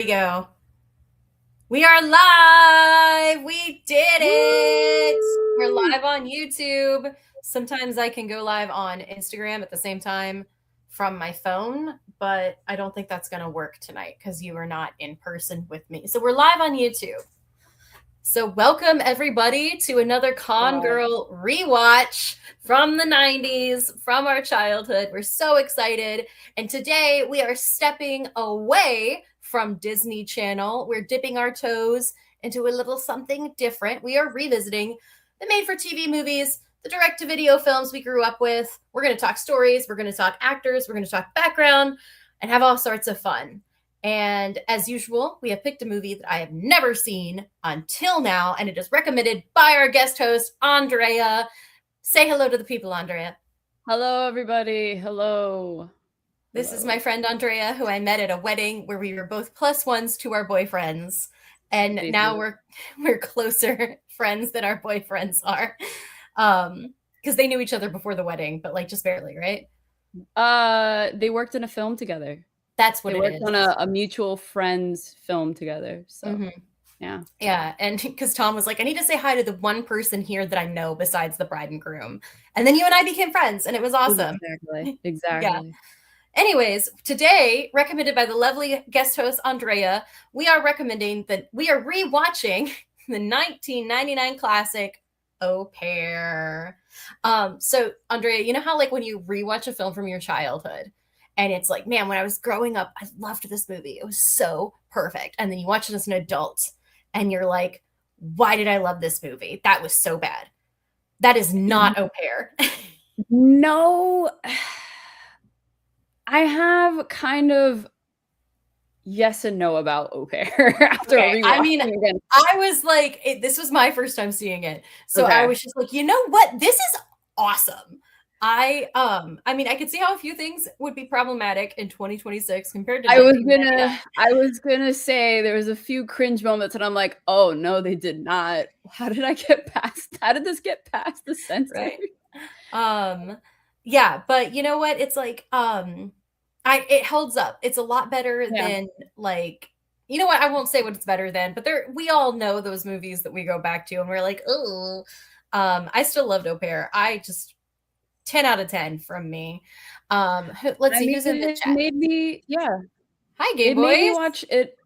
We go. We are live. We did it. We're Woo! live on YouTube. Sometimes I can go live on Instagram at the same time from my phone, but I don't think that's going to work tonight because you are not in person with me. So we're live on YouTube. So welcome everybody to another Con God. Girl rewatch from the 90s, from our childhood. We're so excited. And today we are stepping away from Disney Channel. We're dipping our toes into a little something different. We are revisiting the made-for-TV movies, the direct-to-video films we grew up with. We're going to talk stories, we're going to talk actors, we're going to talk background, and have all sorts of fun. And as usual, we have picked a movie that I have never seen until now, and it is recommended by our guest host, Andrea. Say hello to the people, Andrea. Hello, everybody. Hello. This is Hello. my friend Andrea, who I met at a wedding where we were both plus ones to our boyfriends, and now Basically. we're closer friends than our boyfriends are, because they knew each other before the wedding, but like just barely, right? They worked in a film together. That's what They it worked is. on a mutual friends film together. So, Mm-hmm. yeah. Yeah, and because Tom was like, I need to say hi to the one person here that I know besides the bride and groom. And then you and I became friends, and it was awesome. Exactly. Yeah. Exactly. Anyways, today, recommended by the lovely guest host Andrea, we are rewatching the 1999 classic Au Pair. So Andrea, you know how like when you rewatch a film from your childhood, and it's like, man, when I was growing up, I loved this movie. It was so perfect. And then you watch it as an adult, and you're like, why did I love this movie? That was so bad. That is not Au Pair. No, I have kind of yes and no about Au Pair after Okay. I mean, rewatching again. I was like, this was my first time seeing it. So I Okay. was just like, you know what? This is awesome. I mean, I could see how a few things would be problematic in 2026 compared to I was 1999. gonna I was gonna say there was a few cringe moments and I'm like, oh no, they did not. How did this get past the censor? Right. Um, yeah, but you know what? It's like, it holds up. It's a lot better Yeah. than like, you know what? I won't say what it's better than, but we all know those movies that we go back to and we're like, oh, I still loved Au Pair. I just 10 out of 10 from me. Let's I see mean, who's in the it chat. made me yeah, Hi, gay it made me boys. watch it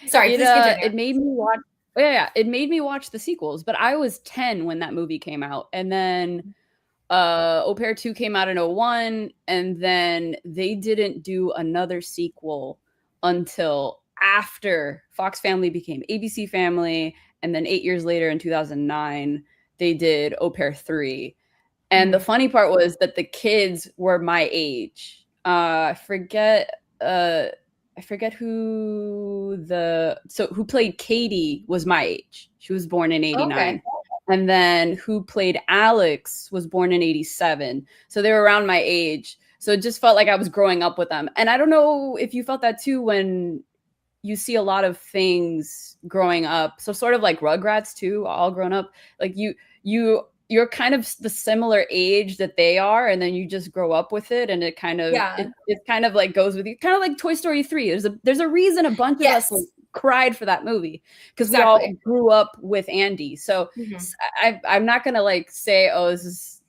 Sorry, please continue. it made me watch oh, yeah, it made me watch the sequels, but I was 10 when that movie came out, and then, Au Pair 2 came out in '01, and then they didn't do another sequel until after Fox Family became ABC Family, and then 8 years later in 2009, they did Au Pair 3. And the Mhm. funny part was that the kids were my age. Uh, I forget who played Katie was my age. She was born in Okay. '89. And then who played Alex was born in '87. So they were around my age. So it just felt like I was growing up with them. And I don't know if you felt that too when you see a lot of things growing up. So sort of like Rugrats too, all grown up. Like you're kind of the similar age that they are, and then you just grow up with it, and Yeah. it kind of like goes with you, kind of like Toy Story 3. There's a reason a bunch of us like, Yes. cried for that movie because we all Exactly. grew up with Andy. So Mhm. I'm not gonna like say, oh, this is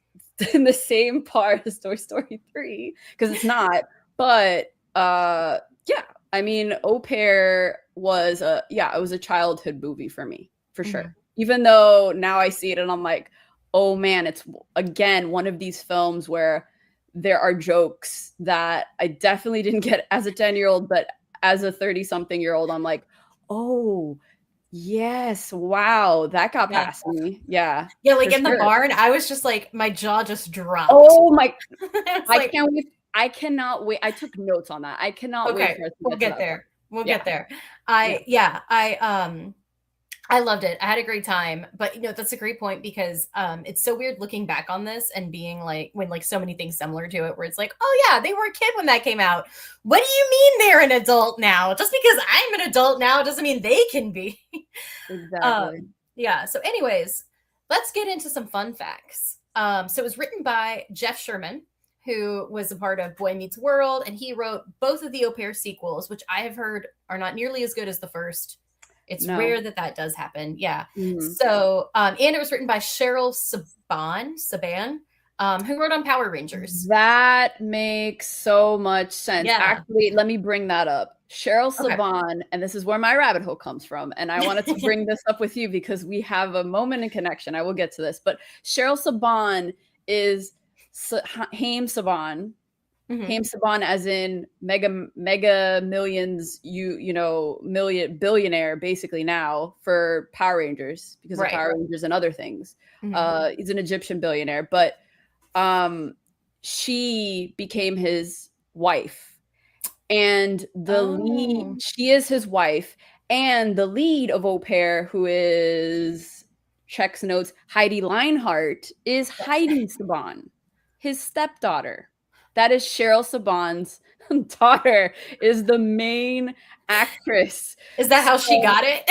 in the same part as Toy Story 3 because it's not. But yeah, I mean, Au Pair was it was a childhood movie for me for sure. Mhm. Even though now I see it and I'm like, oh man, it's again one of these films where there are jokes that I definitely didn't get as a 10-year-old, but as a 30-something-year-old, I'm like, oh, yes, wow, that got Yeah. past me. Yeah, Yeah, for like in the sure. barn, I was just like, my jaw just dropped. Oh my, It's I like, can't wait. I cannot wait. I took notes on that. I cannot wait okay, for us to we'll get to get that part. there. We'll Yeah, get there. yeah. I loved it. I had a great time. But you know, that's a great point because it's so weird looking back on this and being like when like so many things similar to it where it's like, oh yeah, they were a kid when that came out. What do you mean they're an adult now? Just because I'm an adult now doesn't mean they can be. Exactly. Yeah, so anyways, let's get into some fun facts. So it was written by Jeff Sherman, who was a part of Boy Meets World, and he wrote both of the Au Pair sequels, which I have heard are not nearly as good as the first. It's rare that does happen. Yeah. Mm-hmm. So, and it was written by Cheryl Saban, who wrote on Power Rangers. That makes so much sense. Yeah. Actually, let me bring that up. Cheryl Saban, and this is where my rabbit hole comes from. And I wanted to bring this up with you because we have a moment in connection. I will get to this. But Cheryl Saban is Haim Saban. Mm-hmm. Haim Saban as in mega millions, billionaire basically now for Power Rangers because of Power Rangers and other things. Mm-hmm. He's an Egyptian billionaire, but she became his wife. And the lead, she is his wife, and the lead of Au Pair, who is, checks notes, Heidi Leinhart, is Heidi Saban, his stepdaughter. That is Cheryl Saban's daughter, is the main actress. Is that how she got it?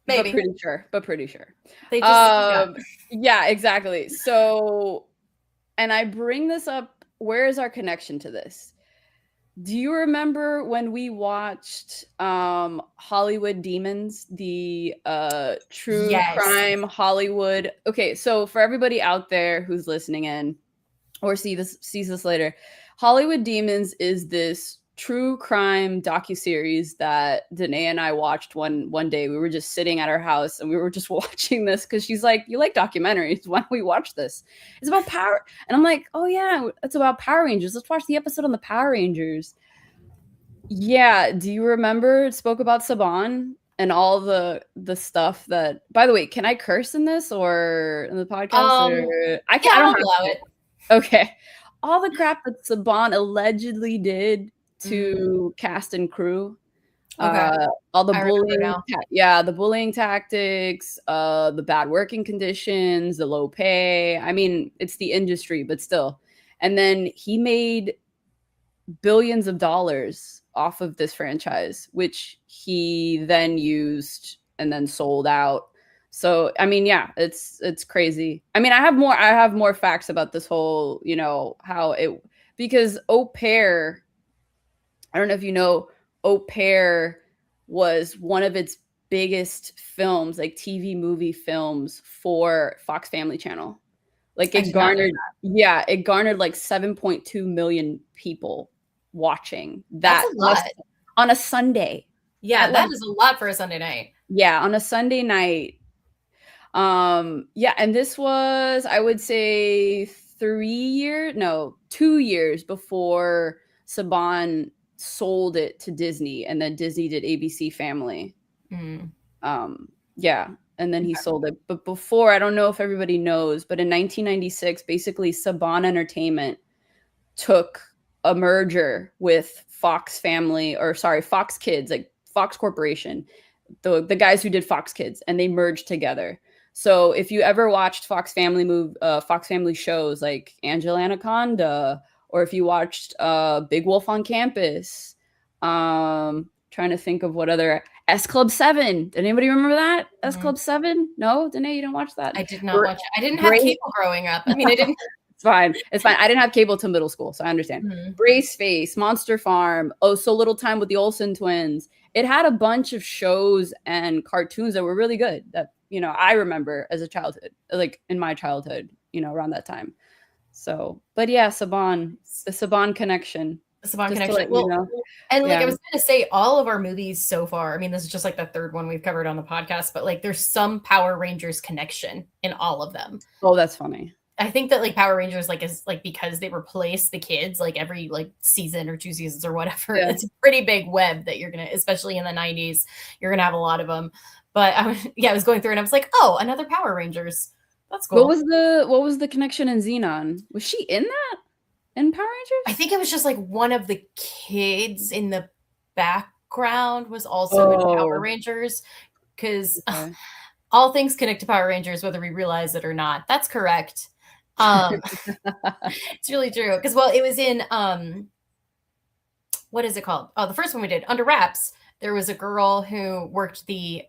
Maybe. But pretty sure. They just, yeah, exactly. So, and I bring this up, where is our connection to this? Do you remember when we watched Hollywood Demons, the true crime Hollywood? Okay, so for everybody out there who's listening in or sees this later, Hollywood Demons is this true crime docuseries that Danae and I watched one day. We were just sitting at our house and we were just watching this because she's like, you like documentaries, why don't we watch this? It's about power. And I'm like, oh yeah, it's about Power Rangers. Let's watch the episode on the Power Rangers. Yeah, do you remember it spoke about Saban and all the stuff that, by the way, can I curse in this or in the podcast? I don't allow it. Okay. All the crap that Saban allegedly did to cast and crew, all the bullying, the bullying tactics, the bad working conditions, the low pay. I mean, it's the industry, but still. And then he made billions of dollars off of this franchise, which he then used and then sold out. So, I mean, yeah, it's crazy. I mean, I have more facts about this whole, how it, because Au Pair, I don't know if you know, Au Pair was one of its biggest films, like TV movie films for Fox Family Channel. Like it garnered like 7.2 million people watching that. That's a lot. On a Sunday. Yeah, that is a lot for a Sunday night. Yeah, on a Sunday night. And this was, I would say 2 years before Saban sold it to Disney, and then Disney did ABC Family. And then he sold it. But before, I don't know if everybody knows, but in 1996, basically Saban Entertainment took a merger with Fox Kids, like Fox Corporation, the guys who did Fox Kids, and they merged together. So if you ever watched Fox Family shows like Angela Anaconda, or if you watched Big Wolf on Campus, trying to think of what other, S Club 7. Did anybody remember that? S Club 7? No? Danae, you didn't watch that? I did not watch it. I didn't have cable growing up. I mean, I didn't. It's fine. I didn't have cable till middle school, so I understand. Brace Face, Monster Farm, Oh So Little Time with the Olsen Twins. It had a bunch of shows and cartoons that were really good that, I remember as a childhood, like in my childhood, around that time. So, but yeah, the Saban connection. The Saban connection. I was going to say, all of our movies so far, I mean, this is just like the third one we've covered on the podcast, but like there's some Power Rangers connection in all of them. Oh, that's funny. I think that like Power Rangers, like, is like, because they replace the kids like every like season or 2 seasons or whatever, it's a pretty big web that you're gonna, especially in the 90s, you're gonna have a lot of them. But I was going through and I was like, oh, another Power Rangers. That's cool. What was the connection in Xenon? Was she in that? In Power Rangers? I think it was just like one of the kids in the background was also in Power Rangers, because all things connect to Power Rangers, whether we realize it or not. That's correct. It's really true. Because, it was in, what is it called? Oh, the first one we did, Under Wraps. There was a girl who worked the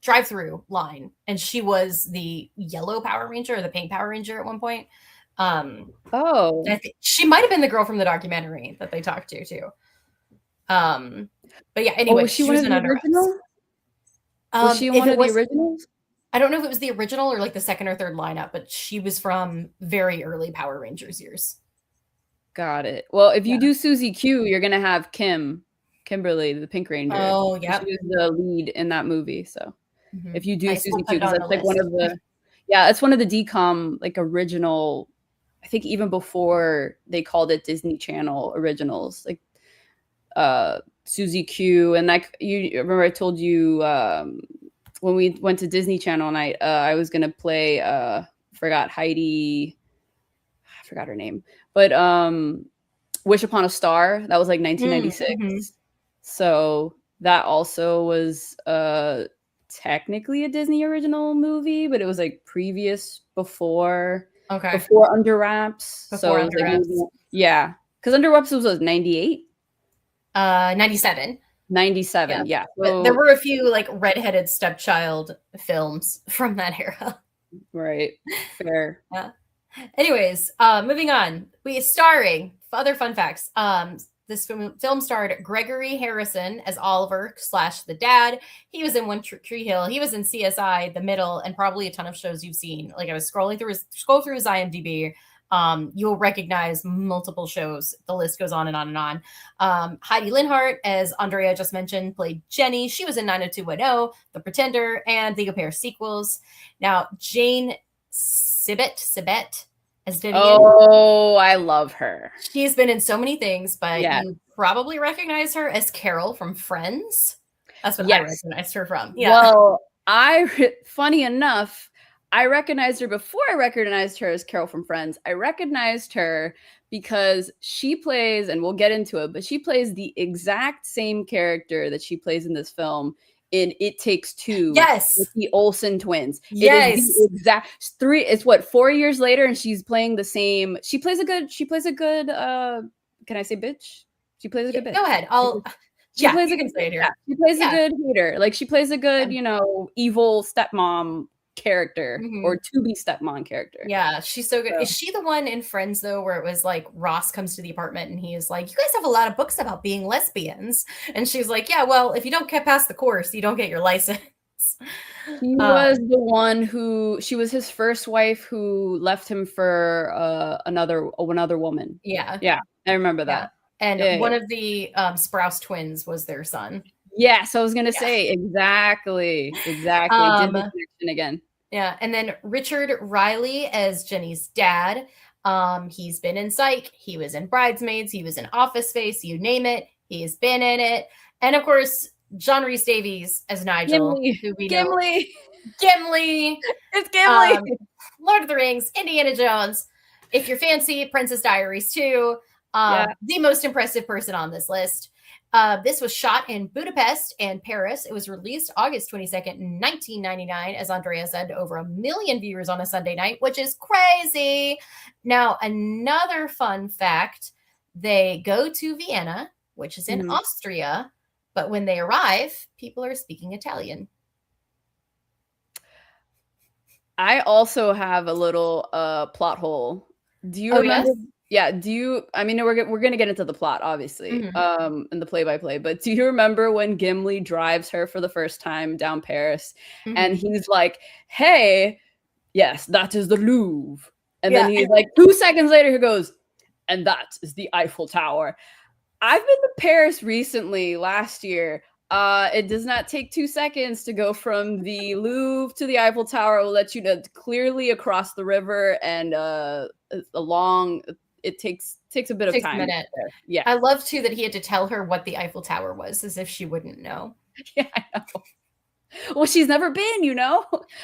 drive-through line, and she was the yellow Power Ranger or the pink Power Ranger at one point. Oh, I think she might have been the girl from the documentary that they talked to too. But yeah, anyway, was she one was of in the Under Wraps. originals? Was she If one it of the was, originals? I don't know if it was the original or like the second or third lineup, but she was from very early Power Rangers years. Got it. Well, if you Yeah. do Susie Q, you're gonna have Kimberly, the Pink Ranger. Oh, She yep. was the lead in that movie. So if you do Nice. Susie We'll put Q, it because on the that's like one list. of the, yeah, it's one of the DCOM like original. I think even before they called it Disney Channel originals, like Susie Q, and like you remember I told you when we went to Disney Channel night, I was gonna play forgot Heidi, I forgot her name, but Wish Upon a Star. That was like 1996. Mm-hmm. So that also was technically a Disney original movie, but it was like before Under Wraps. Before So Under like Wraps. yeah, because Under Wraps was 98. 97. 97, yeah. But So, there were a few like redheaded stepchild films from that era. right. Fair. Yeah. Anyways, moving on. We starring other fun facts. This film starred Gregory Harrison as Oliver / the dad. He was in One Tree Hill. He was in CSI, The Middle, and probably a ton of shows you've seen. Like I was scroll through his IMDb. You'll recognize multiple shows. The list goes on and on and on. Heidi Linhart, as Andrea just mentioned, played Jenny. She was in 90210, The Pretender, and the Au Pair sequels. Now, Jane Sibet as Vivian. Oh, I love her. She's been in so many things, but you probably recognize her as Carol from Friends. That's what I recognized her from. Yeah. Well, funny enough, I recognized her before I recognized her as Carol from Friends. I recognized her because she plays, and we'll get into it, but she plays the exact same character that she plays in this film in It Takes Two. Yes. With the Olsen twins. Yes. It is the exact 4 years later, and she's playing the same. She plays a good, can I say bitch? She plays a good bitch. Go ahead. She plays a good hater. Like she plays a good, evil stepmom character or to be stepmom character. Yeah, she's so good. So. Is she the one in Friends though, where it was like Ross comes to the apartment and he is like, "You guys have a lot of books about being lesbians," and she's like, "Yeah, well, if you don't get past the course, you don't get your license." He was the one she was his first wife who left him for another woman. Yeah, I remember that. And one of the Sprouse twins was their son. Yes, I was gonna say exactly. Disney connection again. Yeah, and then Richard Riley as Jenny's dad. He's been in Psych. He was in Bridesmaids. He was in Office Space. You name it, he's been in it. And of course, John Rhys Davies as Nigel, who we know. Gimli. It's Gimli. Lord of the Rings, Indiana Jones. If you're fancy, Princess Diaries too. The most impressive person on this list. This was shot in Budapest and Paris. It was released August 22nd, 1999, as Andrea said, over 1 million viewers on a Sunday night, which is crazy. Now, another fun fact, they go to Vienna, which is in Austria, but when they arrive, people are speaking Italian. I also have a little plot hole. Do you remember? Yes? Yeah. I mean, we're going to get into the plot, obviously, and the play-by-play, but do you remember when Gimli drives her for the first time down Paris and he's like, "Hey, yes, that is the Louvre." And then he's like, 2 seconds later, he goes, "And that is the Eiffel Tower." I've been to Paris recently, last year. It does not take 2 seconds to go from the Louvre to the Eiffel Tower. It will let you know clearly across the river and along. It takes a bit of time. A minute. Yeah. I love too that he had to tell her what the Eiffel Tower was, as if she wouldn't know. Yeah, I know. Well, she's never been,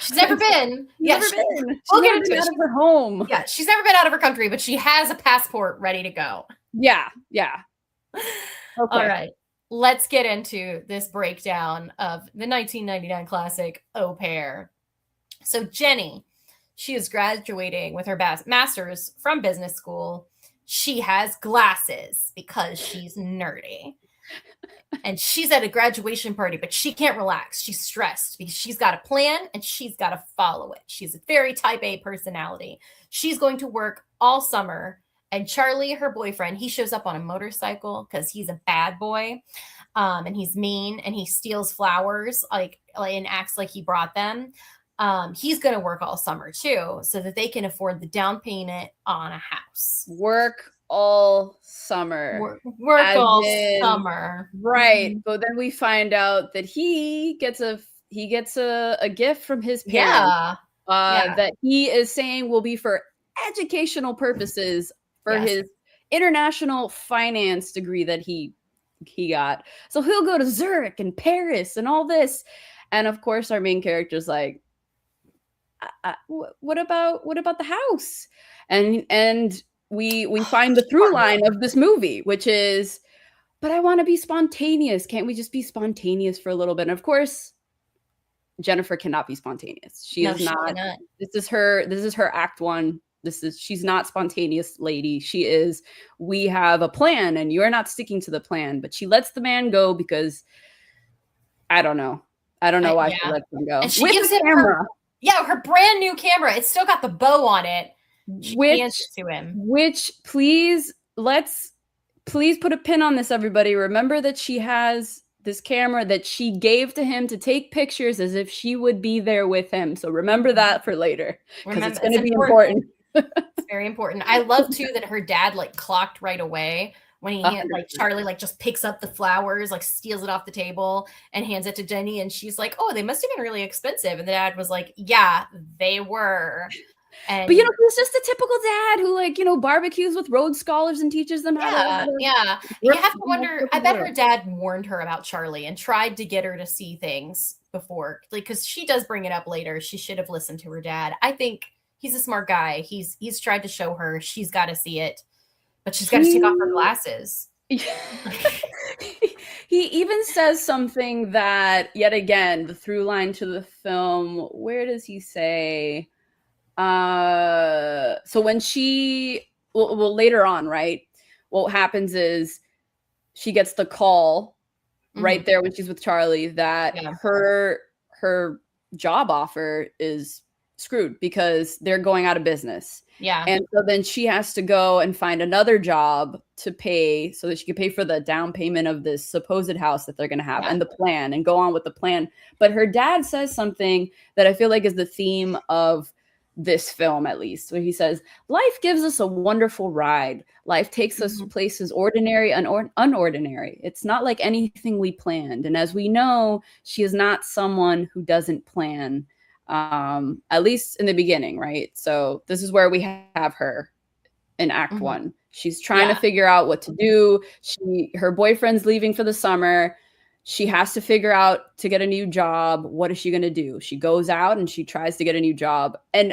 She's never been. She's never been out of her home. Yeah, she's never been out of her country, but she has a passport ready to go. Yeah. Okay. All right. Let's get into this breakdown of the 1999 classic Au Pair. So Jenny, she is graduating with her master's from business school. She has glasses because she's nerdy. And she's at a graduation party, but she can't relax. She's stressed because she's got a plan and she's got to follow it. She's a very type A personality. She's going to work all summer. And Charlie, her boyfriend, he shows up on a motorcycle because he's a bad boy. And he's mean and he steals flowers and acts like he brought them. He's going to work all summer too, so that they can afford the down payment on a house. Work all summer. Work all summer. Right. Mm-hmm. But then we find out that he gets a gift from his parents that he is saying will be for educational purposes for his international finance degree that he got. So he'll go to Zurich and Paris and all this. And of course our main character is like, what about the house? And we find the through line of this movie, which is, but I want to be spontaneous. Can't we just be spontaneous for a little bit? And of course, Jennifer cannot be spontaneous. She is not. This is her act one. She's not spontaneous lady. She is, we have a plan and you're not sticking to the plan, but she lets the man go because I don't know why she lets him go. And she gives him her brand new camera. It's still got the bow on it. She hands it to him. Which please put a pin on this, everybody. Remember that she has this camera that she gave to him to take pictures as if she would be there with him. So remember that for later, because it's going to be important. It's very important. I love too that her dad clocked right away when he Charlie just picks up the flowers, steals it off the table and hands it to Jenny, and she's like, "Oh, they must have been really expensive." And the dad was like, "Yeah, they were." But he's just a typical dad who barbecues with Rhodes Scholars and teaches them how to. Yeah. You have to wonder, I bet her dad warned her about Charlie and tried to get her to see things before, because she does bring it up later. She should have listened to her dad. I think he's a smart guy. He's tried to show her she's got to see it, but she's got to take off her glasses. He even says something that, yet again, the through line to the film, where does he say? So when later on, right, what happens is she gets the call right there when she's with Charlie that her job offer is screwed because they're going out of business. Yeah. And so then she has to go and find another job to pay so that she can pay for the down payment of this supposed house that they're going to have and the plan and go on with the plan. But her dad says something that I feel like is the theme of this film, at least, where he says, life gives us a wonderful ride. Life takes us places ordinary and unordinary. It's not like anything we planned. And as we know, she is not someone who doesn't plan, at least in the beginning, right? So this is where we have her in Act One. She's trying to figure out what to do. Her boyfriend's leaving for the summer. She has to figure out to get a new job. What is she going to do? She goes out and she tries to get a new job. And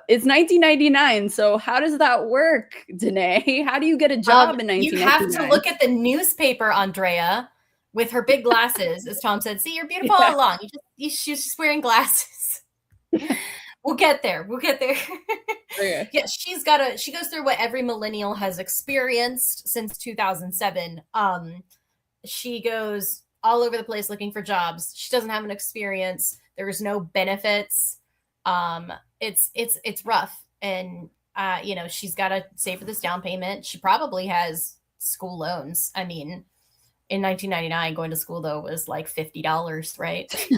it's 1999. So how does that work, Danae? How do you get a job in 1999? You have to look at the newspaper, Andrea, with her big glasses, as Tom said. See, you're beautiful all along. She's just wearing glasses. We'll get there. Okay. Yeah, she goes through what every millennial has experienced since 2007. She goes all over the place looking for jobs. She doesn't have an experience. There's no benefits. It's rough. And, she's got to save for this down payment. She probably has school loans. I mean, in 1999, going to school, though, was like $50, right?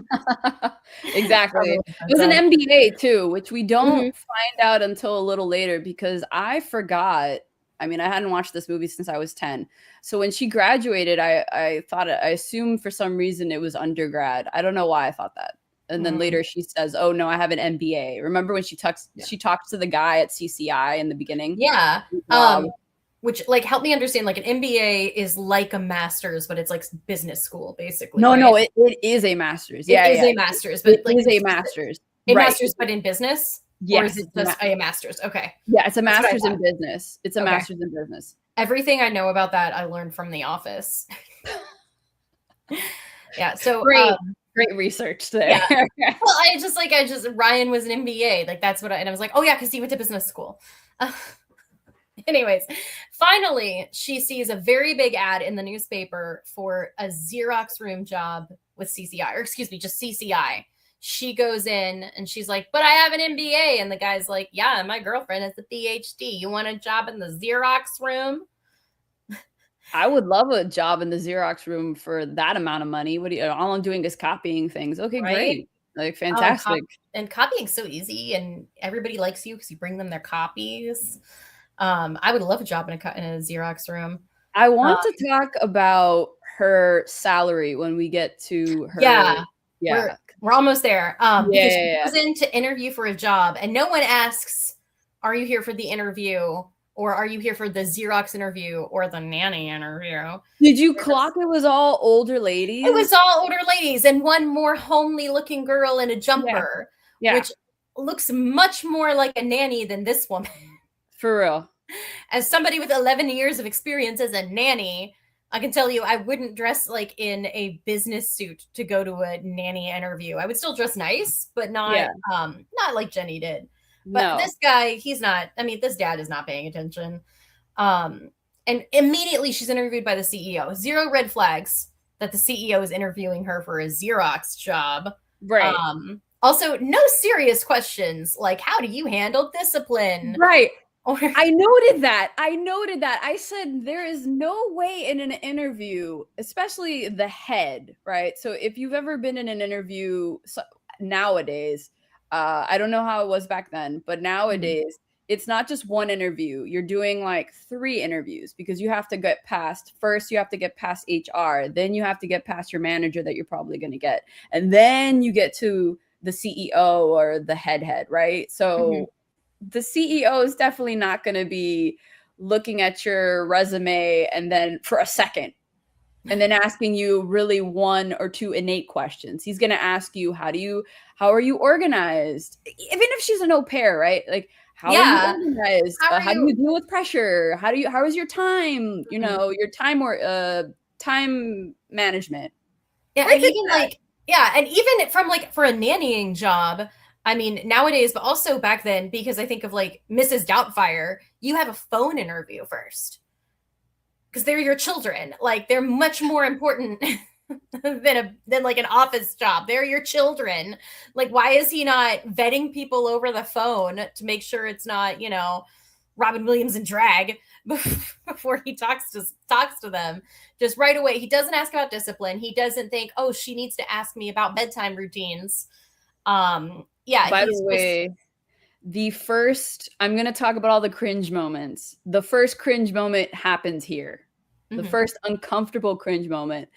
Exactly. It was an MBA, too, which we don't find out until a little later because I forgot. I mean, I hadn't watched this movie since I was 10. So when she graduated, I assumed for some reason it was undergrad. I don't know why I thought that. And then later she says, "Oh no, I have an MBA." Remember when she talks to the guy at CCI in the beginning? Yeah. Which help me understand, an MBA is like a master's, but it's like business school, basically. No, it is a master's. Yeah, it is a master's, but it is a master's. A master's, but in business? Yes. Or is it just a master's? Okay. Yeah, it's a master's in business. It's a master's in business. Everything I know about that, I learned from The Office. Yeah. So great research there. Yeah. Well, Ryan was an MBA. That's what and I was like, oh yeah, because he went to business school. Anyways, finally, she sees a very big ad in the newspaper for a Xerox room job with CCI, or excuse me, just CCI. She goes in and she's like, but I have an MBA. And the guy's like, yeah, my girlfriend has a PhD. You want a job in the Xerox room? I would love a job in the Xerox room for that amount of money. What do you, all I'm doing is copying things. Okay, Right? great. Like Oh, fantastic. and copying's so easy, and everybody likes you because you bring them their copies. I would love a job in a Xerox room. I Uh, want to talk about her salary when we get to her. yeah, we're Yeah. we're almost there. Yeah, Because she yeah, yeah. goes in to interview for a job, and no one asks, "Are you here for the interview?" or "Are you here for the Xerox interview?" or the nanny interview. Did you clock it was all older It was ladies? all older ladies and one more homely looking girl in a Yeah. jumper, Yeah. which looks much more like a nanny than this woman. For real. As somebody with 11 years of experience as a nanny, I can tell you I wouldn't dress like in a business suit to go to a nanny interview. I would still dress nice, but Yeah. not like Jenny did. But No. this guy, he's not, I mean, this dad is not paying attention. Um, and immediately she's interviewed by the CEO. Zero red flags that the CEO is interviewing her for a Xerox job. Right. Also, no serious questions like how do you handle discipline? Right. Or I noted that. I noted that. I said there is no way in an interview, especially the head, right? So if you've ever been in an interview nowadays, I don't know how it was back then, but nowadays it's not just one interview. You're doing like 3 interviews because you have to get past first, you have to get past HR, then you have to get past your manager that you're probably going to get, and then you get to the CEO or the head, right? So the CEO is definitely not going to be looking at your resume and then for a second and then asking you really 1 or 2 innate questions. He's going to ask you, how are you organized? Even if she's an au pair, right? Like, how are you yeah, organized? how are How do you you? deal with pressure? How is your time? You know, your time or time management. Yeah, Break and it even down. like yeah, and even from like for a nannying job, I mean, nowadays, but also back then, because I think of like Mrs. Doubtfire, you have a phone interview first because they're your children. Like they're much more important than like an office job. They're your children. Like, why is he not vetting people over the phone to make sure it's not, Robin Williams in drag before he talks to them? Just right away. He doesn't ask about discipline. He doesn't think, oh, she needs to ask me about bedtime routines. Yeah, By the he's just way, I'm going to talk about all the cringe moments. The first cringe moment happens here. The mhm. first uncomfortable cringe moment.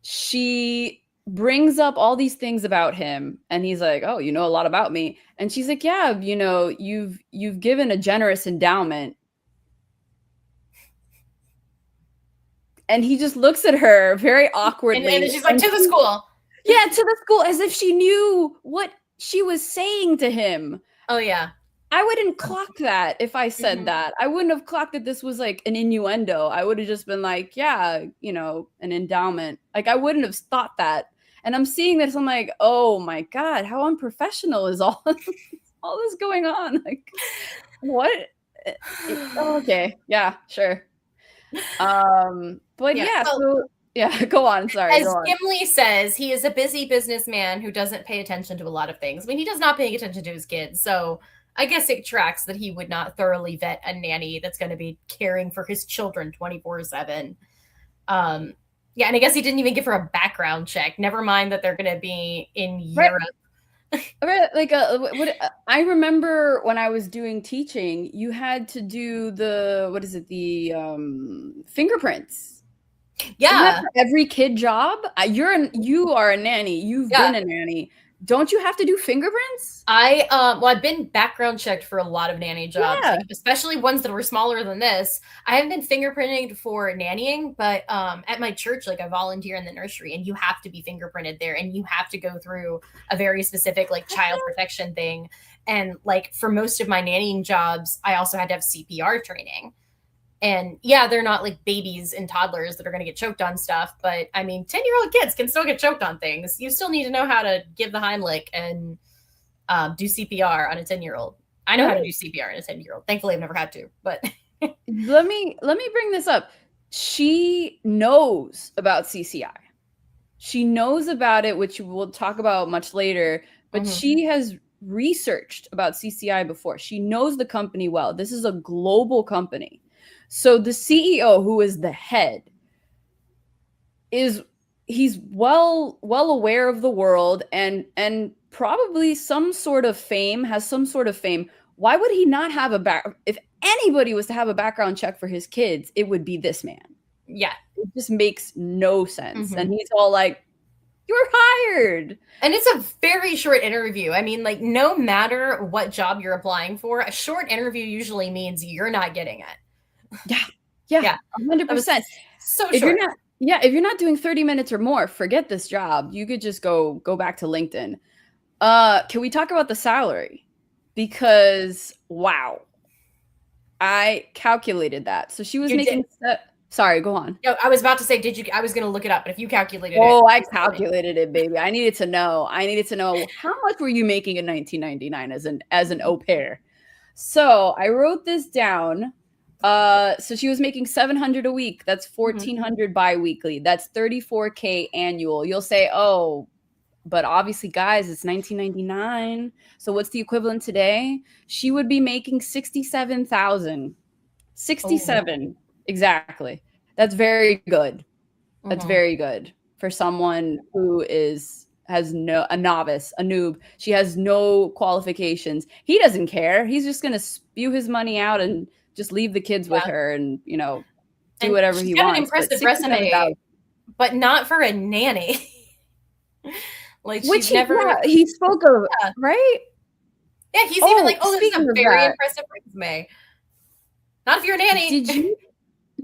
She brings up all these things about him and he's like, "Oh, you know a lot about me." And she's like, "Yeah, you've given a generous endowment." And he just looks at her very And awkwardly she's like, and to the school. yeah, to the school as if she knew what she was saying to him. Oh yeah. I wouldn't clock that if I said Mhm. that. I wouldn't have clocked that this was like an innuendo. I would have just been like, yeah, an endowment. Like I wouldn't have thought that. And I'm seeing this, I'm like, oh my God, how unprofessional is all this going on? Like, what? Oh, okay. Yeah, sure. But Yeah. yeah, Well, so yeah, go on. Sorry, go as on. Gimli says, he is a busy businessman who doesn't pay attention to a lot of things. I mean, he does not pay attention to his kids, so I guess it tracks that he would not thoroughly vet a nanny that's going to be caring for his children 24/7. Um, yeah, and I guess he didn't even give her a background check. Never mind that they're going to be in Right. Europe. Okay, like I remember when I was doing teaching, you had to do the what is it, the fingerprints. Isn't that Yeah, for every kid job? You are a nanny. You've yeah. been a nanny. Don't you have to do fingerprints? I've been background checked for a lot of nanny jobs, Yeah. like especially ones that were smaller than this. I haven't been fingerprinted for nannying, but at my church, like I volunteer in the nursery, and you have to be fingerprinted there, and you have to go through a very specific like child protection thing. And like for most of my nannying jobs, I also had to have CPR training. And yeah, they're not like babies and toddlers that are going to get choked on stuff, but I mean, 10-year-old kids can still get choked on things. You still need to know how to give the Heimlich and do CPR on a 10-year-old. I know how to What do CPR on a 10-year-old. Thankfully, I've never had to, but Let me bring this up. She knows about CCI. She knows about it, which we'll talk about much later, but Mhm. she has researched about CCI before. She knows the company well. This is a global company. So the CEO, who is the head, is he's well aware of the world and probably some sort of fame, has some sort of fame. Why would he not have a back? If anybody was to have a background check for his kids, it would be this man. Yeah. It just makes no sense. And Mhm. he's all like, "You're hired." And it's a very short interview. I mean, like, no matter what job you're applying for, a short interview usually means you're not getting it. Yeah. Yeah. Yeah. That was 100%. so If you're short. not yeah, if you're not doing 30 minutes or more, forget this job. You could just go back to LinkedIn. Can we talk about the salary? Because wow, I calculated that. So she was You did. making sorry, go on. No, I was about to say, did you? I was going to look it up, but if you calculated it, Oh, I please tell me. calculated it, baby. I needed to know. I needed to know how much were you making in 1999 as an au pair. So I wrote this down. So she was making 700 a week. That's Mhm. 1400 bi-weekly. That's 34K annual. You'll say, "Oh, but obviously, guys, it's 1999. So what's the equivalent today?" She would be making 67,000. Oh. 67 exactly. That's very good. That's Mhm. very good for someone who has no a novice, a noob. She has no qualifications. He doesn't care. He's just gonna spew his money out and just leave the kids with Yeah. her and, do And whatever she's he got an wants. But impressive resume, 67,000, but not for a nanny. Like, which she's never. he spoke of, Yeah. right? Yeah, he's even like, Oh, oh, this is speaking a of very that, impressive resume. Not if you're a nanny. did you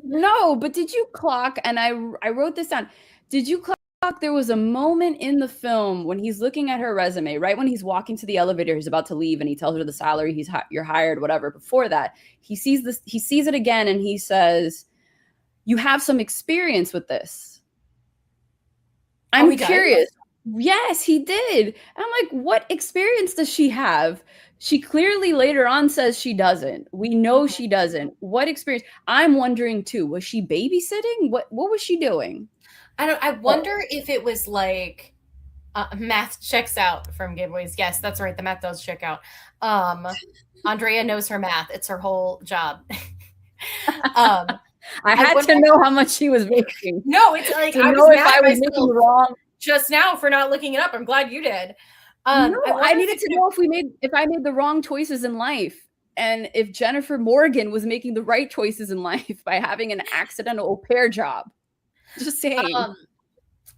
no, but did you clock, and I wrote this down. Did you clock there was a moment in the film when he's looking at her resume, right when he's walking to the elevator, he's about to leave and he tells her the salary, you're hired, whatever. Before that, he sees it again and he says, "You have some experience with this." Oh, I'm he does? curious. Yes, he did. I'm like, what experience does she have? She clearly later on says she doesn't. We know Mhm. she doesn't. What experience? I'm wondering too. Was she babysitting? What was she doing? I Oh, wonder if it was like, math checks out from Gay Boys. Yes, that's right. The math does check out. Um, Andrea knows her math. It's her whole job. um, I I had wonder. to know how much she was making No, it's like to I was know if mad I at was making myself wrong. just now for not looking it up. I'm glad you did. No, I I wonder if needed it to could have. know if I made the wrong choices in life and if Jennifer Morgan was making the right choices in life by having an accidental au pair job. Just saying. Um,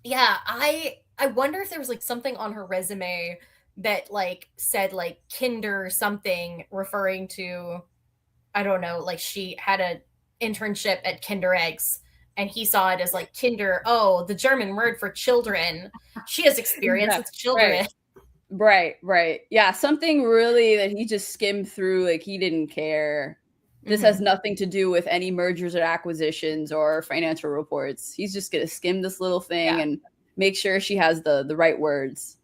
yeah, I wonder if there was like something on her resume that like said like Kinder something referring to, I don't know, like she had a internship at Kinder Eggs and he saw it as like Kinder, oh, the German word for children. She has experience Yeah, with right. children. Right. Yeah, something really that he just skimmed through, like he didn't care. This has Hmm. nothing to do with any mergers or acquisitions or financial reports. He's just gonna skim this little thing Yeah. and make sure she has the right words.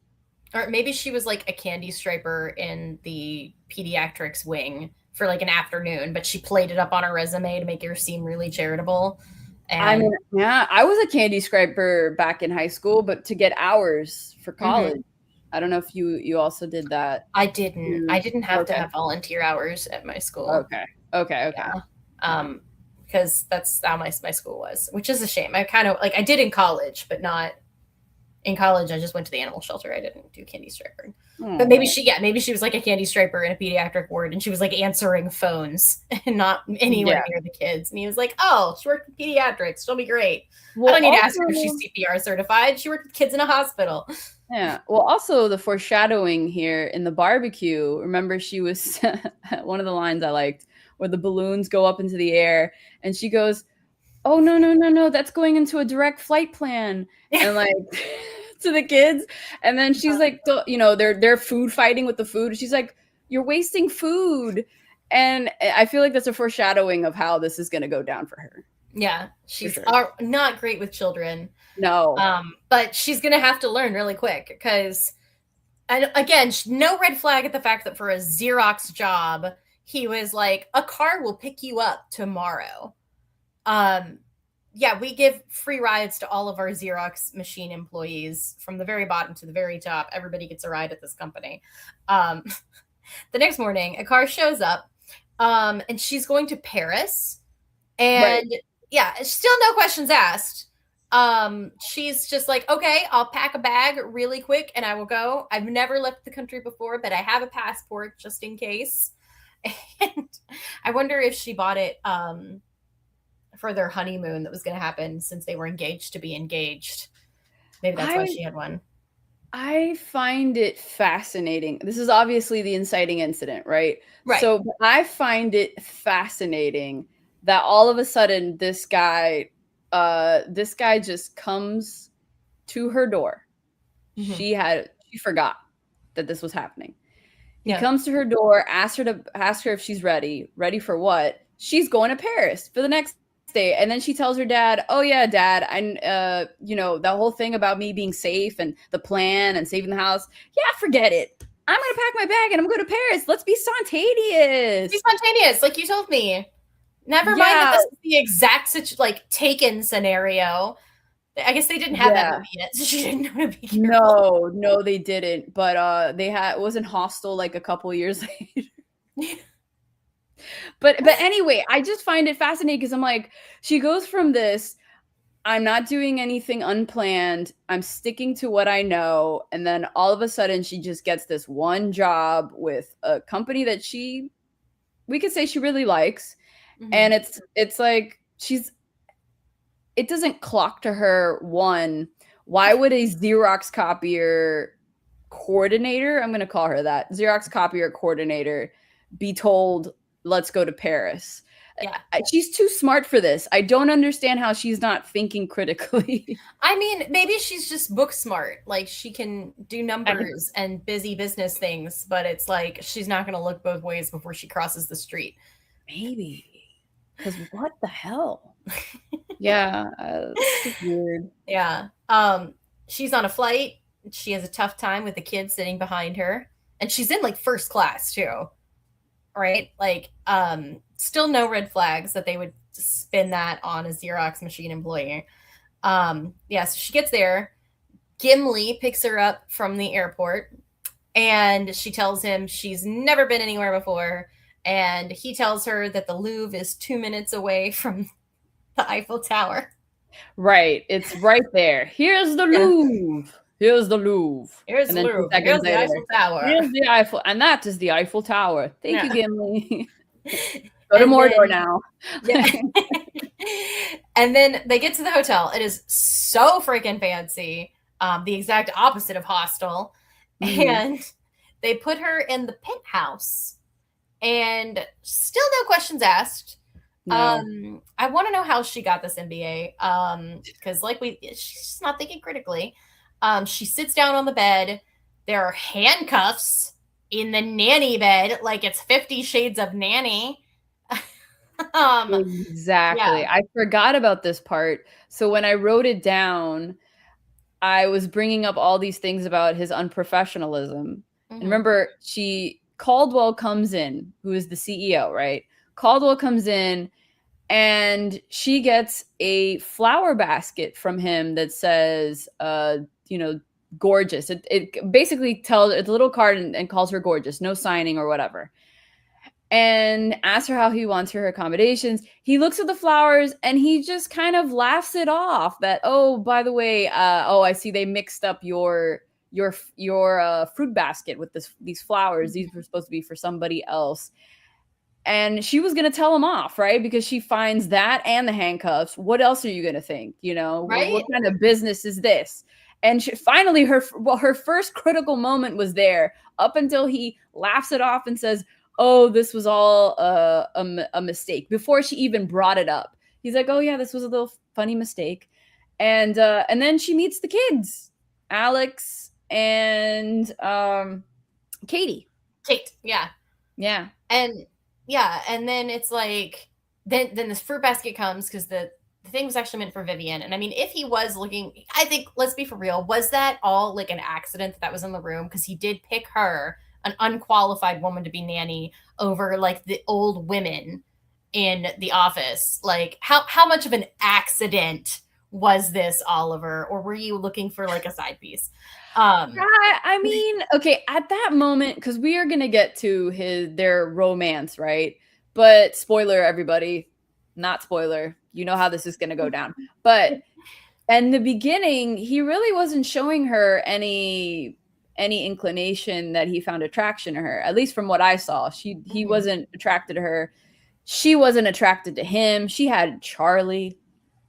Or maybe she was like a candy striper in the pediatrics wing for like an afternoon, but she played it up on her resume to make her seem really charitable. I mean, And yeah, I was a candy scraper back in high school, but to get hours for mhm, college. I don't know if you also did that. I didn't. I didn't have to Okay. have volunteer hours at my school. Okay. Okay. Yeah. Because that's how my school was, which is a shame. I kind of like I did in college, but not in college. I just went to the animal shelter. I didn't do candy striping. But maybe Oh. maybe she was like a candy striper in a pediatric ward, and she was like answering phones and not anywhere Yeah. near the kids. And he was like, "Oh, she worked with pediatrics. She'll be great. I Well, don't need to ask her if she's also, CPR certified. She worked with kids in a hospital." yeah. Well, also the foreshadowing here in the barbecue. Remember, she was one of the lines I liked where the balloons go up into the air and she goes, "Oh, no. That's going into a direct flight plan." And like to the kids. And then she's like, they're food fighting with the food. She's like, "You're wasting food." And I feel like that's a foreshadowing of how this is going to go down for her. Yeah, For she's sure. not great with children. No. But she's gonna have to learn really quick because, and again, no red flag at the fact that for a Xerox job, he was like, a car will pick you up tomorrow. Um, yeah, we give free rides to all of our Xerox machine employees from the very bottom to the very top. Everybody gets a ride at this company. Um, the next morning, a car shows up, and she's going to Paris. Right. And yeah, still no questions asked. She's just like, okay, I'll pack a bag really quick and I will go. I've never left the country before, but I have a passport just in case. And I wonder if she bought it for their honeymoon that was going to happen since they were engaged to be engaged. Maybe that's why I she had one. I find it fascinating. This is obviously the inciting incident, right? Right. So I find it fascinating that all of a sudden this guy just comes to her door. Mm-hmm. She forgot that this was happening. He Yeah. comes to her door, asks her if she's ready. Ready for what? She's going to Paris for the next day. And then she tells her dad, "Oh yeah, dad, I the whole thing about me being safe and the plan and saving the house. Yeah, forget it. I'm going to pack my bag and I'm going to Paris. Let's be spontaneous." Be spontaneous, like you told me. Never mind that Yeah. this is the exact like Taken scenario. I guess they didn't have that movie yet, so she didn't know to be careful. No, they didn't. But it wasn't Hostel like a couple years later. But anyway, I just find it fascinating because I'm like, she goes from this, I'm not doing anything unplanned, I'm sticking to what I know, and then all of a sudden she just gets this one job with a company that we could say she really likes. Mm-hmm. And it's like it doesn't clock to her, one, why would a Xerox copier coordinator, I'm going to call her that, Xerox copier coordinator, be told, let's go to Paris? Yeah. She's too smart for this. I don't understand how she's not thinking critically. I mean, maybe she's just book smart. Like she can do numbers and busy business things, but it's like she's not going to look both ways before she crosses the street. Maybe. Because what the hell? Yeah, it's weird. Yeah. She's on a flight. She has a tough time with the kid sitting behind her, and she's in like first class too. Right? Like, still no red flags that they would spin that on a Xerox machine employee. Yeah, so she gets there. Gimli picks her up from the airport, and she tells him she's never been anywhere before. And he tells her that the Louvre is 2 minutes away from the Eiffel Tower. Right. It's right there. Here's the Louvre. Here's the Louvre. Here's the Louvre. Here's the Eiffel Tower. Here's the Eiffel. And that is the Eiffel Tower. Thank you, Gimli. Go to Mordor now. Yeah. And then they get to the hotel. It is so freaking fancy. The exact opposite of Hostel. Mm-hmm. And they put her in the penthouse. And still no questions asked. No. I want to know how she got this MBA. Because she's just not thinking critically. She sits down on the bed. There are handcuffs in the nanny bed, like it's 50 Shades of Nanny. Exactly. Yeah. I forgot about this part. So when I wrote it down, I was bringing up all these things about his unprofessionalism. Mm-hmm. And remember, Caldwell comes in, who is the CEO, right? Caldwell comes in and she gets a flower basket from him that says, gorgeous. It basically tells, it's a little card and calls her gorgeous, no signing or whatever. And asks her how he wants her accommodations. He looks at the flowers and he just kind of laughs it off that, oh, by the way, I see they mixed up your fruit basket with these flowers. These were supposed to be for somebody else. And she was going to tell him off, right? Because she finds that and the handcuffs. What else are you going to think? Right? What kind of business is this? And finally, her first critical moment was there, up until he laughs it off and says, oh, this was all a mistake, before she even brought it up. He's like, oh yeah, this was a little funny mistake. And then she meets the kids, Alex and Kate, yeah. And then it's like, then this fruit basket comes because the thing was actually meant for Vivian. And I mean, if he was looking, I think, let's be for real, was that all like an accident that was in the room? Because he did pick her an unqualified woman to be nanny over like the old women in the office. Like how much of an accident was this, Oliver, or were you looking for like a side piece? I mean, okay, at that moment, because we are gonna get to their romance, right? But spoiler, everybody, not spoiler. You know how this is gonna go down. But in the beginning, he really wasn't showing her any inclination that he found attraction to her. At least from what I saw, he wasn't attracted to her. She wasn't attracted to him. She had Charlie.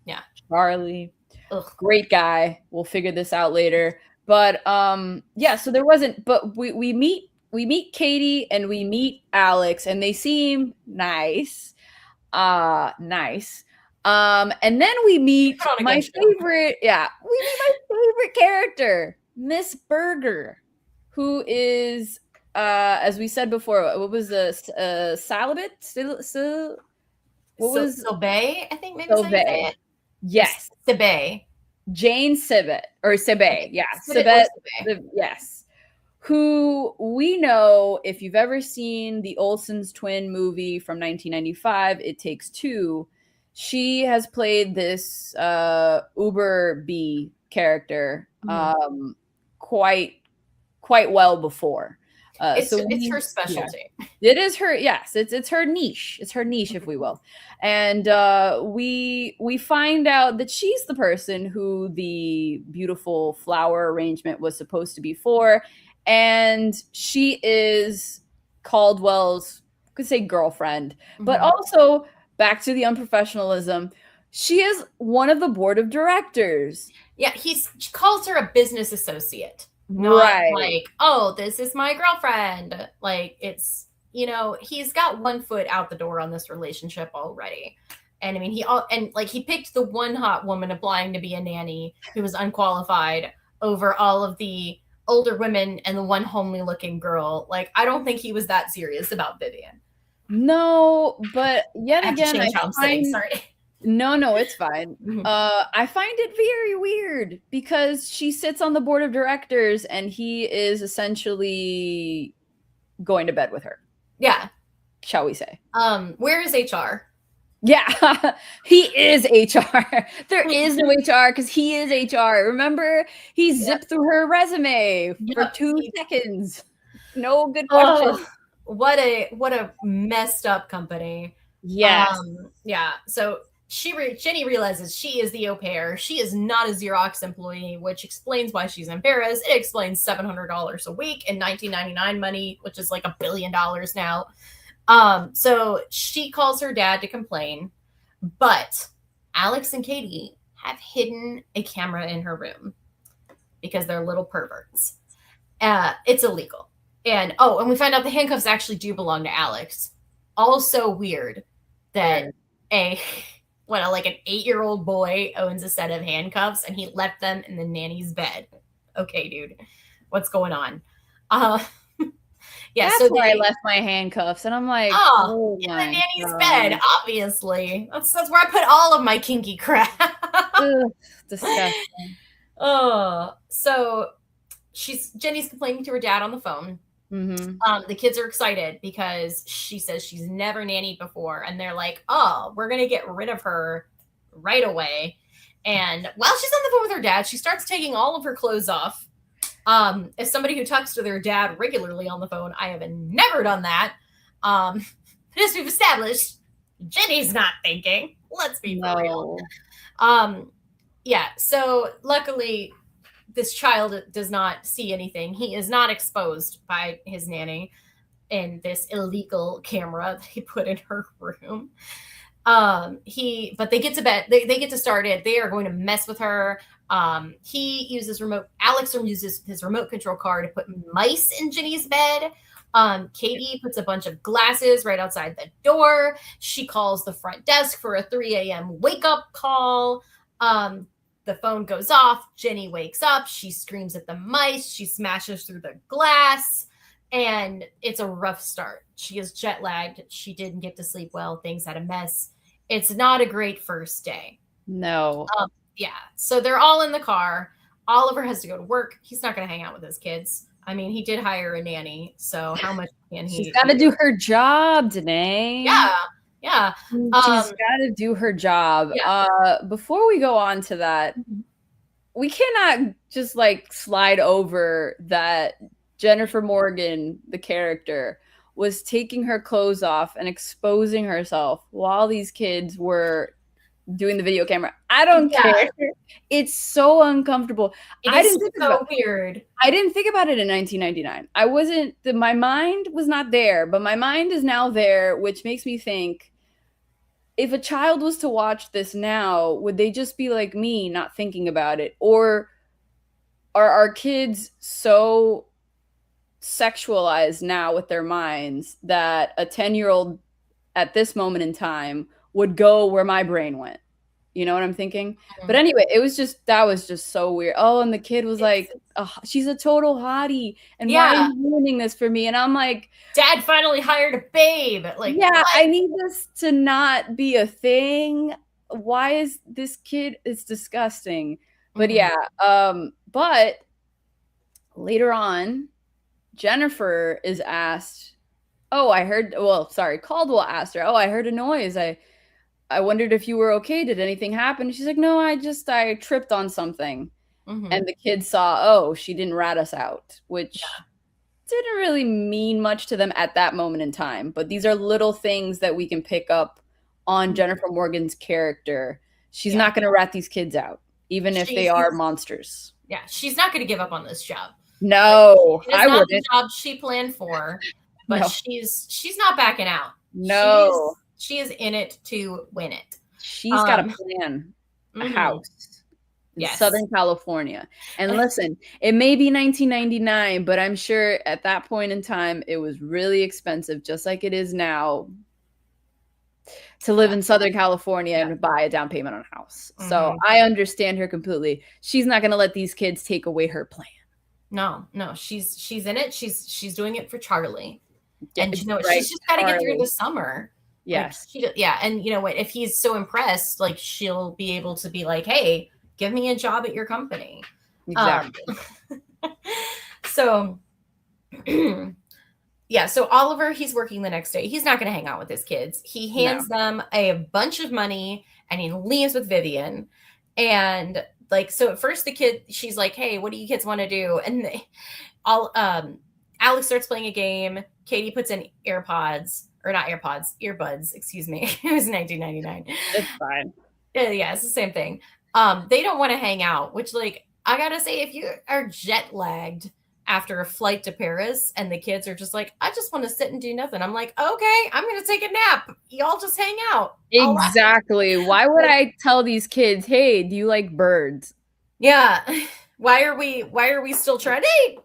Yeah. Charlie. Ugh. Great guy. We'll figure this out later. But yeah, so there wasn't, but we meet Katie and we meet Alex and they seem nice. Nice. And then we meet my favorite, we meet my favorite character, Miss Berger, who is as we said before, what was the celibate? What was Sobe? I think maybe so you say it. Yes. Sobe. Jane Sibbett or Sibbett, yeah, Sibbett, yes. Who we know, if you've ever seen the Olsen's twin movie from 1995, It Takes Two, she has played this Uber B character quite well before. It's her specialty. Yeah. It is her, yes. It's her niche. It's her niche, if we will. And we find out that she's the person who the beautiful flower arrangement was supposed to be for, and she is Caldwell's, could say girlfriend, but also back to the unprofessionalism. She is one of the board of directors. Yeah, she calls her a business associate. Not like, oh, this is my girlfriend. Like, it's, you know, he's got one foot out the door on this relationship already. And I mean, he picked the one hot woman applying to be a nanny who was unqualified over all of the older women and the one homely looking girl. Like, I don't think he was that serious about Vivian. No, but yet again, sorry. No, it's fine. I find it very weird because she sits on the board of directors and he is essentially going to bed with her. Yeah. Shall we say. Where is HR? Yeah, he is HR. There is no HR because he is HR. Remember, he zipped through her resume for 2 seconds. No good questions. Oh, what a messed up company. Yes. Yeah. So Jenny realizes she is the au pair. She is not a Xerox employee, which explains why she's in Paris. It explains $700 a week in 1999 money, which is like $1 billion now. So she calls her dad to complain, but Alex and Katie have hidden a camera in her room because they're little perverts. It's illegal. And we find out the handcuffs actually do belong to Alex. Also weird that an 8-year-old boy owns a set of handcuffs and he left them in the nanny's bed. Okay, dude, what's going on? Yeah, that's where I left my handcuffs, and I'm like, oh in the nanny's bed, obviously. That's where I put all of my kinky crap. Ugh, disgusting. So Jenny's complaining to her dad on the phone. The kids are excited because she says she's never nannied before, and they're like, oh, we're gonna get rid of her right away. And while she's on the phone with her dad, she starts taking all of her clothes off. As somebody who talks to their dad regularly on the phone, I have never done that. As we've established, Jenny's not thinking. Let's be for real. Yeah, so luckily this child does not see anything. He is not exposed by his nanny in this illegal camera that he put in her room. But they get to bed. They get to start it. They are going to mess with her. Alex uses his remote control car to put mice in Jenny's bed. Katie puts a bunch of glasses right outside the door. She calls the front desk for a 3 a.m. wake up call. The phone goes off. Jenny wakes up. She screams at the mice. She smashes through the glass. And it's a rough start. She is jet lagged. She didn't get to sleep well. Things had a mess. It's not a great first day. No. Yeah. So they're all in the car. Oliver has to go to work. He's not going to hang out with his kids. I mean, he did hire a nanny, so how much can She's he got to do? do her job, Danae. Yeah, yeah, She's got to do her job. yeah. Before we go on to that, Mhm. we cannot just like slide over that Jennifer Morgan, the character, was taking her clothes off and exposing herself while these kids were doing the video camera. I don't Yeah, care. It's so uncomfortable. it I is didn't think about so weird. I didn't think about it in 1999. I wasn't my mind was not there, but my mind is now there, which makes me think if a child was to watch this now, would they just be like me, not thinking about it? Or are our kids so sexualized now with their minds that a 10-year-old at this moment in time would go where my brain went? You know what I'm thinking? But Mhm. anyway, that was just so weird. Oh, and the kid was It's, like, oh, she's a total hottie. And why are yeah, you ruining this for me? And I'm like, Dad finally hired a babe. Like, yeah, what? I need this to not be a thing. Why is this kid? It's disgusting. But Mhm. yeah, but later on, Jennifer is asked, oh, I heard, well, sorry, Caldwell asked her, oh, I heard a noise. I wondered if you were okay. Did anything happen? She's like, no, I tripped on something. Mhm. And the kids saw, oh, she didn't rat us out, which Yeah. didn't really mean much to them at that moment in time. But these are little things that we can pick up on Mhm. Jennifer Morgan's character. She's Yeah. not going to rat these kids out, even if they She's are monsters. yeah, she's not going to give up on this job. Like, No, it is I not the wouldn't. job she planned for, but No, she's not backing out. no. She is in it to win it. She's got a Um, plan, a mhm. house in Yes. Southern California. And Like, listen, it may be 1999, but I'm sure at that point in time, it was really expensive, just like it is now, to live yeah. in Southern California Yeah. and buy a down payment on a house. So Mhm. I understand her completely. She's not going to let these kids take away her plan. No, no, she's in it. She's doing it for Charlie. Yeah, And you know what? right, She's just got to get through Charlie. the summer. Like Yes, yeah, and you know what? If he's so impressed, like she'll be able to be like, "Hey, give me a job at your company." Um, exactly. so yeah, so Oliver, he's working the next day. He's not going to hang out with his kids. He No. hands them a bunch of money and he leaves with Vivian. And like, so at first the kid, she's like, "Hey, what do you kids want to do?" And all Alex starts playing a game. Katie puts in AirPods, or not AirPods, earbuds, excuse me. It was 1999. It's fine. Yeah, it's the same thing. They don't want to hang out, which like I gotta say, if you are jet lagged after a flight to Paris and the kids are just like, I just want to sit and do nothing. I'm like, okay, I'm gonna take a nap. Y'all just hang out. I'll watch. Exactly. Why would Like, I tell these kids, hey, do you like birds? yeah. Why are we still trying? Hey,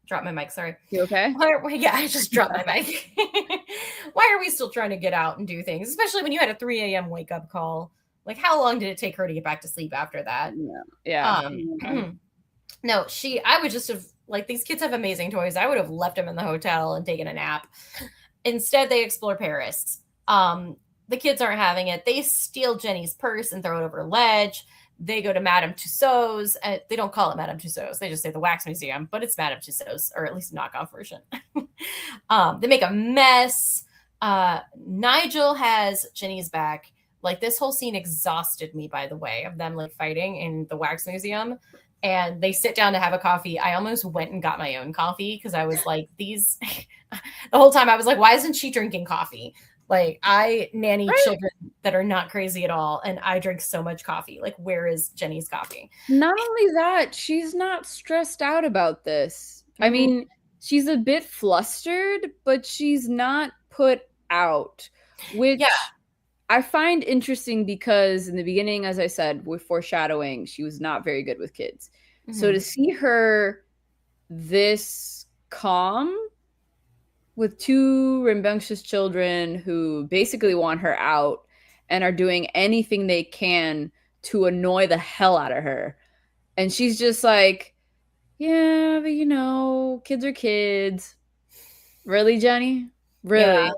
drop my mic, sorry. You okay? Yeah, I just dropped my mic. Why are we still trying to get out and do things, especially when you had a 3 a.m. wake up call? Like, how long did it take her to get back to sleep after that? Yeah. Yeah. No, I would just have, like, these kids have amazing toys. I would have left them in the hotel and taken a nap. Instead, they explore Paris. The kids aren't having it. They steal Jenny's purse and throw it over a ledge. They go to Madame Tussauds. They don't call it Madame Tussauds. They just say the Wax Museum, but it's Madame Tussauds, or at least a knockoff version. They make a mess. Nigel has Jenny's back. Like, this whole scene exhausted me, by the way, of them like fighting in the Wax Museum. And they sit down to have a coffee. I almost went and got my own coffee because I was like, these the whole time I was like, why isn't she drinking coffee? Like, I nanny Right. children that are not crazy at all, and I drink so much coffee. Like, where is Jenny's coffee? Not only that, she's not stressed out about this. I Mhm. mean, she's a bit flustered, but she's not put out, which Yeah. I find interesting because in the beginning, as I said, with foreshadowing, she was not very good with kids. So to Mhm. see her this calm with two rambunctious children who basically want her out and are doing anything they can to annoy the hell out of her. And she's just like, yeah, but you know, kids are kids. Really, Jenny? Yeah. Really?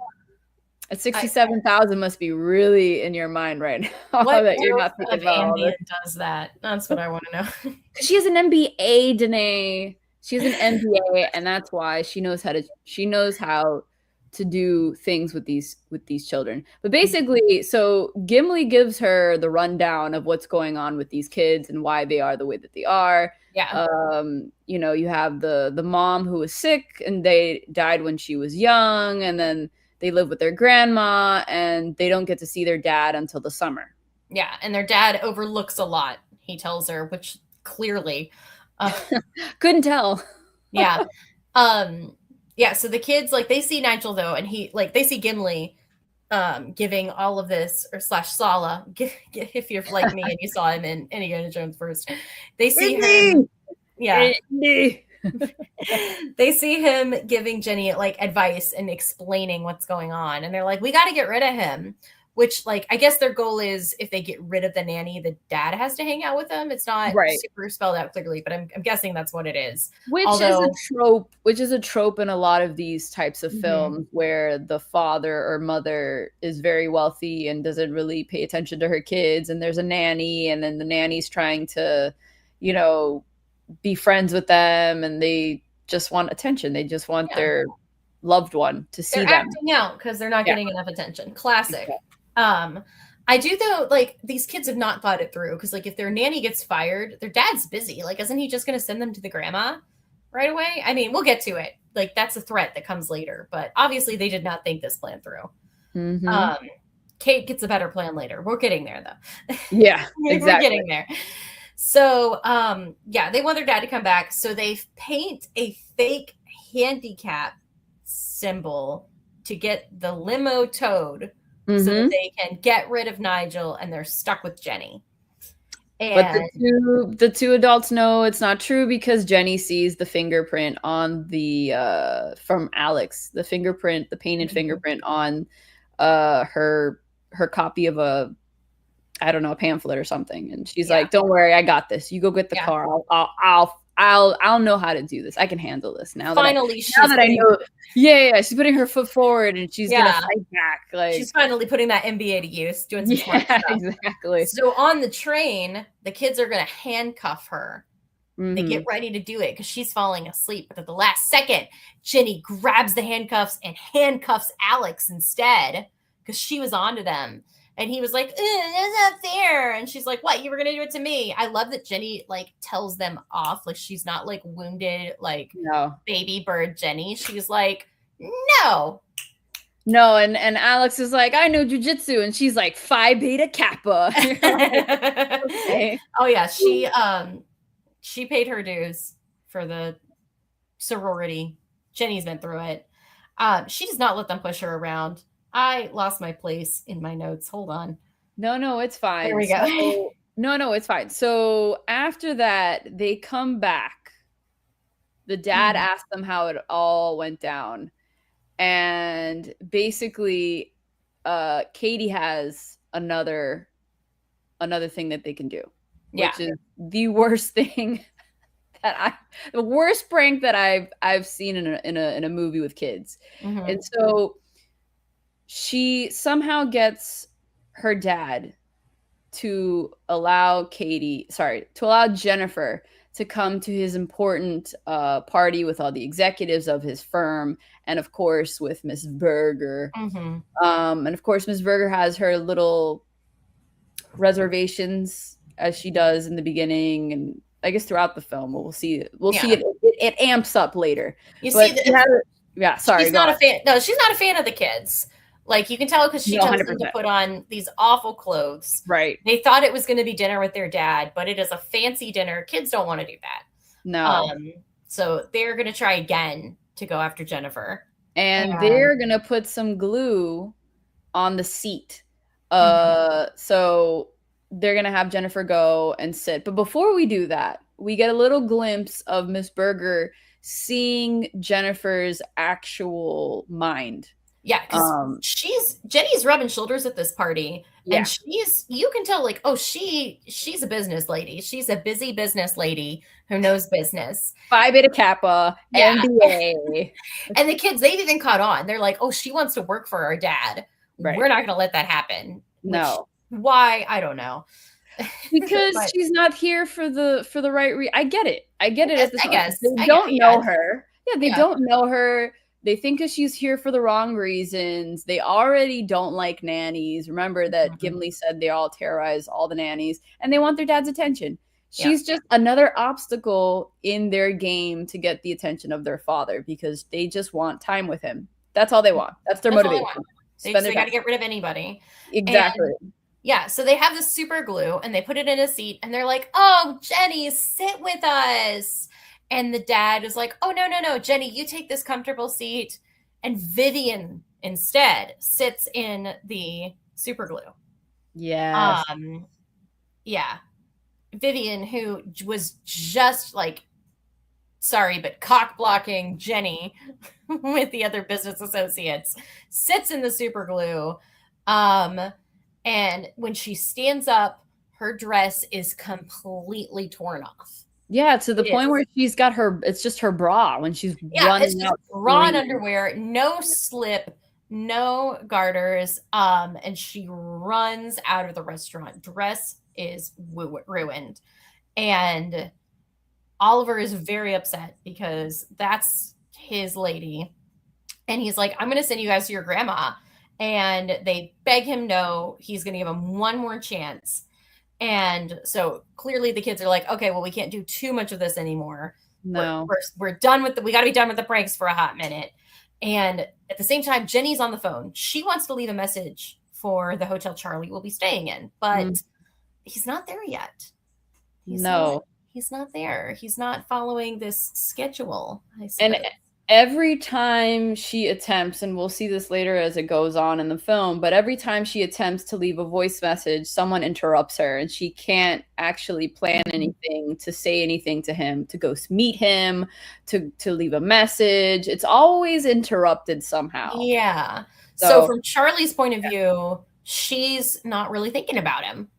At 67,000 must be really in your mind right now What that you're growth not thinking of about all this. ambient does that? That's what I want to know. She has an MBA, Danae. She has an MBA, and that's why she knows how to do things with these children. But basically, so Gimli gives her the rundown of what's going on with these kids and why they are the way that they are. Yeah. You have the mom who was sick and they died when she was young, and then they live with their grandma and they don't get to see their dad until the summer. Yeah, and their dad overlooks a lot, he tells her, which clearly couldn't tell. Yeah. Yeah, so the kids, like, they see Nigel though, and they see Gimli giving all of this, or slash Sala, if you're like me and you saw him in Indiana Jones first. They see him. Yeah. They see him giving Jenny like advice and explaining what's going on, and they're like, we got to get rid of him. Which, like, I guess their goal is if they get rid of the nanny, the dad has to hang out with them. It's not super spelled out clearly, but I'm guessing that's what it is. Which is a trope in a lot of these types of films where the father or mother is very wealthy and doesn't really pay attention to her kids, and there's a nanny, and then the nanny's trying to, be friends with them, and they just want attention. They just want their loved one to see them. They're acting out because they're not getting enough attention. Classic. I do though, like, these kids have not thought it through, because like if their nanny gets fired, their dad's busy. Like, isn't he just going to send them to the grandma right away? I mean, we'll get to it. Like, that's a threat that comes later, but obviously they did not think this plan through. Kate gets a better plan later. We're getting there though. Yeah, exactly. We're getting there. So, they want their dad to come back. So they paint a fake handicap symbol to get the limo towed, so that they can get rid of Nigel, and they're stuck with Jenny. But the two adults know it's not true, because Jenny sees the fingerprint on from Alex, the painted fingerprint on her copy of a pamphlet or something, and she's like, "Don't worry, I got this. You go get the car. I'll know how to do this. I can handle this now." Finally, I know. Yeah, she's putting her foot forward, and she's gonna fight back. Like, she's finally putting that MBA to use, doing some smart stuff. Exactly. So on the train, the kids are gonna handcuff her. They get ready to do it because she's falling asleep, but at the last second, Jenny grabs the handcuffs and handcuffs Alex instead, because she was onto them. And he was like, that's not fair. And she's like, what? You were going to do it to me. I love that Jenny, like, tells them off. Like, she's not, like, wounded, like, baby bird Jenny. She's like, no. No, and Alex is like, I know jujitsu. And she's like, Phi Beta Kappa. Okay. Oh, yeah. She paid her dues for the sorority. Jenny's been through it. She does not let them push her around. I lost my place in my notes. Hold on. No, it's fine. There we go. So, no, it's fine. So after that, they come back. The dad asked them how it all went down. And basically, Katie has another thing that they can do. Which is the worst thing the worst prank that I've seen in a movie with kids. And so she somehow gets her dad to allow Jennifer to come to his important party with all the executives of his firm, and of course with Miss Berger. And of course Miss Berger has her little reservations, as she does in the beginning, and I guess throughout the film we'll see it amps up later. She's not a fan. No, she's not a fan of the kids. Like, you can tell because she tells them to put on these awful clothes. Right. They thought it was going to be dinner with their dad, but it is a fancy dinner. Kids don't want to do that. No. So they're going to try again to go after Jennifer. And they're going to put some glue on the seat. So they're going to have Jennifer go and sit. But before we do that, we get a little glimpse of Miss Berger seeing Jennifer's actual mind. Yeah, because Jenny's rubbing shoulders at this party, and you can tell, like, oh, she's a business lady. She's a busy business lady who knows business. Phi Beta Kappa, MBA. And the kids, they've even caught on. They're like, oh, she wants to work for our dad. Right. We're not going to let that happen. No. Why? I don't know. Because But she's not here for the right I get it. I get it at this I moment. guess, They I get, don't yeah, know her. Yeah, they yeah. don't know her. They think that she's here for the wrong reasons. They already don't like nannies. Remember that Mhm. Gimli said they all terrorize all the nannies and they want their dad's attention. Yeah. She's just another obstacle in their game to get the attention of their father because they just want time with him. That's all they want. That's their That's all they want. motivation. Spend their They got time. to get rid of anybody. And Exactly. yeah, so they have this super glue and they put it in a seat and they're like, "Oh, Jenny, sit with us." And the dad is like, "Oh, no, no, no, Jenny, you take this comfortable seat." And Vivian instead sits in the super glue. Yes. Um, yeah, Vivian, who was just like, sorry, but cock blocking Jenny with the other business associates, sits in the super glue. Um, and when she stands up, her dress is completely torn off. Yeah, to the It point is. where she's got her it's just her bra when she's Yeah, it's running just out raw screaming. underwear, no slip, no garters. And she runs out of the restaurant. Dress is ruined. And Oliver is very upset because that's his lady. And he's like, "I'm going to send you guys to your grandma." And they beg him no. He's going to give him one more chance. And so clearly the kids are like, "Okay, well, we can't do too much of this anymore. No. We're done with we got to be done with the pranks for a hot minute." And at the same time, Jenny's on the phone. She wants to leave a message for the hotel Charlie will be staying in, Mm, but he's not there yet. He's not. no. He's not there. He's not following this schedule, I And suppose. every time she attempts, and we'll see this later as it goes on in the film, but every time she attempts to leave a voice message, someone interrupts her and she can't actually plan Mhm. anything to say anything to him, to go meet him, to leave a message. It's always interrupted somehow. Yeah. So So from Charlie's point of view, she's not really thinking about him.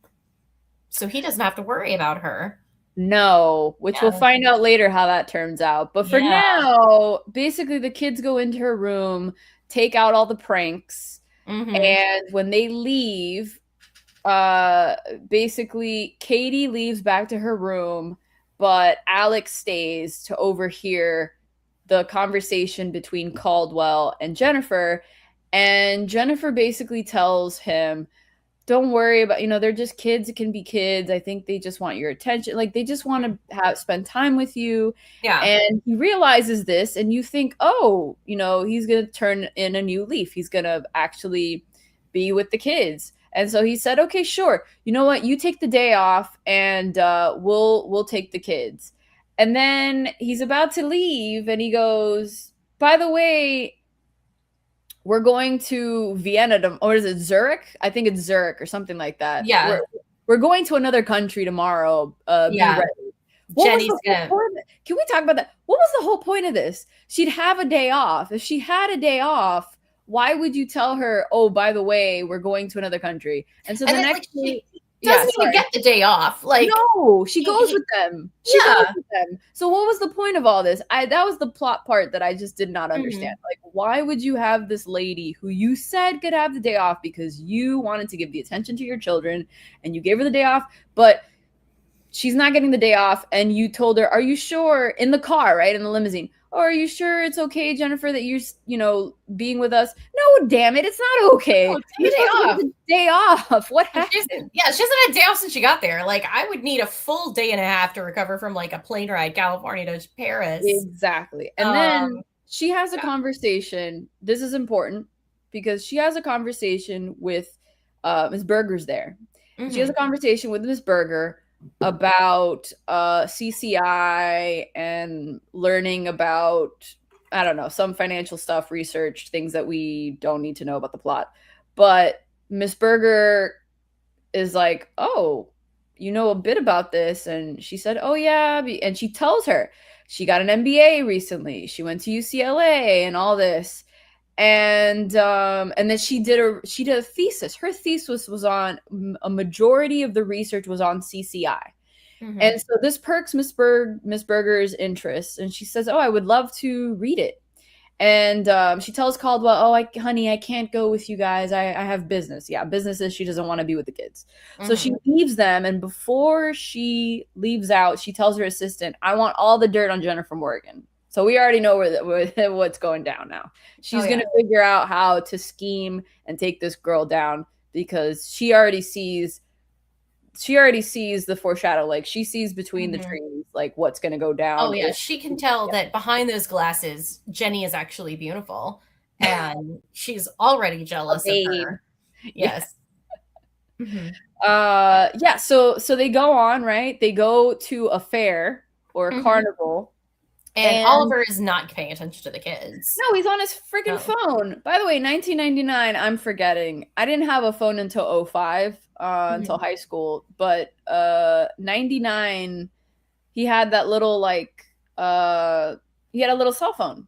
So he doesn't have to worry about her. no, which we'll Yeah. find out later how that turns out. But for Yeah. now, basically the kids go into her room, take out all the pranks, Hmm. and when they leave, uh basically Katie leaves back to her room, but Alex stays to overhear the conversation between Caldwell and Jennifer. And Jennifer basically tells him, don't worry about, they're just kids. It can be kids. I think they just want your attention. Like they just want to have spend time with you. Yeah. And he realizes this, and you think, oh, he's gonna turn in a new leaf. He's gonna actually be with the kids. And so he said, okay, sure. You know what? You take the day off, and we'll take the kids. And then he's about to leave, and he goes, by the way, we're going to Vienna or is it Zurich? I think it's Zurich or something like that. Yeah. We're going to another country tomorrow. Be Yeah. ready. What was Jenny's the whole gonna. point? Can we talk about that? What was the whole point of this? She'd have a day off. If she had a day off, why would you tell her, oh, by the way, we're going to another country? And so And the then next like day, she yeah, doesn't even sorry. get the day off. Like No, she goes with them. She goes yeah. with them. So what was the point of all this? That was the plot part that I just did not understand. Mhm. Like, why would you have this lady who you said could have the day off because you wanted to give the attention to your children and you gave her the day off, but she's not getting the day off, and you told her, are you sure, in the car, right, in the limousine, oh, are you sure it's okay, Jennifer, that you're being with us? No, damn it, it's not okay. Oh, take You're a day supposed to off. get the day off. What She happened? hasn't, yeah, she hasn't had a day off since she got there. Like I would need a full day and a half to recover from like a plane ride California to Paris. Exactly. And then Um she has a yeah. conversation. This is important because she has a conversation with Miss Berger's there. She has a Mhm. conversation with Miss Berger about CCI and learning about, I don't know, some financial stuff, research, things that we don't need to know about the plot. But Miss Berger is like, oh, you know a bit about this. And she said, oh, yeah. And she tells her she got an MBA recently. She went to UCLA and all this. And then she did a thesis. Her thesis was on a majority of the research was on CCI. And Mhm. so this perks Miss Berger's interest. And she says, oh, I would love to read it. And she tells Caldwell, "Oh, honey, I can't go with you guys. I have business. Yeah, business is she doesn't want to be with the kids." So she leaves them, and before she leaves out, she tells her assistant, "I want all the dirt on Jennifer Morgan." So we already know what's going down now. She's going to figure out how to scheme and take this girl down because she already sees the foreshadow. Like she sees between the trees, like what's going to go down. Oh yeah, she can tell that behind those glasses, Jenny is actually beautiful, and she's already jealous of her. Yes. Yeah. So they go on, right? They go to a fair or a carnival. And Oliver is not paying attention to the kids. No, he's on his freaking phone. By the way, 1999, I'm forgetting. I didn't have a phone until 05, until high school. But 99, he had that little, like, he had a little cell phone.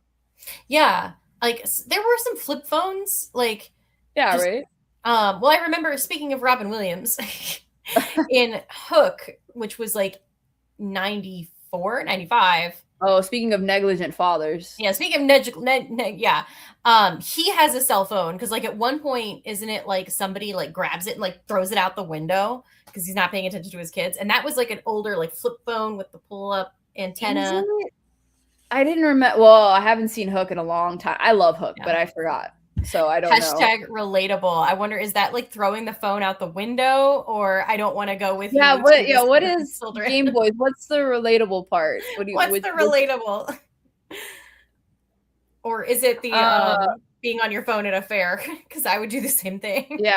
Yeah. Like, there were some flip phones. Like, yeah, right? Well, I remember, speaking of Robin Williams, in Hook, which was like 94, 95. Oh, speaking of negligent fathers. Yeah, speaking of yeah. He has a cell phone because, like, at one point, isn't it like somebody like grabs it and like throws it out the window because he's not paying attention to his kids? And that was like an older like flip phone with the pull-up antenna. I didn't remember. Well, I haven't seen Hook in a long time. I love Hook, but I forgot. So I don't know. Hashtag relatable. I wonder, is that like throwing the phone out the window, or I don't want to go with you? What is Game Boys? What's the relatable part? What's the relatable? Or is it the being on your phone at a fair? Because I would do the same thing. Yeah.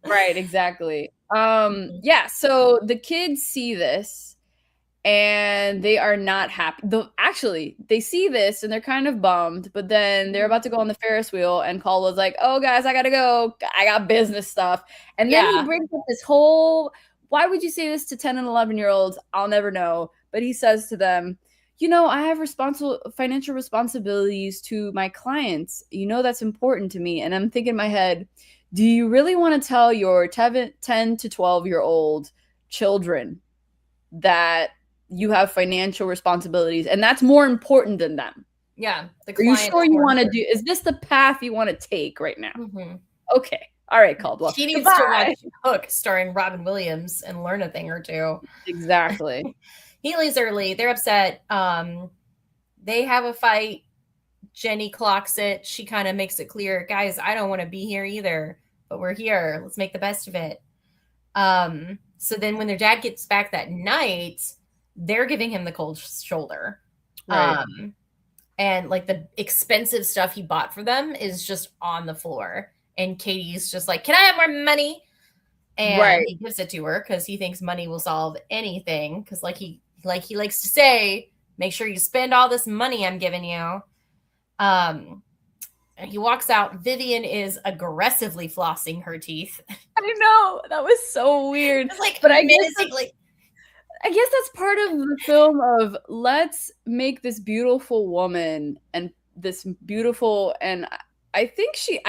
Right, exactly. Yeah, so the kids see this and they are not happy. Actually, they see this and they're kind of bummed, but then they're about to go on the Ferris wheel and Caldwell's like, "Oh, guys, I gotta go. I got business stuff." And then he brings up this whole, why would you say this to 10 and 11-year-olds? I'll never know. But he says to them, "I have financial responsibilities to my clients. That's important to me." And I'm thinking in my head, do you really want to tell your 10 to 12-year-old children that you have financial responsibilities and that's more important than them? Yeah. Are you sure you want to do? Is this the path you want to take right now? Okay. All right, Caldwell. He needs to watch Hook starring Robin Williams and learn a thing or two. Exactly. He leaves early. They're upset. They have a fight. Jenny clocks it. She kind of makes it clear, guys, I don't want to be here either, but we're here. Let's make the best of it. So then when their dad gets back that night, they're giving him the cold shoulder. Right. And like the expensive stuff he bought for them is just on the floor. And Katie's just like, "Can I have more money?" And he gives it to her because he thinks money will solve anything. Because like he likes to say, make sure you spend all this money I'm giving you. And he walks out. Vivian is aggressively flossing her teeth. I know, that was so weird. Like, but I guess that's part of the film of, let's make this beautiful woman and this beautiful, and I think she's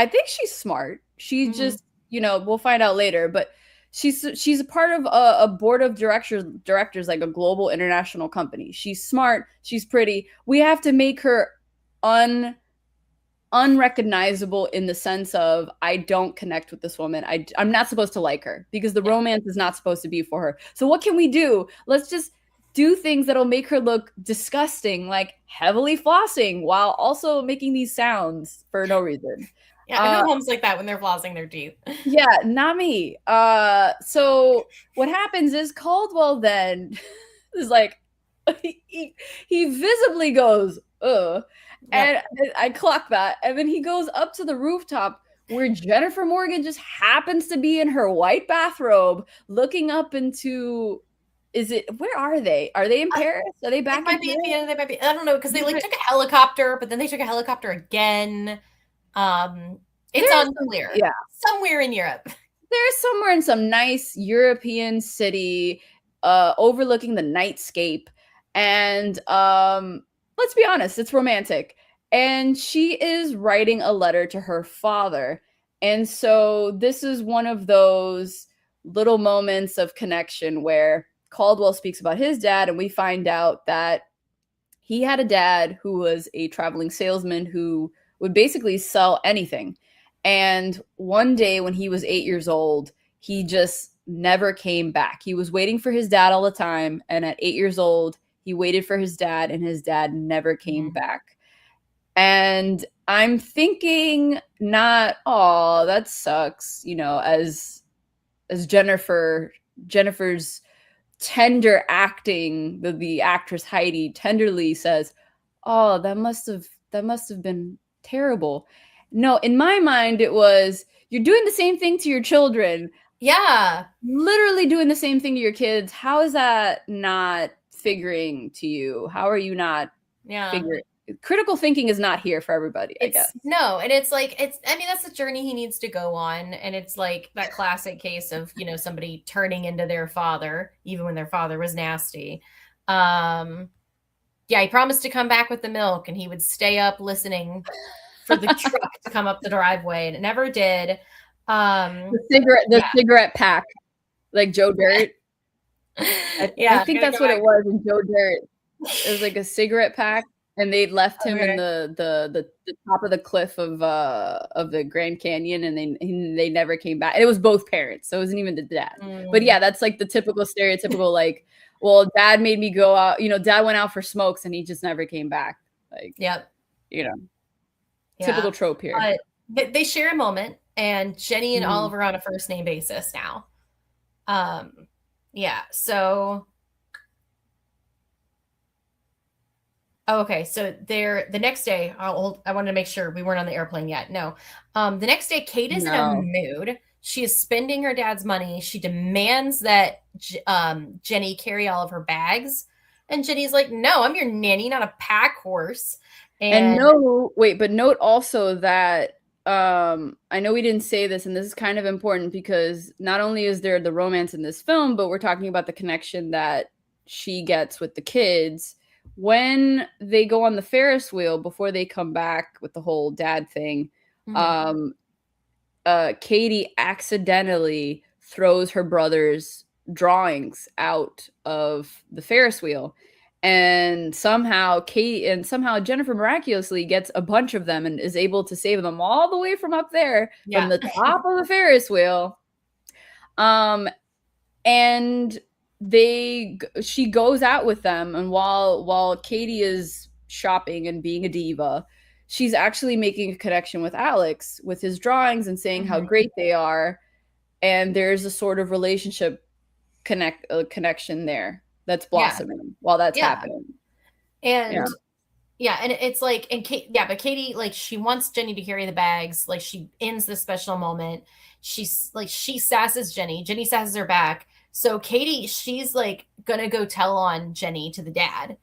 smart. She just, we'll find out later, but she's a part of a board of directors, like a global international company. She's smart. She's pretty. We have to make her unrecognizable in the sense of, I don't connect with this woman. I'm not supposed to like her because the romance is not supposed to be for her. So what can we do? Let's just do things that'll make her look disgusting, like heavily flossing while also making these sounds for no reason. Yeah, I know homes like that when they're flossing their teeth. Yeah, not me. So what happens is Caldwell then is like, he visibly goes, ugh. And I clock that. And then he goes up to the rooftop where Jennifer Morgan just happens to be in her white bathrobe looking up into, where are they? Are they in Paris? Are they back in Paris? They might be. I don't know, because they like took a helicopter, but then they took a helicopter again. It's unclear. Yeah. Somewhere in Europe. There's somewhere in some nice European city overlooking the nightscape. And let's be honest, it's romantic. And she is writing a letter to her father. And so this is one of those little moments of connection where Caldwell speaks about his dad, and we find out that he had a dad who was a traveling salesman who would basically sell anything. And one day when he was 8 years old, he just never came back. He was waiting for his dad all the time. And at 8 years old, he waited for his dad, and his dad never came back. And I'm thinking, not, oh, that sucks, as Jennifer's tender acting, the actress Heidi tenderly says, "Oh, that must have been terrible." No, in my mind it was, you're doing the same thing to your children. Yeah. Literally doing the same thing to your kids. How is that not figuring to you? How are you not figuring? Critical thinking is not here for everybody, I guess. No, and it's like, I mean, that's the journey he needs to go on. And it's like that classic case of, somebody turning into their father, even when their father was nasty. Yeah, he promised to come back with the milk, and he would stay up listening for the truck to come up the driveway, and it never did. The cigarette pack, like Joe Dirt. I think that's what it was in Joe Dirt. It was like a cigarette pack, and they left him in the top of the cliff of the Grand Canyon, and they never came back. And it was both parents, so it wasn't even the dad. But yeah, that's like the typical stereotypical, like, well, dad made me go out, dad went out for smokes and he just never came back. Like, yep. Typical trope here. They share a moment, and Jenny and Oliver are on a first name basis now. Yeah, so okay, so the next day, I wanted to make sure we weren't on the airplane yet. No. The next day, Kate is in a mood. She is spending her dad's money. She demands that Jenny carry all of her bags. And Jenny's like, no, I'm your nanny, not a pack horse. And note also that I know we didn't say this, and this is kind of important because not only is there the romance in this film, but we're talking about the connection that she gets with the kids. When they go on the Ferris wheel before they come back with the whole dad thing, Katie accidentally throws her brother's drawings out of the Ferris wheel, and somehow Jennifer miraculously gets a bunch of them and is able to save them all the way from up there from the top of the Ferris wheel. And she goes out with them, and while Katie is shopping and being a diva, she's actually making a connection with Alex with his drawings and saying how great they are, and there's a sort of relationship connection there that's blossoming while that's happening. And and it's like, but Katie, like, she wants Jenny to carry the bags. Like, she ends the special moment. She sasses Jenny. Jenny sasses her back. So Katie, she's like gonna go tell on Jenny to the dad,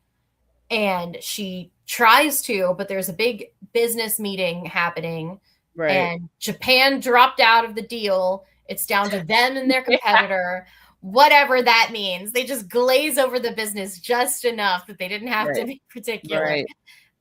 and she tries to, but there's a big business meeting happening, and Japan dropped out of the deal. It's down to them and their competitor. Whatever that means. They just glaze over the business just enough that they didn't have to be particular.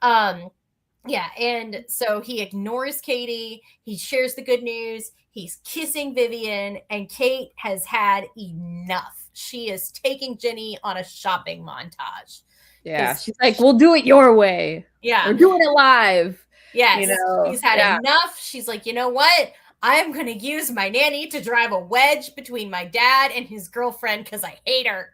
And so he ignores Katie. He shares the good news. He's kissing Vivian, and Kate has had enough. She is taking Jenny on a shopping montage. Yeah, she's like, we'll do it your way. Yeah. We're doing it live. Yes. She's had enough. She's like, you know what? I'm going to use my nanny to drive a wedge between my dad and his girlfriend because I hate her.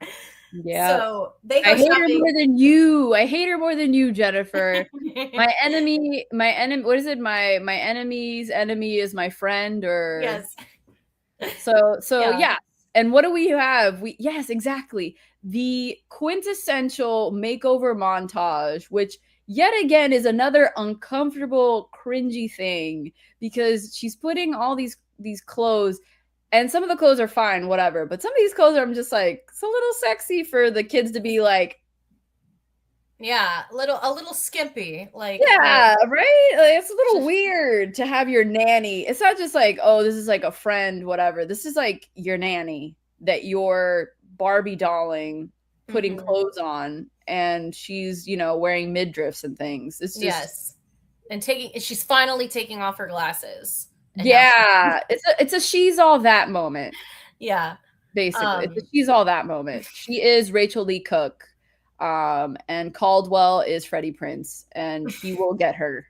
Yeah. So they go I hate shopping. her more than you. I hate her more than you, Jennifer. my enemy, what is it? My enemy's enemy is my friend, or yes. So yeah. And what do we have? Yes, exactly. The quintessential makeover montage, which yet again is another uncomfortable, cringy thing, because she's putting all these clothes, and some of the clothes are fine, whatever, but some of these clothes I'm just like, it's a little sexy for the kids to be like, a little skimpy, like, right? Like, it's a little weird to have your nanny. It's not just like, oh, this is like a friend, whatever. This is like your nanny that you're Barbie dolling, putting clothes on, and she's, wearing midriffs and things. It's just and she's finally taking off her glasses. It's a she's all that moment. Yeah. Basically, it's a she's all that moment. She is Rachel Lee Cook. And Caldwell is Freddie Prinze, and he will get her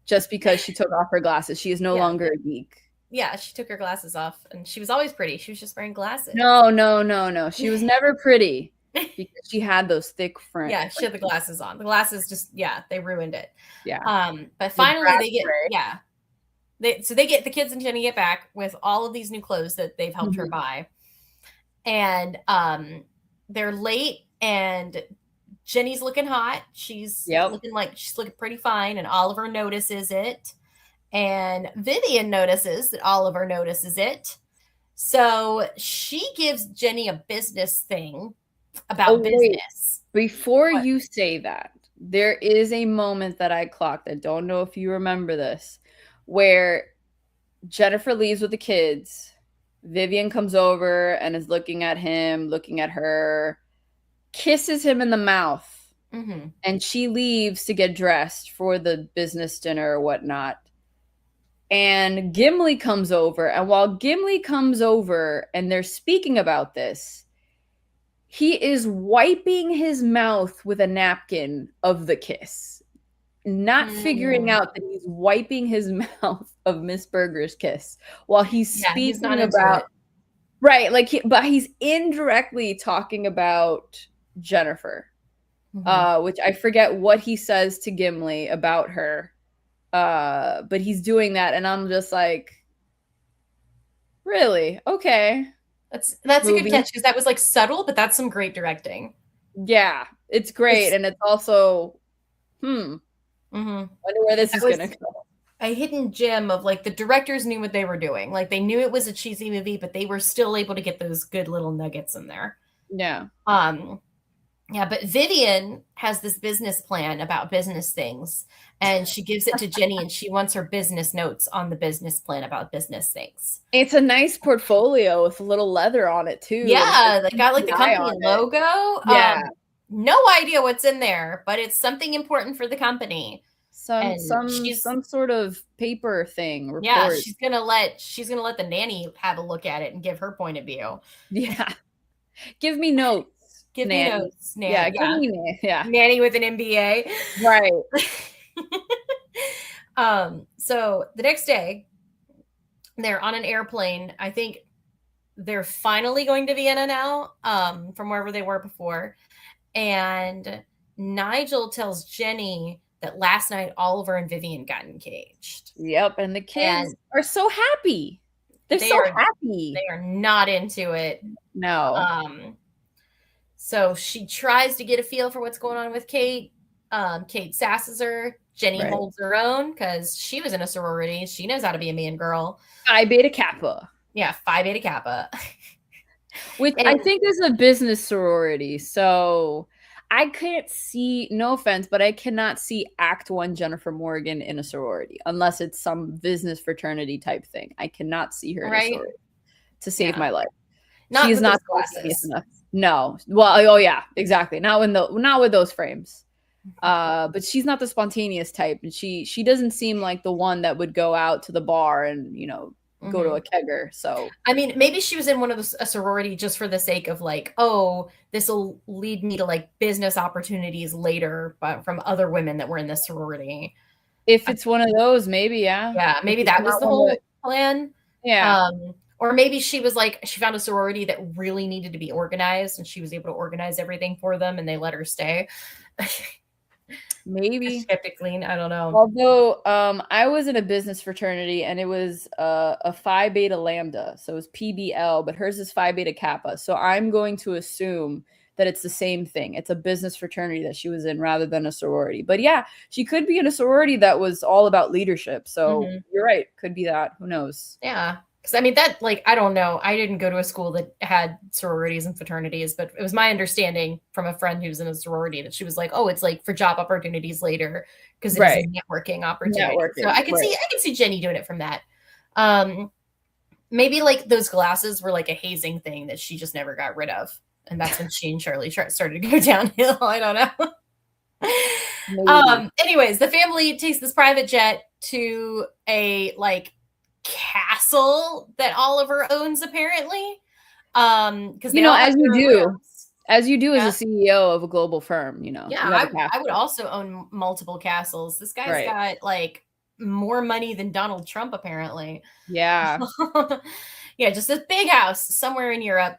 just because she took off her glasses. She is no longer a geek. Yeah, she took her glasses off, and she was always pretty. She was just wearing glasses. No. She was never pretty because she had those thick front. Yeah, she had the glasses on. The glasses just, they ruined it. Yeah. But finally they get, they get the kids and Jenny get back with all of these new clothes that they've helped her buy. And they're late, and Jenny's looking hot. She's looking pretty fine, and Oliver notices it. And Vivian notices that Oliver notices it. So she gives Jenny a business thing about business. Before you say that, there is a moment that I clocked. I don't know if you remember this, where Jennifer leaves with the kids. Vivian comes over and is looking at him, looking at her, kisses him in the mouth, and she leaves to get dressed for the business dinner or whatnot. And Gimli comes over, and while Gimli comes over and they're speaking about this, he is wiping his mouth with a napkin of the kiss, not figuring out that he's wiping his mouth of Miss Berger's kiss while he's speaking about but he's indirectly talking about Jennifer, which I forget what he says to Gimli about her. But he's doing that, and I'm just like, really? Okay. That's a good catch, because that was like subtle, but that's some great directing. Yeah, it's great, and it's also, wonder where this is gonna go. A hidden gem of like the directors knew what they were doing. Like they knew it was a cheesy movie, but they were still able to get those good little nuggets in there. Yeah. But Vivian has this business plan about business things, and she gives it to Jenny, and she wants her business notes on the business plan about business things. It's a nice portfolio with a little leather on it too. Yeah, they got like the company logo. Yeah. No idea what's in there, but it's something important for the company. Some sort of paper thing. Report. Yeah, she's gonna let the nanny have a look at it and give her point of view. Yeah. Give me notes. Give me notes, nanny. Yeah, give me nanny with an MBA. Right. So the next day, they're on an airplane. I think they're finally going to Vienna now, from wherever they were before. And Nigel tells Jenny that last night Oliver and Vivian got engaged. Yep, and the kids are so happy. They're so happy. They are not into it. No. So she tries to get a feel for what's going on with Kate. Kate sasses her. Jenny holds her own because she was in a sorority. She knows how to be a mean girl. Phi Beta Kappa. Yeah, Phi Beta Kappa. Which I think is a business sorority. So I can't see, no offense, but I cannot see Act 1 Jennifer Morgan in a sorority unless it's some business fraternity type thing. I cannot see her in a sorority to save my life. She's not spontaneous enough. No. Well, oh yeah, exactly. Not with those frames. But she's not the spontaneous type, and she doesn't seem like the one that would go out to the bar and go to a kegger. So I mean, maybe she was in one of a sorority just for the sake of like, oh, this will lead me to like business opportunities later, but from other women that were in this sorority. If it's one of those, maybe maybe that was the whole plan. Yeah. Or maybe she was like, she found a sorority that really needed to be organized, and she was able to organize everything for them, and they let her stay. Maybe. Kept it clean. I don't know. Although I was in a business fraternity, and it was a Phi Beta Lambda. So it was PBL, but hers is Phi Beta Kappa. So I'm going to assume that it's the same thing. It's a business fraternity that she was in rather than a sorority. But yeah, she could be in a sorority that was all about leadership. So you're right. Could be that. Who knows? Yeah. Because I mean, that, like, I don't know. I didn't go to a school that had sororities and fraternities, but it was my understanding from a friend who's in a sorority that she was like, oh, it's like for job opportunities later because it's a networking opportunity. So I can see Jenny doing it from that. Maybe like those glasses were like a hazing thing that she just never got rid of. And that's when she and Charlie started to go downhill. I don't know. Anyways, the family takes this private jet to a like castle that Oliver owns, apparently. Because as you do. As you do as Yeah. a CEO of a global firm, you know, Yeah, you have a I would castle. also own multiple castles. This guy's Right. got like more money than Donald Trump, apparently. Yeah. Yeah, just this big house somewhere in Europe.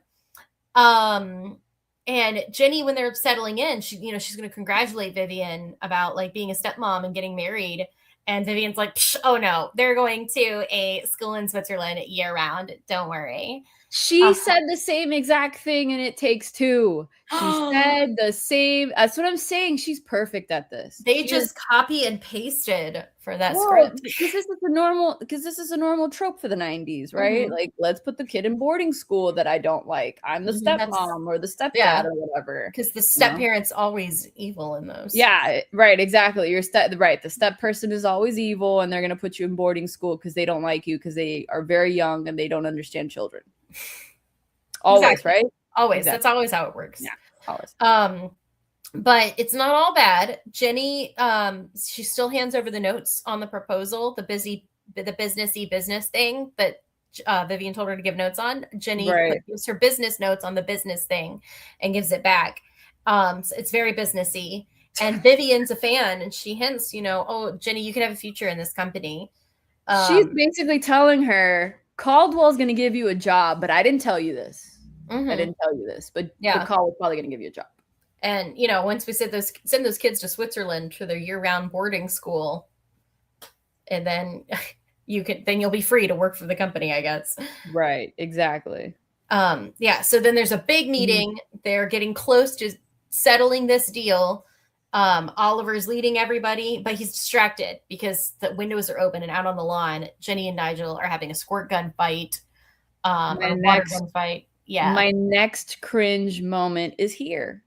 Um, and Jenny, when they're settling in, she's going to congratulate Vivian about like being a stepmom and getting married. And Vivian's like, oh no, they're going to a school in Switzerland year round. Don't worry. She said the same exact thing in It Takes Two. She said the same. That's what I'm saying. She's perfect at this. They She is. just copy and pasted for that Well, script. because this is a normal trope for the 90s, right? Mhm. Like, let's put the kid in boarding school that I don't like. I'm the That's stepmom or the stepdad yeah, or whatever. because the You step know? parent's always evil in those. Yeah, right, exactly. Right. The step person is always evil, and they're gonna put you in boarding school because they don't like you because they are very young and they don't understand children. Always, Exactly. right? Always. That's Exactly. always how it works. Yeah, always. But it's not all bad. Jenny, she still hands over the notes on the proposal, the businessy business thing that Vivian told her to give notes on. Jenny Right. gives her business notes on the business thing and gives it back. So it's very businessy. And Vivian's a fan, and she hints, oh, Jenny, you could have a future in this company. She's basically telling her Caldwell's going to give you a job, but I didn't tell you this. I Mm-hmm. didn't tell you this, but Yeah. Caldwell's probably going to give you a job. And once we send those kids to Switzerland for their year-round boarding school, and then you'll be free to work for the company, I guess. Right. Exactly. Yeah. So then there's a big meeting. Mm-hmm. They're getting close to settling this deal. Oliver's leading everybody, but he's distracted because the windows are open, and out on the lawn, Jenny and Nigel are having a squirt gun fight, or water gun fight. Yeah. My next cringe moment is here.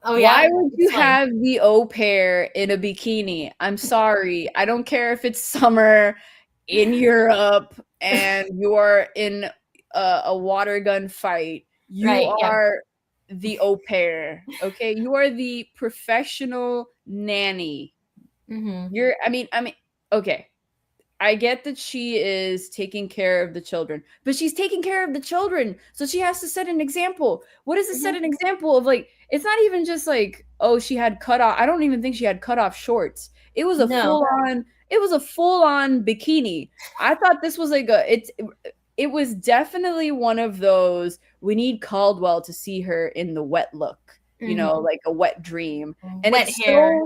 Oh yeah. Why would you have the au pair in a bikini? I'm sorry. I don't care if it's summer in Europe and you're in a water gun fight. You are the au pair. Okay. You are the professional nanny. Mm-hmm. Okay. I get that she is taking care of the children, but she's taking care of the children. So she has to set an example. What does it set an example of? Like, it's not even just like, oh, she had cut off. I don't even think she had cut off shorts. It was a full on bikini. I thought this was like it was definitely one of those, we need Caldwell to see her in the wet look, like a wet dream. And wet hair.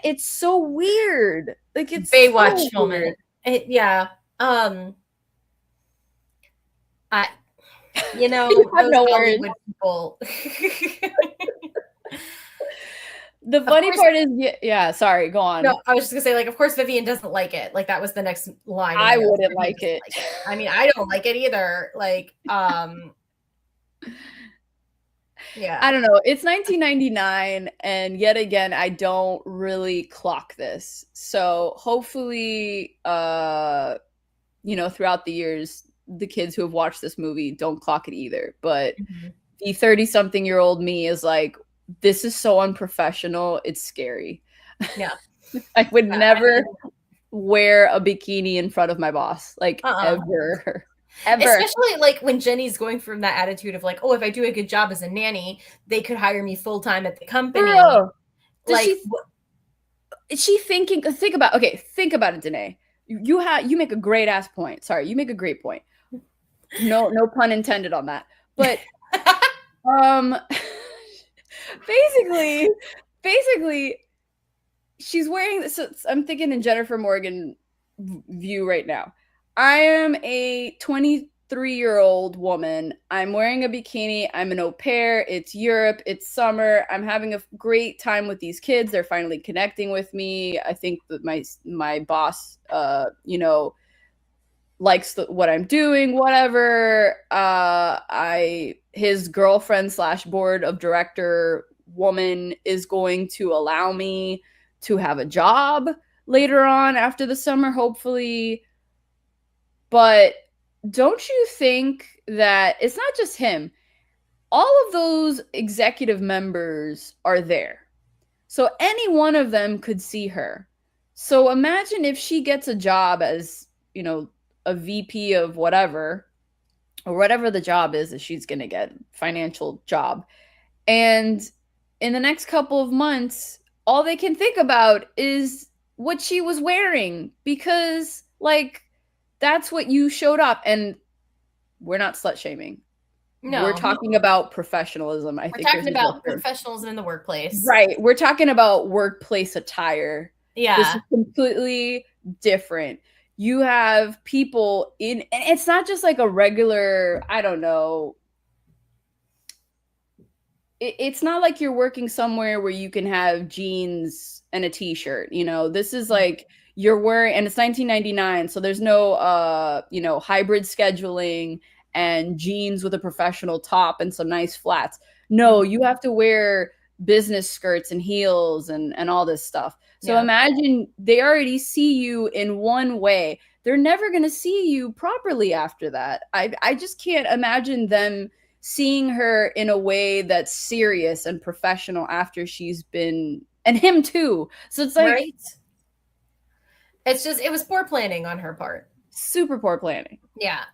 It's so weird. Like, it's Baywatch moment. Yeah. I those Hollywood people. The funny part is, sorry, go on. No, I was just gonna say, like, of course Vivian doesn't like it. Like, that was the next line. I wouldn't like it. I mean, I don't like it either. Like, yeah. I don't know. It's 1999, and yet again, I don't really clock this. So hopefully, throughout the years, the kids who have watched this movie don't clock it either. But the 30-something-year-old me is like, this is so unprofessional. It's scary. Yeah. I would never wear a bikini in front of my boss, like, ever. Especially like when Jenny's going from that attitude of like, oh, if I do a good job as a nanny, they could hire me full time at the company. Is she thinking? Think about it, Danae. You make a great ass point. Sorry, you make a great point. No pun intended on that. But basically, she's wearing this. So I'm thinking in Jennifer Morgan view right now. I am a 23-year-old woman. I'm wearing a bikini. I'm an au pair. It's Europe. It's summer. I'm having a great time with these kids. They're finally connecting with me. I think that my boss, likes what I'm doing, whatever. His girlfriend / board of director woman is going to allow me to have a job later on after the summer, hopefully. But don't you think that it's not just him? All of those executive members are there. So any one of them could see her. So imagine if she gets a job as, a VP of whatever, or whatever the job is that she's going to get, financial job. And in the next couple of months, all they can think about is what she was wearing because, like, that's what you showed up. And we're not slut shaming. We're No, talking about professionalism. I we're think there's talking a about difference. professionalism in the workplace. Right. We're talking about workplace attire. This is Yeah. completely different. You have people in, and it's not just like a regular, I don't know, it's not like you're working somewhere where you can have jeans and a t-shirt. This is like you're wearing, and it's 1999, so there's no hybrid scheduling and jeans with a professional top and some nice flats. No, you have to wear business skirts and heels and all this stuff. So Yeah. imagine they already see you in one way. They're never going to see you properly after that. I just can't imagine them seeing her in a way that's serious and professional after she's been, and him too. So it's like, Right. It's just, it was poor planning on her part. super poor planning. Yeah.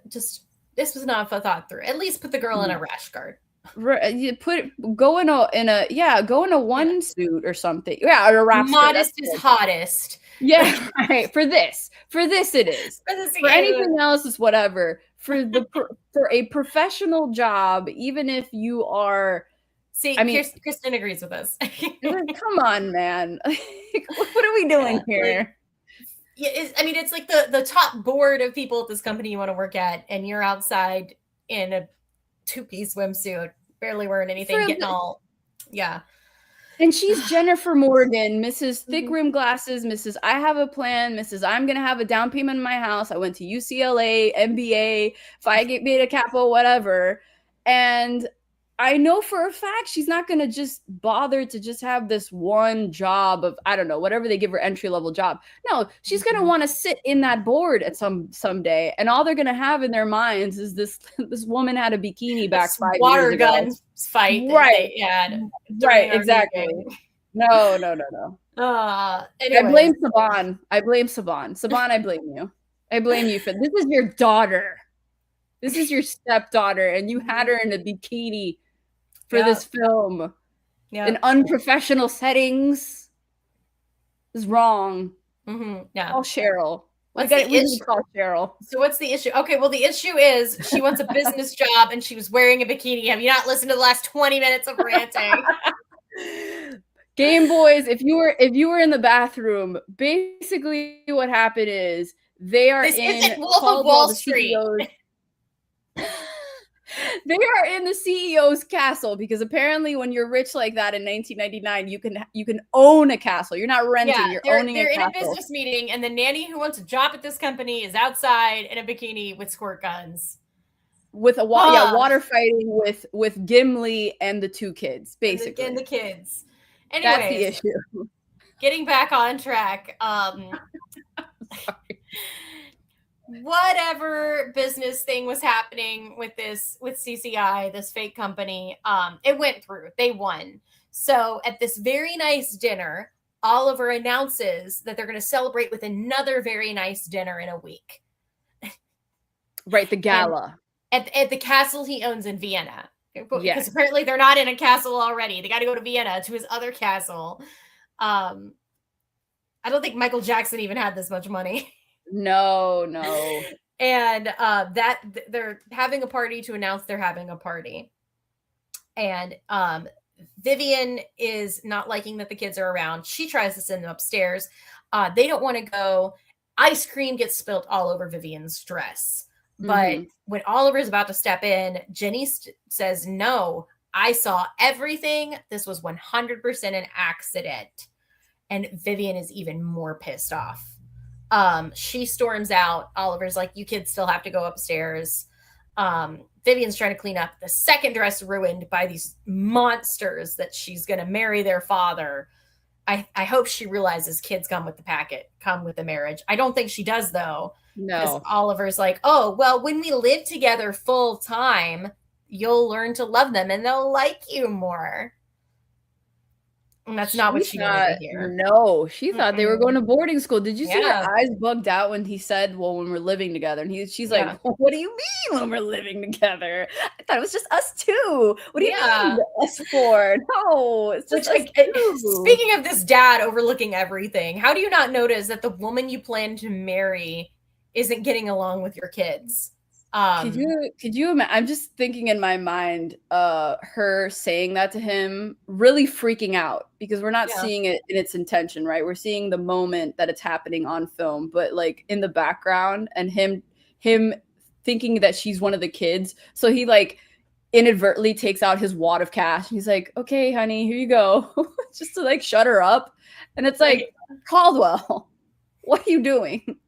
Just, this was not thought through. At least put the girl in a rash guard. You go in a one suit or something. Yeah, or a wrap skirt. Modest is hottest. Yeah, right. For this it is. For anything else, it's whatever. For a professional job, even if you are, see, I mean, Kristen agrees with us. Come on, man. What are we doing here? Like, yeah, it's like the top board of people at this company you want to work at, and you're outside in a two-piece swimsuit, barely wearing anything, getting all, yeah. And she's Jennifer Morgan, Mrs. Thick Rim Glasses, Mrs. I have a plan, Mrs. I'm going to have a down payment in my house. I went to UCLA, MBA, Phi Beta Kappa, whatever. And I know for a fact she's not going to just bother to just have this one job of, I don't know, whatever they give her entry-level job. No, she's going to want to sit in that board at someday. And all they're going to have in their minds is this woman had a bikini back 5 years ago. Water gun fight. Right. Right, exactly. Meeting. No. Anyway. I blame Saban. Saban, I blame you. I blame you for this. Is your daughter. This is your stepdaughter, and you had her in a bikini for this film in unprofessional settings. Is wrong. Yeah. Call Cheryl. We need to call Cheryl. So what's the issue? Okay, well, the issue is she wants a business job and she was wearing a bikini. Have you not listened to the last 20 minutes of ranting? Game Boys, if you were in the bathroom, basically what happened is they are in Wolf of Wall Street. They are in the CEO's castle because apparently when you're rich like that in 1999, you can own a castle. You're not renting, you're owning a castle. They're in a business meeting, and the nanny who wants a job at this company is outside in a bikini with squirt guns. With a water fighting with Gimli and the two kids, basically. And the kids. Anyways, that's the issue. Getting back on track. Whatever business thing was happening with CCI, this fake company, it went through. They won. So at this very nice dinner, Oliver announces that they're going to celebrate with another very nice dinner in a week. Right, the gala. At the castle he owns in Vienna. Because apparently they're not in a castle already. They got to go to Vienna to his other castle. I don't think Michael Jackson even had this much money. No. And that they're having a party to announce they're having a party. And Vivian is not liking that the kids are around. She tries to send them upstairs. They don't want to go. Ice cream gets spilt all over Vivian's dress. But when Oliver's about to step in, Jenny says, no, I saw everything. This was 100% an accident. And Vivian is even more pissed off. She storms out. Oliver's like, you kids still have to go upstairs. Vivian's trying to clean up. The second dress ruined by these monsters that she's going to marry their father. I hope she realizes kids come with the marriage. I don't think she does, though. No. Oliver's like, oh, well, when we live together full time, you'll learn to love them and they'll like you more. And that's not what she wanted to hear. No, she thought they were going to boarding school. Did you see her Yeah. eyes bugged out when he said, well, when we're living together? And she's like, Yeah. what do you mean when we're living together? I thought it was just us two. What do you mean us four? No, it's just like, speaking of this dad overlooking everything, how do you not notice that the woman you plan to marry isn't getting along with your kids? Could you imagine? I'm just thinking in my mind, her saying that to him, really freaking out, because we're not seeing it in its intention, right? We're seeing the moment that it's happening on film, but like in the background, and him thinking that she's one of the kids. So he like inadvertently takes out his wad of cash. He's like, okay, honey, here you go. Just to like shut her up. And it's like, Caldwell, what are you doing?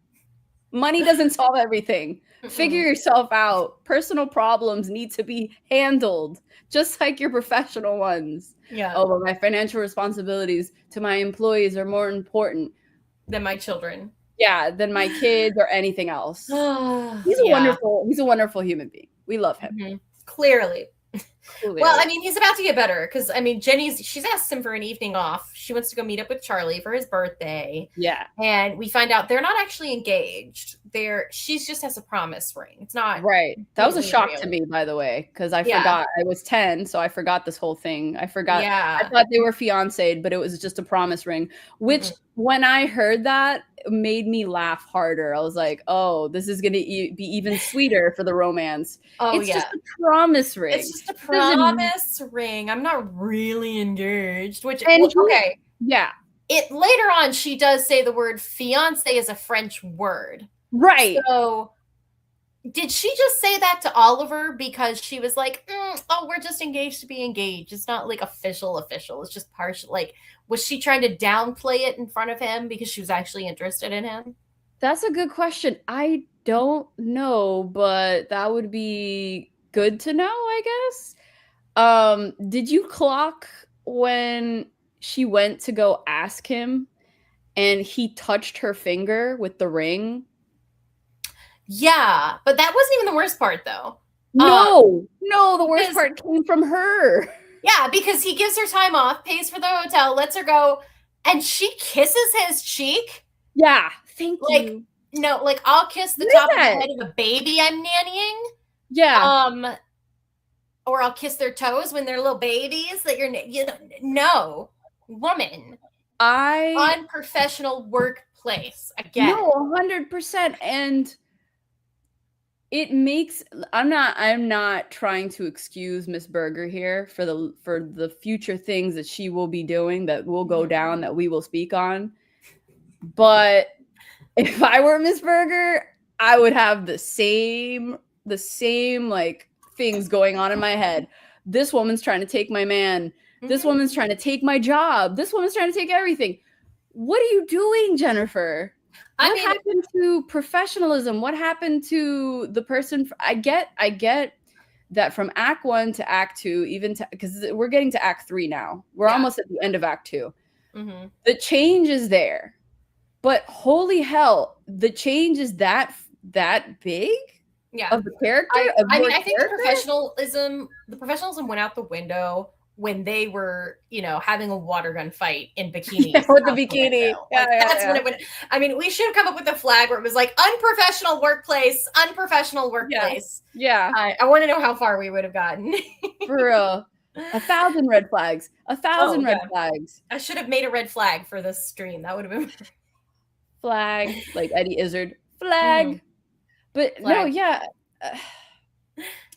Money doesn't solve everything. Figure yourself out. Personal problems need to be handled, just like your professional ones. Yeah. Oh, but my financial responsibilities to my employees are more important than my children. Yeah, than my kids or anything else. He's a wonderful human being. We love him. Clearly. Well, I mean, he's about to get better because, I mean, she's asked him for an evening off. She wants to go meet up with Charlie for his birthday. Yeah. And we find out they're not actually engaged. She's just has a promise ring. It's not. Right. That was a shock to me, by the way, because I forgot. I was 10, so I forgot this whole thing. I forgot. Yeah. I thought they were fiancéed, but it was just a promise ring, which when I heard that, made me laugh harder. I was like, oh, this is going to be even sweeter for the romance. Oh, it's just a promise ring. It's just a promise ring. I'm not really engaged, which, okay. Yeah. Later on, she does say the word fiance is a French word. Right. So did she just say that to Oliver because she was like, oh, we're just engaged to be engaged. It's not like official. It's just partial. Like, was she trying to downplay it in front of him because she was actually interested in him? That's a good question. I don't know, but that would be good to know, I guess. Did you clock when she went to go ask him and he touched her finger with the ring? Yeah, but that wasn't even the worst part, though. No, the worst part came from her. Yeah, because he gives her time off, pays for the hotel, lets her go, and she kisses his cheek. Yeah, thank you. No, like, I'll kiss the top of the head of a baby I'm nannying. Yeah. Or I'll kiss their toes when they're little babies that no, woman. Unprofessional workplace. Again. No, 100%. And it makes I'm not trying to excuse Miss Berger here for the future things that she will be doing that will go down that we will speak on. But if I were Miss Berger, I would have the same like things going on in my head. This woman's trying to take my man. This woman's trying to take my job. This woman's trying to take everything. What are you doing, Jennifer? What happened to professionalism? What happened to the person? I get that from Act 1 to Act 2, even because we're getting to Act 3 now. We're almost at the end of Act 2. The change is there, but holy hell, the change is that big. Yeah, of the character. I think the professionalism went out the window when they were, having a water gun fight in bikinis. With the bikini. That's when it went. I mean, we should have come up with a flag where it was like unprofessional workplace. Yeah. I want to know how far we would have gotten. For real. 1,000 red flags. 1,000 red flags. I should have made a red flag for this stream. That would have been flag, like Eddie Izzard. Flag. But flag. No, yeah.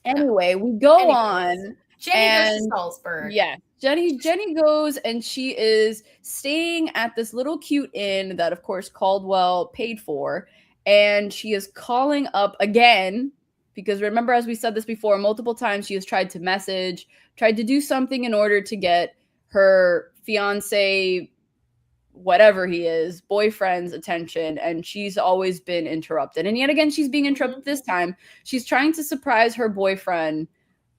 Anyway, we go on. Jenny goes to Salzburg. Yeah. Jenny goes and she is staying at this little cute inn that, of course, Caldwell paid for. And she is calling up again because remember, as we said this before, multiple times she has tried to message, tried to do something in order to get her fiance, whatever he is, boyfriend's attention. And she's always been interrupted. And yet again, she's being interrupted this time. She's trying to surprise her boyfriend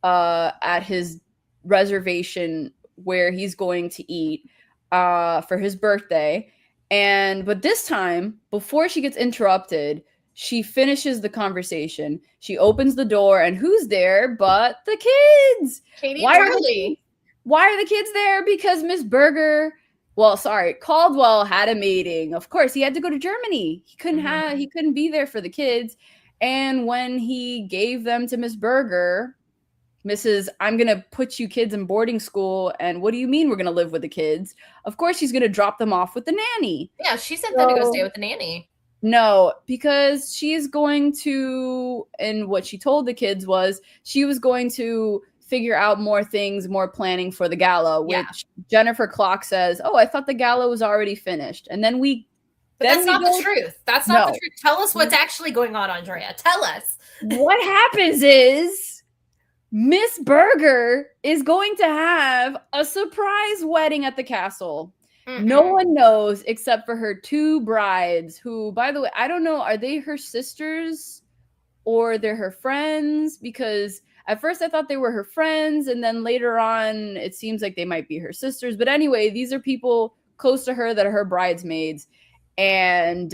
at his reservation where he's going to eat for his birthday. But this time, before she gets interrupted, she finishes the conversation. She opens the door and who's there but the kids? Katie and Charlie. Why are the kids there? Because Miss Berger, well, sorry, Caldwell had a meeting. Of course, he had to go to Germany. He couldn't be there for the kids. And when he gave them to Miss Berger, Mrs. I'm going to put you kids in boarding school. And what do you mean we're going to live with the kids? Of course, she's going to drop them off with the nanny. Yeah, she sent them to go stay with the nanny. No, because she's going to, and what she told the kids was she was going to figure out more things, more planning for the gala, which Jennifer Clock says, oh, I thought the gala was already finished. And then But that's not the truth. That's not the truth. Tell us what's actually going on, Andrea. Tell us. What happens is Miss Berger is going to have a surprise wedding at the castle. No one knows except for her two brides, who, by the way, I don't know, are they her sisters or they're her friends? Because at first I thought they were her friends, and then later on it seems like they might be her sisters. But anyway, these are people close to her that are her bridesmaids. And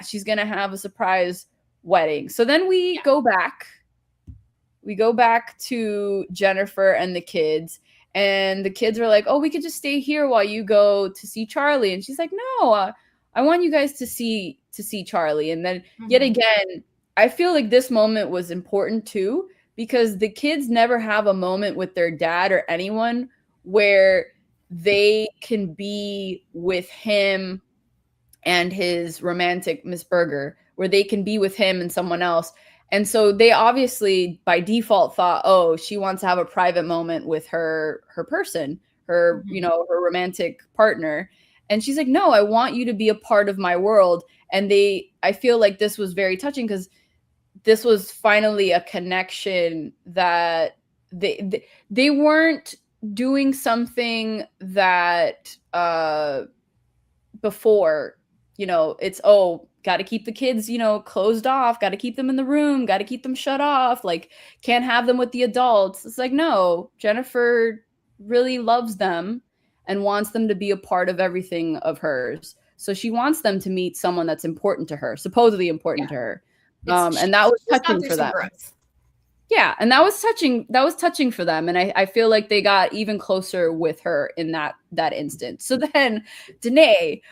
she's going to have a surprise wedding. So then we go back. We go back to Jennifer and the kids. And the kids are like, oh, we could just stay here while you go to see Charlie. And she's like, no, I want you guys to see Charlie. And then yet again, I feel like this moment was important too, because the kids never have a moment with their dad or anyone where they can be with him and his romantic Miss Berger, where they can be with him and someone else. And so they obviously by default thought, oh, she wants to have a private moment with her person, her, her romantic partner. And she's like, no, I want you to be a part of my world. And I feel like this was very touching because this was finally a connection that they weren't doing something that before, it's, oh, got to keep the kids, closed off, got to keep them in the room, got to keep them shut off, like can't have them with the adults. It's like, no, Jennifer really loves them and wants them to be a part of everything of hers. So she wants them to meet someone that's important to her, supposedly important to her. And that was touching for them. Yeah, and that was touching for them. And I feel like they got even closer with her in that instance. So then, Danae,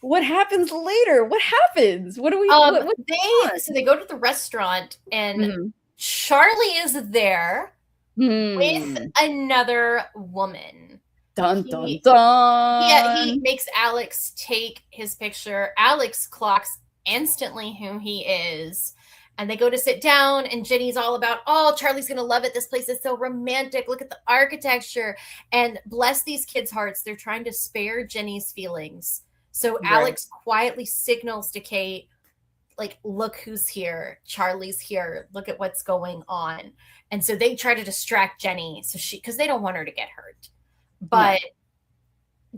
what happens later? What happens? What do we? So they go to the restaurant, and Charlie is there with another woman. Dun dun dun. Yeah, he makes Alex take his picture. Alex clocks instantly who he is. And they go to sit down, and Jenny's all about, oh, Charlie's going to love it. This place is so romantic. Look at the architecture. And bless these kids' hearts. They're trying to spare Jenny's feelings. So Alex quietly signals to Kate, like, look who's here. Charlie's here. Look at what's going on. And so they try to distract Jenny because they don't want her to get hurt. But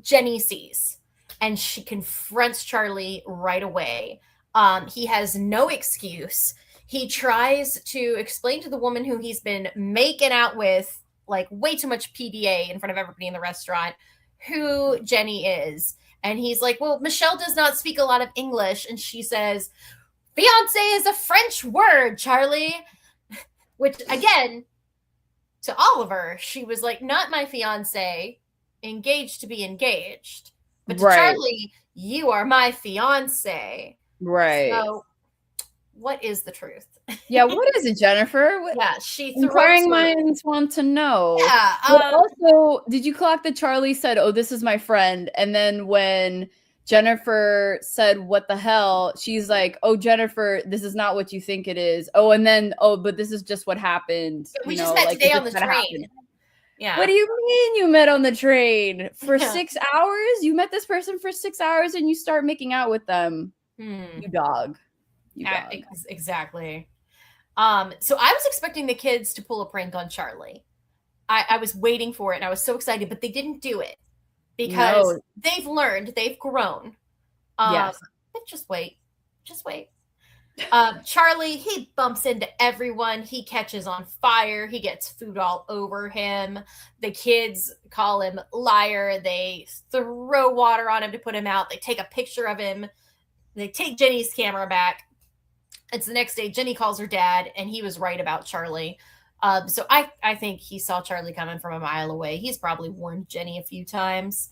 Jenny sees, and she confronts Charlie right away. He has no excuse. He tries to explain to the woman who he's been making out with, like way too much PDA in front of everybody in the restaurant, who Jenny is. And he's like, well, Michelle does not speak a lot of English. And she says, fiance is a French word, Charlie. Which, again, to Oliver, she was like, not my fiance, engaged to be engaged. But to Charlie, you are my fiance. Right. So, what is the truth? Yeah, what is it, Jennifer? She inquiring minds want to know. Yeah. But also, did you clock that Charlie said, oh, this is my friend? And then when Jennifer said, what the hell? She's like, oh, Jennifer, this is not what you think it is. Oh, and then, oh, but this is just what happened. We just met today on the train. Happened. Yeah. What do you mean you met on the train? For 6 hours? You met this person for 6 hours and you start making out with them. You dog. Exactly. So I was expecting the kids to pull a prank on Charlie. I was waiting for it, and I was so excited, but they didn't do it because they've learned, they've grown. Yes. But just wait. Charlie, he bumps into everyone. He catches on fire. He gets food all over him. The kids call him liar. They throw water on him to put him out. They take a picture of him. They take Jenny's camera back. It's the next day. Jenny calls her dad, and he was right about Charlie. So I think he saw Charlie coming from a mile away. He's probably warned Jenny a few times.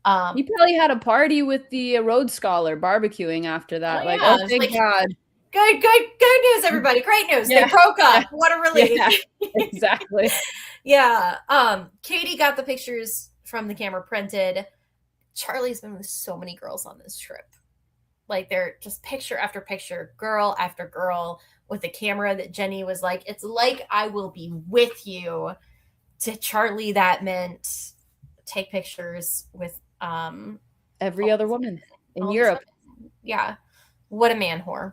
He Um, probably had a party with the Rhodes Scholar barbecuing after oh that. Like, yeah, oh, it's thank like God. good news, everybody. Great news. They Yeah. broke Yeah. up. What a relief. Yeah. Exactly. Yeah. Katie got the pictures from the camera printed. Charlie's been with so many girls on this trip. Like they're just picture after picture, girl after girl with the camera that Jenny was like, it's like I will be with you. To Charlie, that meant take pictures with Every other woman in all these Europe. women. Yeah. What a man whore.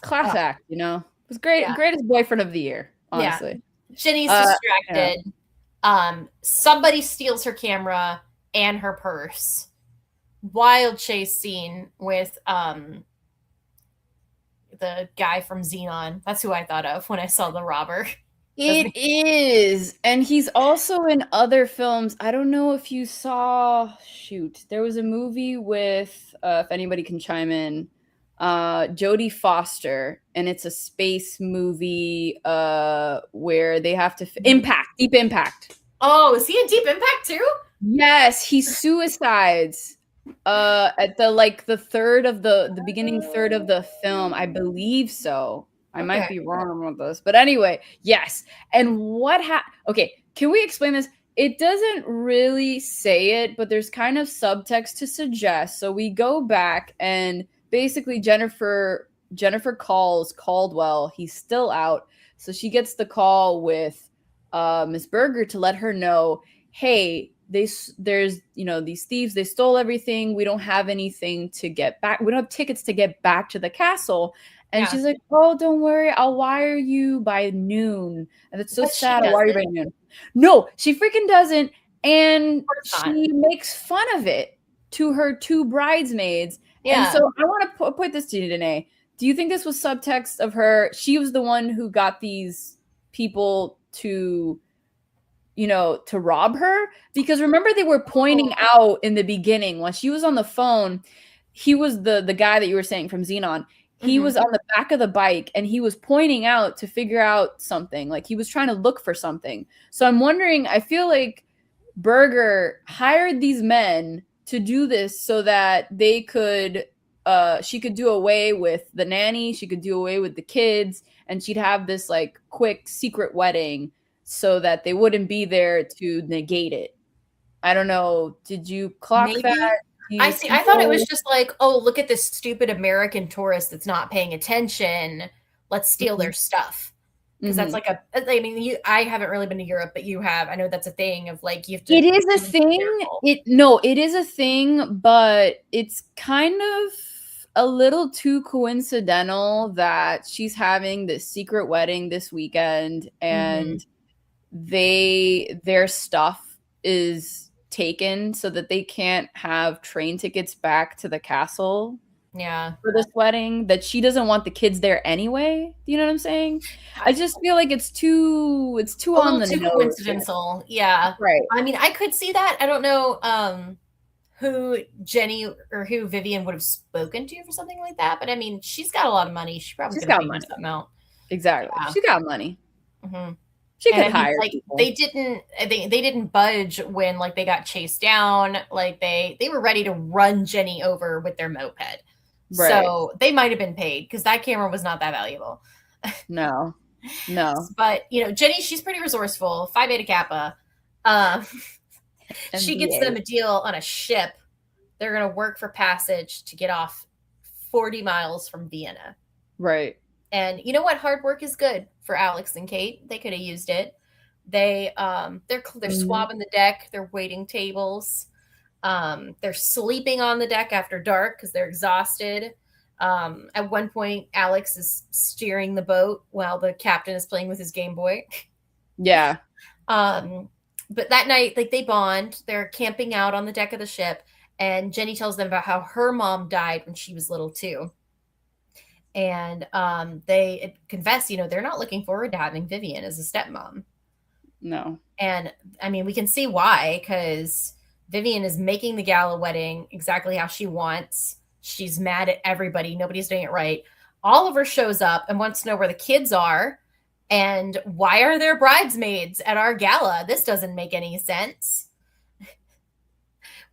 Class act, you know. It was great, Yeah. greatest boyfriend of the year, Yeah. honestly. Jenny's Yeah. distracted. Somebody steals her camera and her purse. Wild chase scene with the guy from Xenon. That's who I thought of when I saw the robber. It is. And he's also in other films. I don't know if you saw, shoot, there was a movie with, if anybody can chime in, Jodie Foster, and it's a space movie where they have to Impact, Deep Impact. Oh, is he in Deep Impact too? Yes, he suicides at the third of the beginning third of the film. I believe so. I might be wrong with this. But anyway, yes. And okay, can we explain this? It doesn't really say it, but there's kind of subtext to suggest. So we go back and basically Jennifer calls Caldwell. He's still out. So she gets the call with Miss Berger to let her know, hey, there's these thieves, they stole everything. We don't have anything to get back. We don't have tickets to get back to the castle. And she's like, oh, don't worry, I'll wire you by noon. And it's so sad. I'll wire you by noon. No, she freaking doesn't. And she makes fun of it to her two bridesmaids. Yeah. And so I want to put this to you, Danae. Do you think this was subtext of her? She was the one who got these people to rob her? Because remember, they were pointing out in the beginning when she was on the phone, he was the guy that you were saying from Xenon. He was on the back of the bike and he was pointing out to figure out something. Like he was trying to look for something. So I'm wondering, I feel like Berger hired these men to do this so that they could, she could do away with the nanny. She could do away with the kids, and she'd have this like quick secret wedding so that they wouldn't be there to negate it. I don't know. Did you clock that? I see. I thought it was just like, oh, look at this stupid American tourist that's not paying attention. Let's steal their stuff. Because that's like I haven't really been to Europe, but you have. I know that's a thing of like, you have to. It is a thing. It is a thing, but it's kind of a little too coincidental that she's having this secret wedding this weekend and their stuff is taken so that they can't have train tickets back to the castle for this wedding, that she doesn't want the kids there anyway. Do you know what I'm saying? I just feel like it's too on the nose. Coincidental. Yeah. Right. I mean, I could see that. I don't know who Jenny or who Vivian would have spoken to for something like that, but I mean, she's got a lot of money. She probably got money. Something out. Exactly. Yeah. She got money. She could hire people. They didn't budge when like they got chased down. Like they were ready to run Jenny over with their moped. Right. So they might have been paid because that camera was not that valuable. No. But Jenny, she's pretty resourceful. Phi Beta Kappa. She gets them a deal on a ship. They're gonna work for passage to get off 40 miles from Vienna. Right. And you know what? Hard work is good for Alex and Kate. They could have used it. They're swabbing the deck. They're waiting tables. They're sleeping on the deck after dark because they're exhausted. At one point, Alex is steering the boat while the captain is playing with his Game Boy. Yeah. But that night, like they bond. They're camping out on the deck of the ship, and Jenny tells them about how her mom died when she was little too. And they confess, they're not looking forward to having Vivian as a stepmom. No. And I mean, we can see why, because Vivian is making the gala wedding exactly how she wants. She's mad at everybody. Nobody's doing it right. Oliver shows up and wants to know where the kids are. And why are there bridesmaids at our gala? This doesn't make any sense.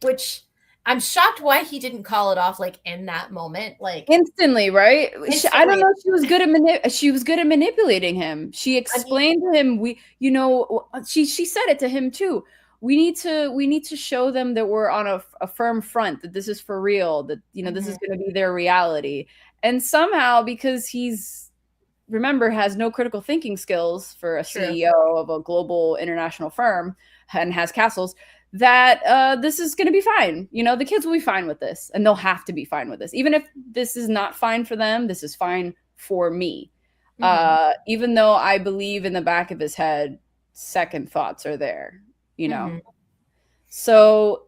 Which I'm shocked why he didn't call it off like in that moment, like instantly, right? I don't instantly. know. She was good at manipulating him. She I mean, explained to him, she said it to him too. We need to show them that we're on a firm front, that this is for real, that this is going to be their reality. And somehow, because remember, has no critical thinking skills for a true. CEO of a global international firm and has castles, that this is going to be fine. The kids will be fine with this, and they'll have to be fine with this. Even if this is not fine for them, this is fine for me. Even though I believe in the back of his head, second thoughts are there, So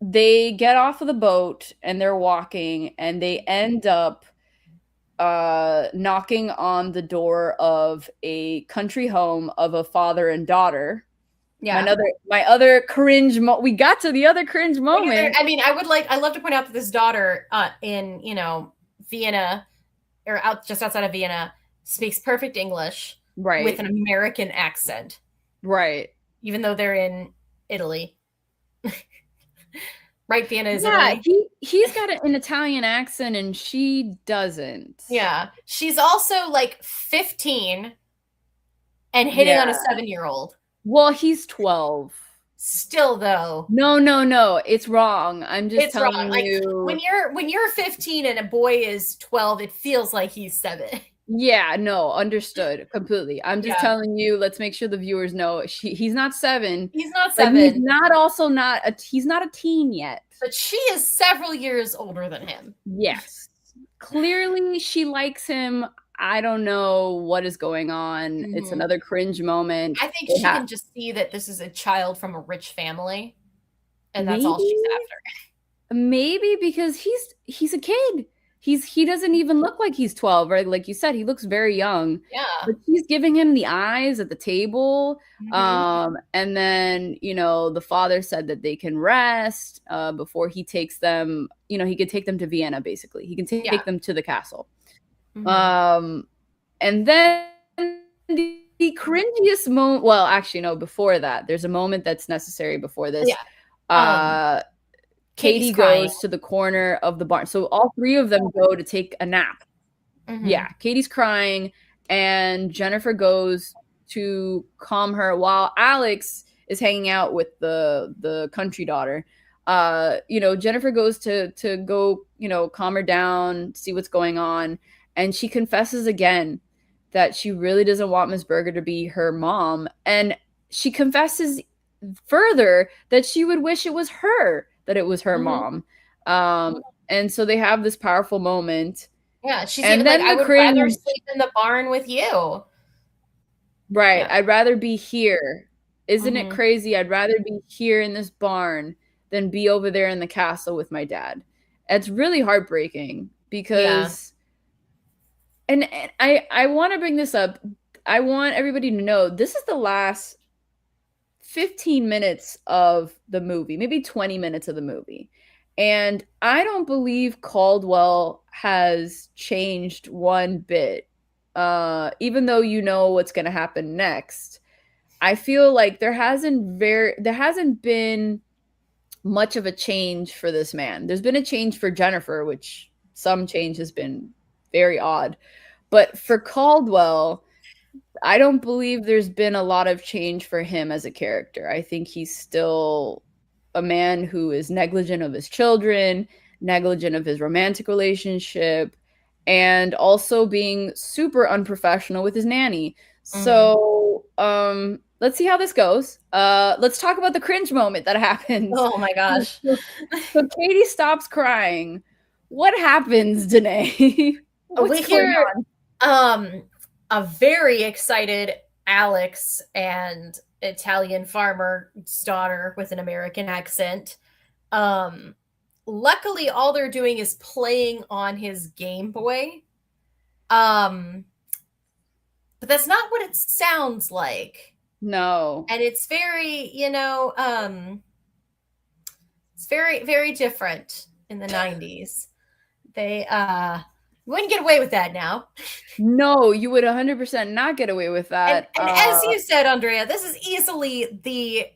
they get off of the boat and they're walking, and they end up knocking on the door of a country home of a father and daughter. Yeah. My other cringe we got to the other cringe moment. I mean, I love to point out that this daughter in, Vienna, or just outside of Vienna, speaks perfect English, right, with an American accent. Right. Even though they're in Italy. Right, Vienna is Italy. He's got an Italian accent and she doesn't. Yeah. She's also like 15 and hitting on a 7-year-old. Well, he's 12. Still though. No. It's wrong. I'm just it's telling wrong. you. Like, when you're 15 and a boy is 12, it feels like he's 7. Yeah, no, understood completely. I'm just telling you, let's make sure the viewers know he's not 7. He's not 7. He's not a teen yet. But she is several years older than him. Yes. Clearly she likes him. I don't know what is going on. It's another cringe moment. I think she can just see that this is a child from a rich family, and that's all she's after. Maybe because he's a kid. He doesn't even look like he's 12, right? Like you said, he looks very young. Yeah. But she's giving him the eyes at the table. And then, the father said that they can rest before he takes them. He could take them to Vienna, basically. He can take them to the castle. And then the cringiest moment, well, actually, no, before that, there's a moment that's necessary before this. Yeah. Katie goes to the corner of the barn. So all three of them go to take a nap. Yeah, Katie's crying, and Jennifer goes to calm her while Alex is hanging out with the country daughter. Jennifer goes to go, calm her down, see what's going on, and she confesses again that she really doesn't want Miss Berger to be her mom, and she confesses further that she would wish it was her mom. And so they have this powerful moment. Yeah, she's even like, I would rather sleep in the barn with you. Right. Yeah. I'd rather be here. Isn't it crazy? I'd rather be here in this barn than be over there in the castle with my dad. It's really heartbreaking because and I want to bring this up. I want everybody to know this is the last 15 minutes of the movie, maybe 20 minutes of the movie. And I don't believe Caldwell has changed one bit. Even though what's going to happen next, I feel like there hasn't been much of a change for this man. There's been a change for Jennifer, which some change has been very odd. But for Caldwell, I don't believe there's been a lot of change for him as a character. I think he's still a man who is negligent of his children, negligent of his romantic relationship, and also being super unprofessional with his nanny. So let's see how this goes. Let's talk about the cringe moment that happens. Oh my gosh. So Katie stops crying. What happens, Danae? We hear a very excited Alex and Italian farmer's daughter with an American accent. Luckily, all they're doing is playing on his Game Boy. But that's not what it sounds like. No. And it's very, it's very, very different in the 90s. They, wouldn't get away with that now. No, you would 100% not get away with And that. as you said, Andrea, this is easily the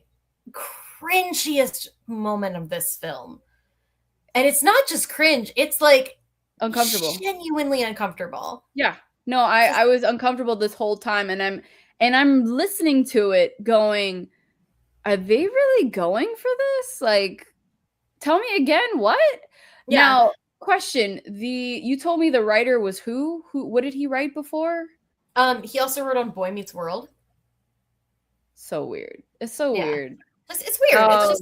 cringiest moment of this film. And it's not just cringe, it's like Uncomfortable. genuinely uncomfortable. Yeah. No, I was uncomfortable this whole time, and I'm listening to it going, are they really going for this? Like, tell me again, what? Yeah. Now, question, you told me the writer was who? What did he write before? He also wrote on Boy Meets World. So weird. It's so weird. It's weird.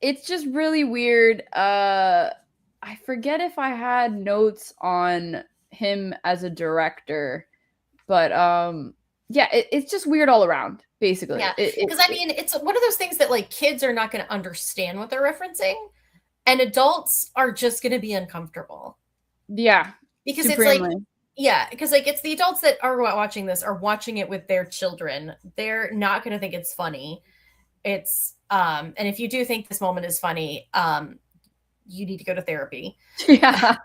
It's just really weird. I forget if I had notes on him as a director, but yeah, it's just weird all around, basically. Yeah, because I mean, it's one of those things that like kids are not going to understand what they're referencing, and adults are just going to be uncomfortable. Yeah, because supremely. it's like, yeah, because like it's the adults that are watching this are watching it with their children. They're not going to think it's funny. It's and if you do think this moment is funny, you need to go to therapy. Yeah.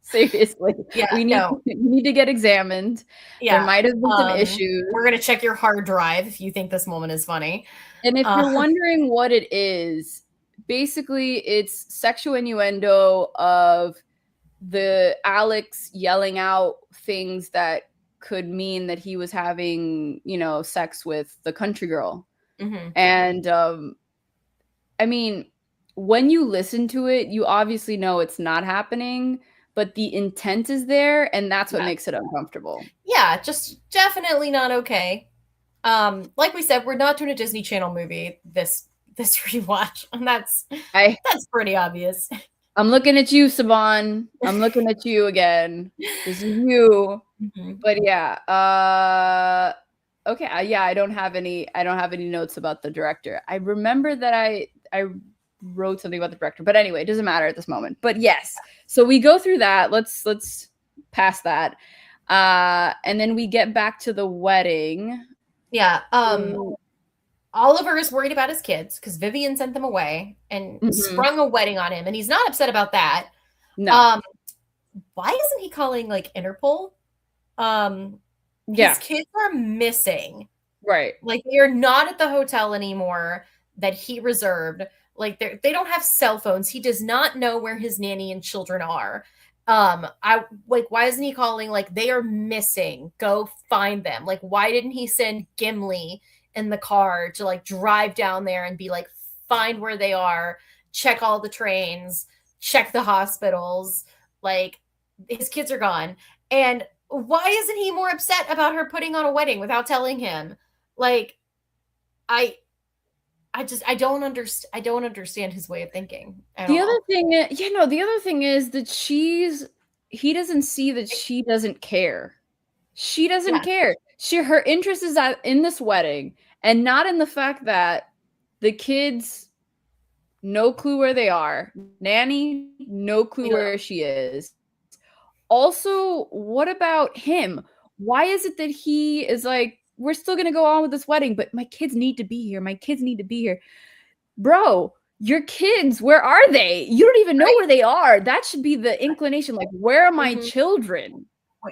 Seriously. Yeah, we need to get examined. Yeah. There might have been some issues. We're going to check your hard drive if you think this moment is funny. And if you're wondering what it is, basically it's sexual innuendo of the Alex yelling out things that could mean that he was having, sex with the country girl. Mm-hmm. And I mean, when you listen to it, you obviously know it's not happening, but the intent is there, and that's what makes it uncomfortable. Yeah, just definitely not okay. Like we said, we're not doing a Disney Channel movie this rewatch, and that's pretty obvious. I'm looking at you, Saban. I'm looking at you again. This is you. Mm-hmm. But yeah, okay, yeah, I don't have any notes about the director. I remember that I wrote something about the director, but anyway, it doesn't matter at this moment. But yes, so we go through that. Let's pass that, and then we get back to the wedding. Yeah. Oliver is worried about his kids because Vivian sent them away and sprung a wedding on him, and he's not upset about that. No. Why isn't he calling like Interpol? His kids are missing. Right. Like they're not at the hotel anymore that he reserved. Like they don't have cell phones. He does not know where his nanny and children are. Why isn't he calling like they are missing? Go find them. Like why didn't he send Gimli in the car to like drive down there and be like, find where they are, check all the trains, check the hospitals. Like his kids are gone. And why isn't he more upset about her putting on a wedding without telling him? Like, I don't understand his way of thinking. The other thing is that he doesn't see that she doesn't care. She doesn't care. Her interest is in this wedding and not in the fact that the kids, no clue where they are. Nanny, no clue where she is. Also, what about him? Why is it that he is like, we're still going to go on with this wedding, but my kids need to be here. My kids need to be here. Bro, your kids, where are they? You don't even know where they are. That should be the inclination. Like, where are my children?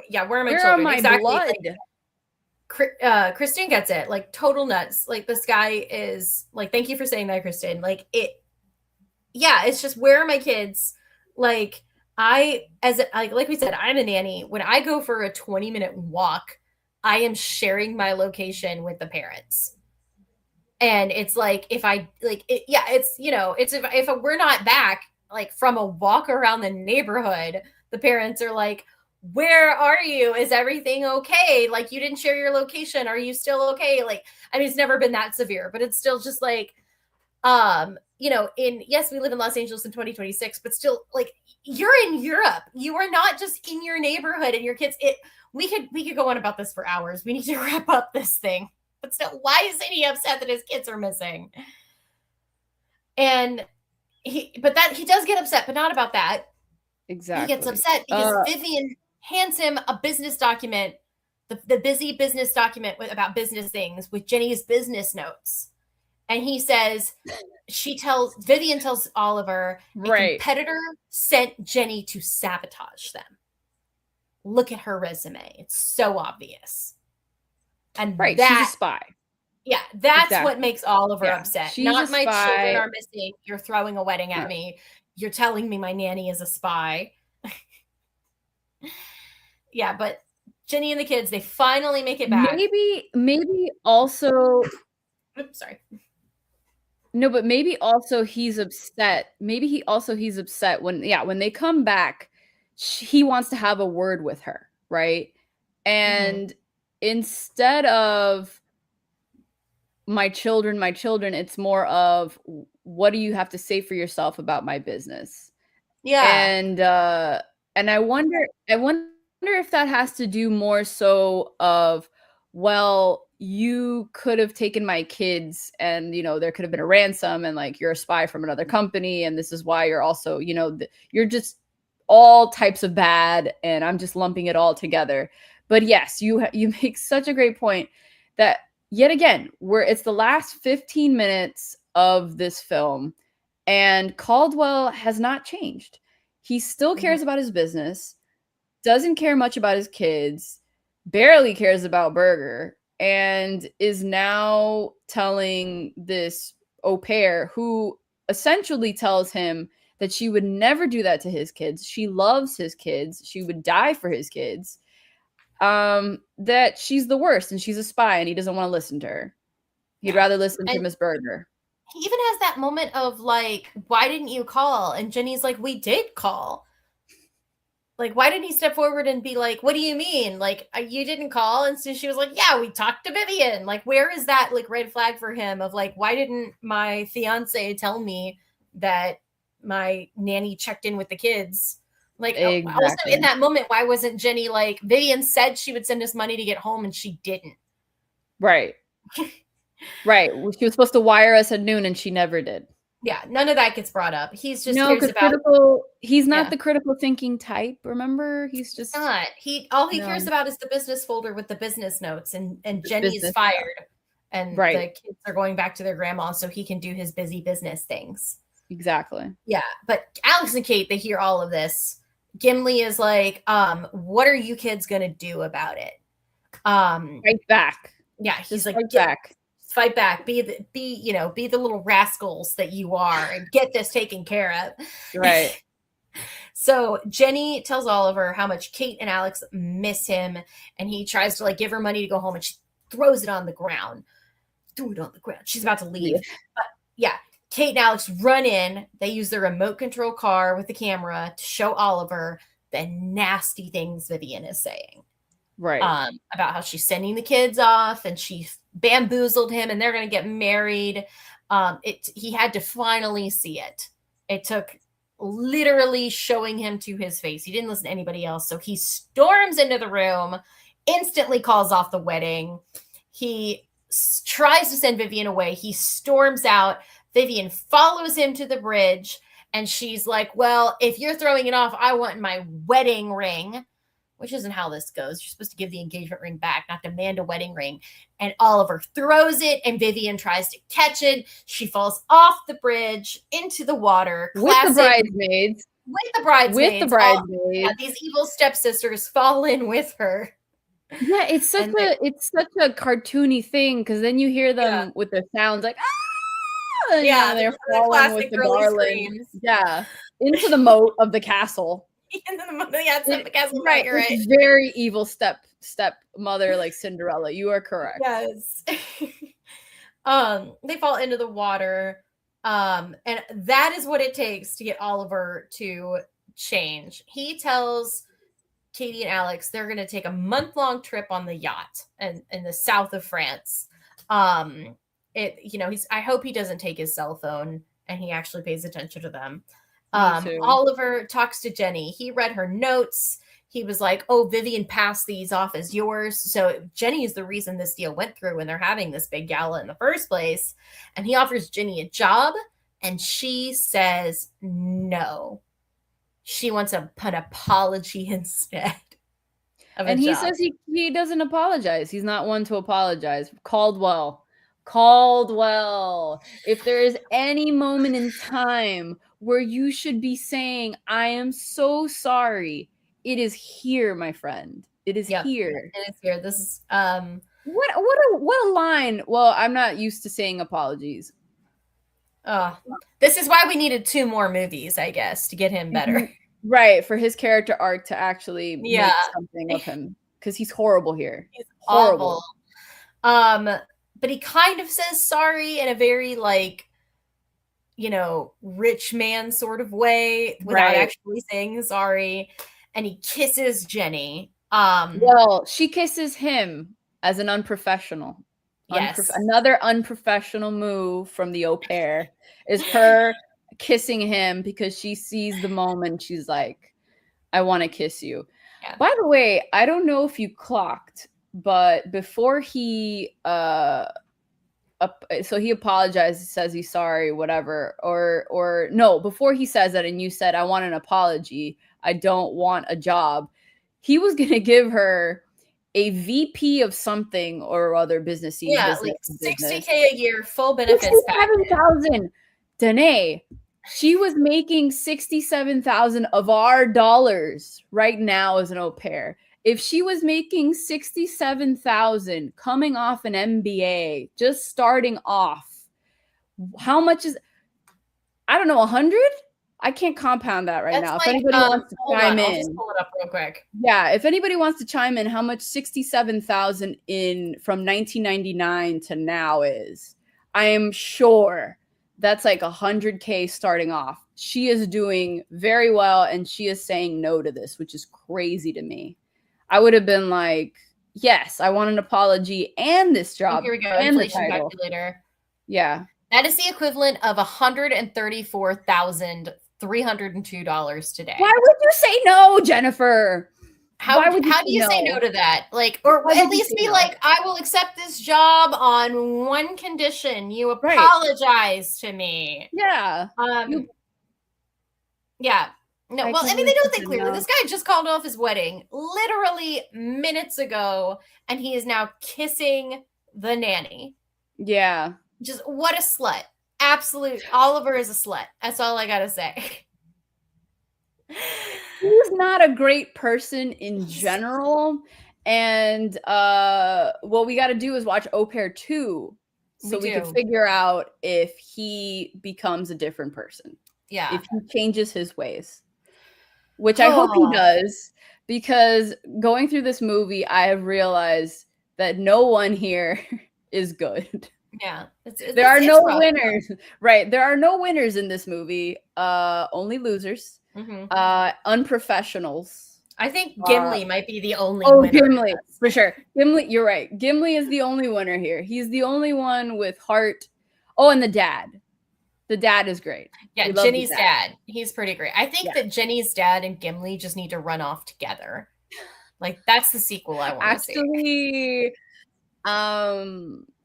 Yeah, where are my children? Where are my blood? Like, Kristen gets it. Like, total nuts. Like, this guy is like, thank you for saying that, Kristen. Like, it's just, where are my kids? Like, like we said, I'm a nanny. When I go for a 20-minute walk, I am sharing my location with the parents. And it's like, if I like it, it's, it's if we're not back like from a walk around the neighborhood, the parents are like, where are you? Is everything okay? Like, you didn't share your location. Are you still okay? Like, I mean, it's never been that severe, but it's still just like, yes, we live in Los Angeles in 2026, but still, like, you're in Europe. You are not just in your neighborhood and your kids. We could go on about this for hours. We need to wrap up this thing. But still, why isn't he upset that his kids are missing? And he does get upset, but not about that. Exactly. He gets upset because Vivian hands him a business document, the busy business document about business things with Jenny's business notes. And he says, Vivian tells Oliver, a competitor sent Jenny to sabotage them. look at her resume. It's so obvious. And Right. She's a that, spy. yeah, that's what Exactly. makes Oliver Yeah. upset. She's a Not my children spy. are missing. You're throwing a wedding at me. You're telling me my nanny is a spy. Yeah, but Jenny and the kids, they finally make it back. Maybe also Oops, sorry. no, but maybe also he's upset. Maybe he's upset when they come back, he wants to have a word with her, right? And instead of my children, it's more of what do you have to say for yourself about my business? Yeah. And I wonder if that has to do more so of, well, you could have taken my kids and there could have been a ransom and like you're a spy from another company and this is why you're also you're just all types of bad and I'm just lumping it all together. But yes, you make such a great point that yet again it's the last 15 minutes of this film and Caldwell has not changed. He still cares about his business, doesn't care much about his kids, barely cares about Berger, and is now telling this au pair who essentially tells him that she would never do that to his kids. She loves his kids. She would die for his kids. That she's the worst and she's a spy and he doesn't want to listen to her. He'd rather listen to Miss Berger. He even has that moment of like, why didn't you call? And Jenny's like, we did call. Like, why didn't he step forward and be like, what do you mean? Like, you didn't call? And so she was like, yeah, we talked to Vivian. Like, where is that like red flag for him of like, why didn't my fiance tell me that my nanny checked in with the kids? Like, exactly. Also in that moment, why wasn't Jenny like, Vivian said she would send us money to get home and she didn't? Right. Right. She was supposed to wire us at noon and she never did. Yeah, none of that gets brought up. He's just no, cares about he's not the critical thinking type, remember? He's just not. He cares about is the business folder with the business notes and Jenny's fired and the kids are going back to their grandma so he can do his busy business things. Exactly. Yeah, but Alex and Kate, they hear all of this. Gimli is like, what are you kids gonna do about it? Fight back. Yeah, he's like, fight back. Be the little rascals that you are and get this taken care of. Right. So Jenny tells Oliver how much Kate and Alex miss him, and he tries to like give her money to go home, and she throws it on the ground. Threw it on the ground. She's about to leave. But yeah, Kate and Alex run in. They use their remote control car with the camera to show Oliver the nasty things Vivian is saying. Right. About how she's sending the kids off and she bamboozled him and they're going to get married. He had to finally see it. It took literally showing him to his face. He didn't listen to anybody else. So he storms into the room, instantly calls off the wedding. He tries to send Vivian away. He storms out. Vivian follows him to the bridge. And she's like, well, if you're throwing it off, I want my wedding ring, which isn't how this goes. You're supposed to give the engagement ring back, not demand a wedding ring. And Oliver throws it, and Vivian tries to catch it. She falls off the bridge into the water. With the bridesmaids. Yeah, these evil stepsisters fall in with her. Yeah, it's such a cartoony thing because then you hear them with their sounds like ah, yeah, they're falling with the garland. Yeah, into the moat of the castle. The castle, right. Very evil stepmother like Cinderella. You are correct. Yes. They fall into the water. And that is what it takes to get Oliver to change. He tells Katie and Alex they're going to take a month-long trip on the yacht in the south of France. I hope he doesn't take his cell phone and he actually pays attention to them. Oliver talks to Jenny. He read her notes. He was like, oh, Vivian passed these off as yours. So Jenny is the reason this deal went through when they're having this big gala in the first place. And he offers Jenny a job. And she says no. She wants an apology instead. And he says he doesn't apologize. He's not one to apologize. Caldwell, if there is any moment in time where you should be saying, I am so sorry, it is here, my friend. It is Yep, here. it is here. This is What a line. Well, I'm not used to saying apologies. this is why we needed 2 more movies, I guess, to get him better. Right, for his character arc to actually Yeah. make something of him, because he's horrible here. He's Horrible. awful. But he kind of says sorry in a very like, you know, rich man sort of way without Right. actually saying sorry. And he kisses Jenny. Well, she kisses him as an unprofessional. Yes. Another unprofessional move from the au pair is her kissing him because she sees the moment. She's like, I want to kiss you. Yeah. By the way, I don't know if you clocked, but before he so he apologizes, says he's sorry, whatever, or no, before he says that and you said, I want an apology, I don't want a job, he was gonna give her a VP of something or other business. Yeah, like $60K a year, full benefits package. 67,000. Danae, she was making 67,000 of our dollars right now as an au pair. If she was making 67,000 coming off an MBA, just starting off, how much is, I don't know, 100? I can't compound that right now. If anybody wants to chime in, I'll just pull it up real quick. Yeah, if anybody wants to chime in, how much 67,000 in from 1999 to now is? I am sure that's like 100K starting off. She is doing very well, and she is saying no to this, which is crazy to me. I would have been like, yes, I want an apology and this job. Here we go. And Inflation calculator. Yeah. That is the equivalent of $134,302 today. Why would you say no, Jennifer? How do you say no to that? Like, or at least be like, I will accept this job on one condition. You apologize to me. Yeah. Yeah. No, well, I mean, they don't think clearly. This guy just called off his wedding literally minutes ago, and he is now kissing the nanny. Yeah. Just what a slut. Absolute. Oliver is a slut. That's all I gotta say. He's not a great person in general. And what we got to do is watch Au Pair 2 so we can figure out if he becomes a different person. Yeah. If he changes his ways. Which I hope he does, because going through this movie, I have realized that no one here is good. Yeah. There are no winners. Right. There are no winners in this movie. Only losers. Mm-hmm. Unprofessionals. I think Gimli might be the only winner. Gimli, for sure. Gimli, you're right. Gimli is the only winner here. He's the only one with heart. Oh, and the dad. The dad is great. Yeah, Jenny's dad. He's pretty great. I think that Jenny's dad and Gimli just need to run off together. Like, that's the sequel I want to see. Actually,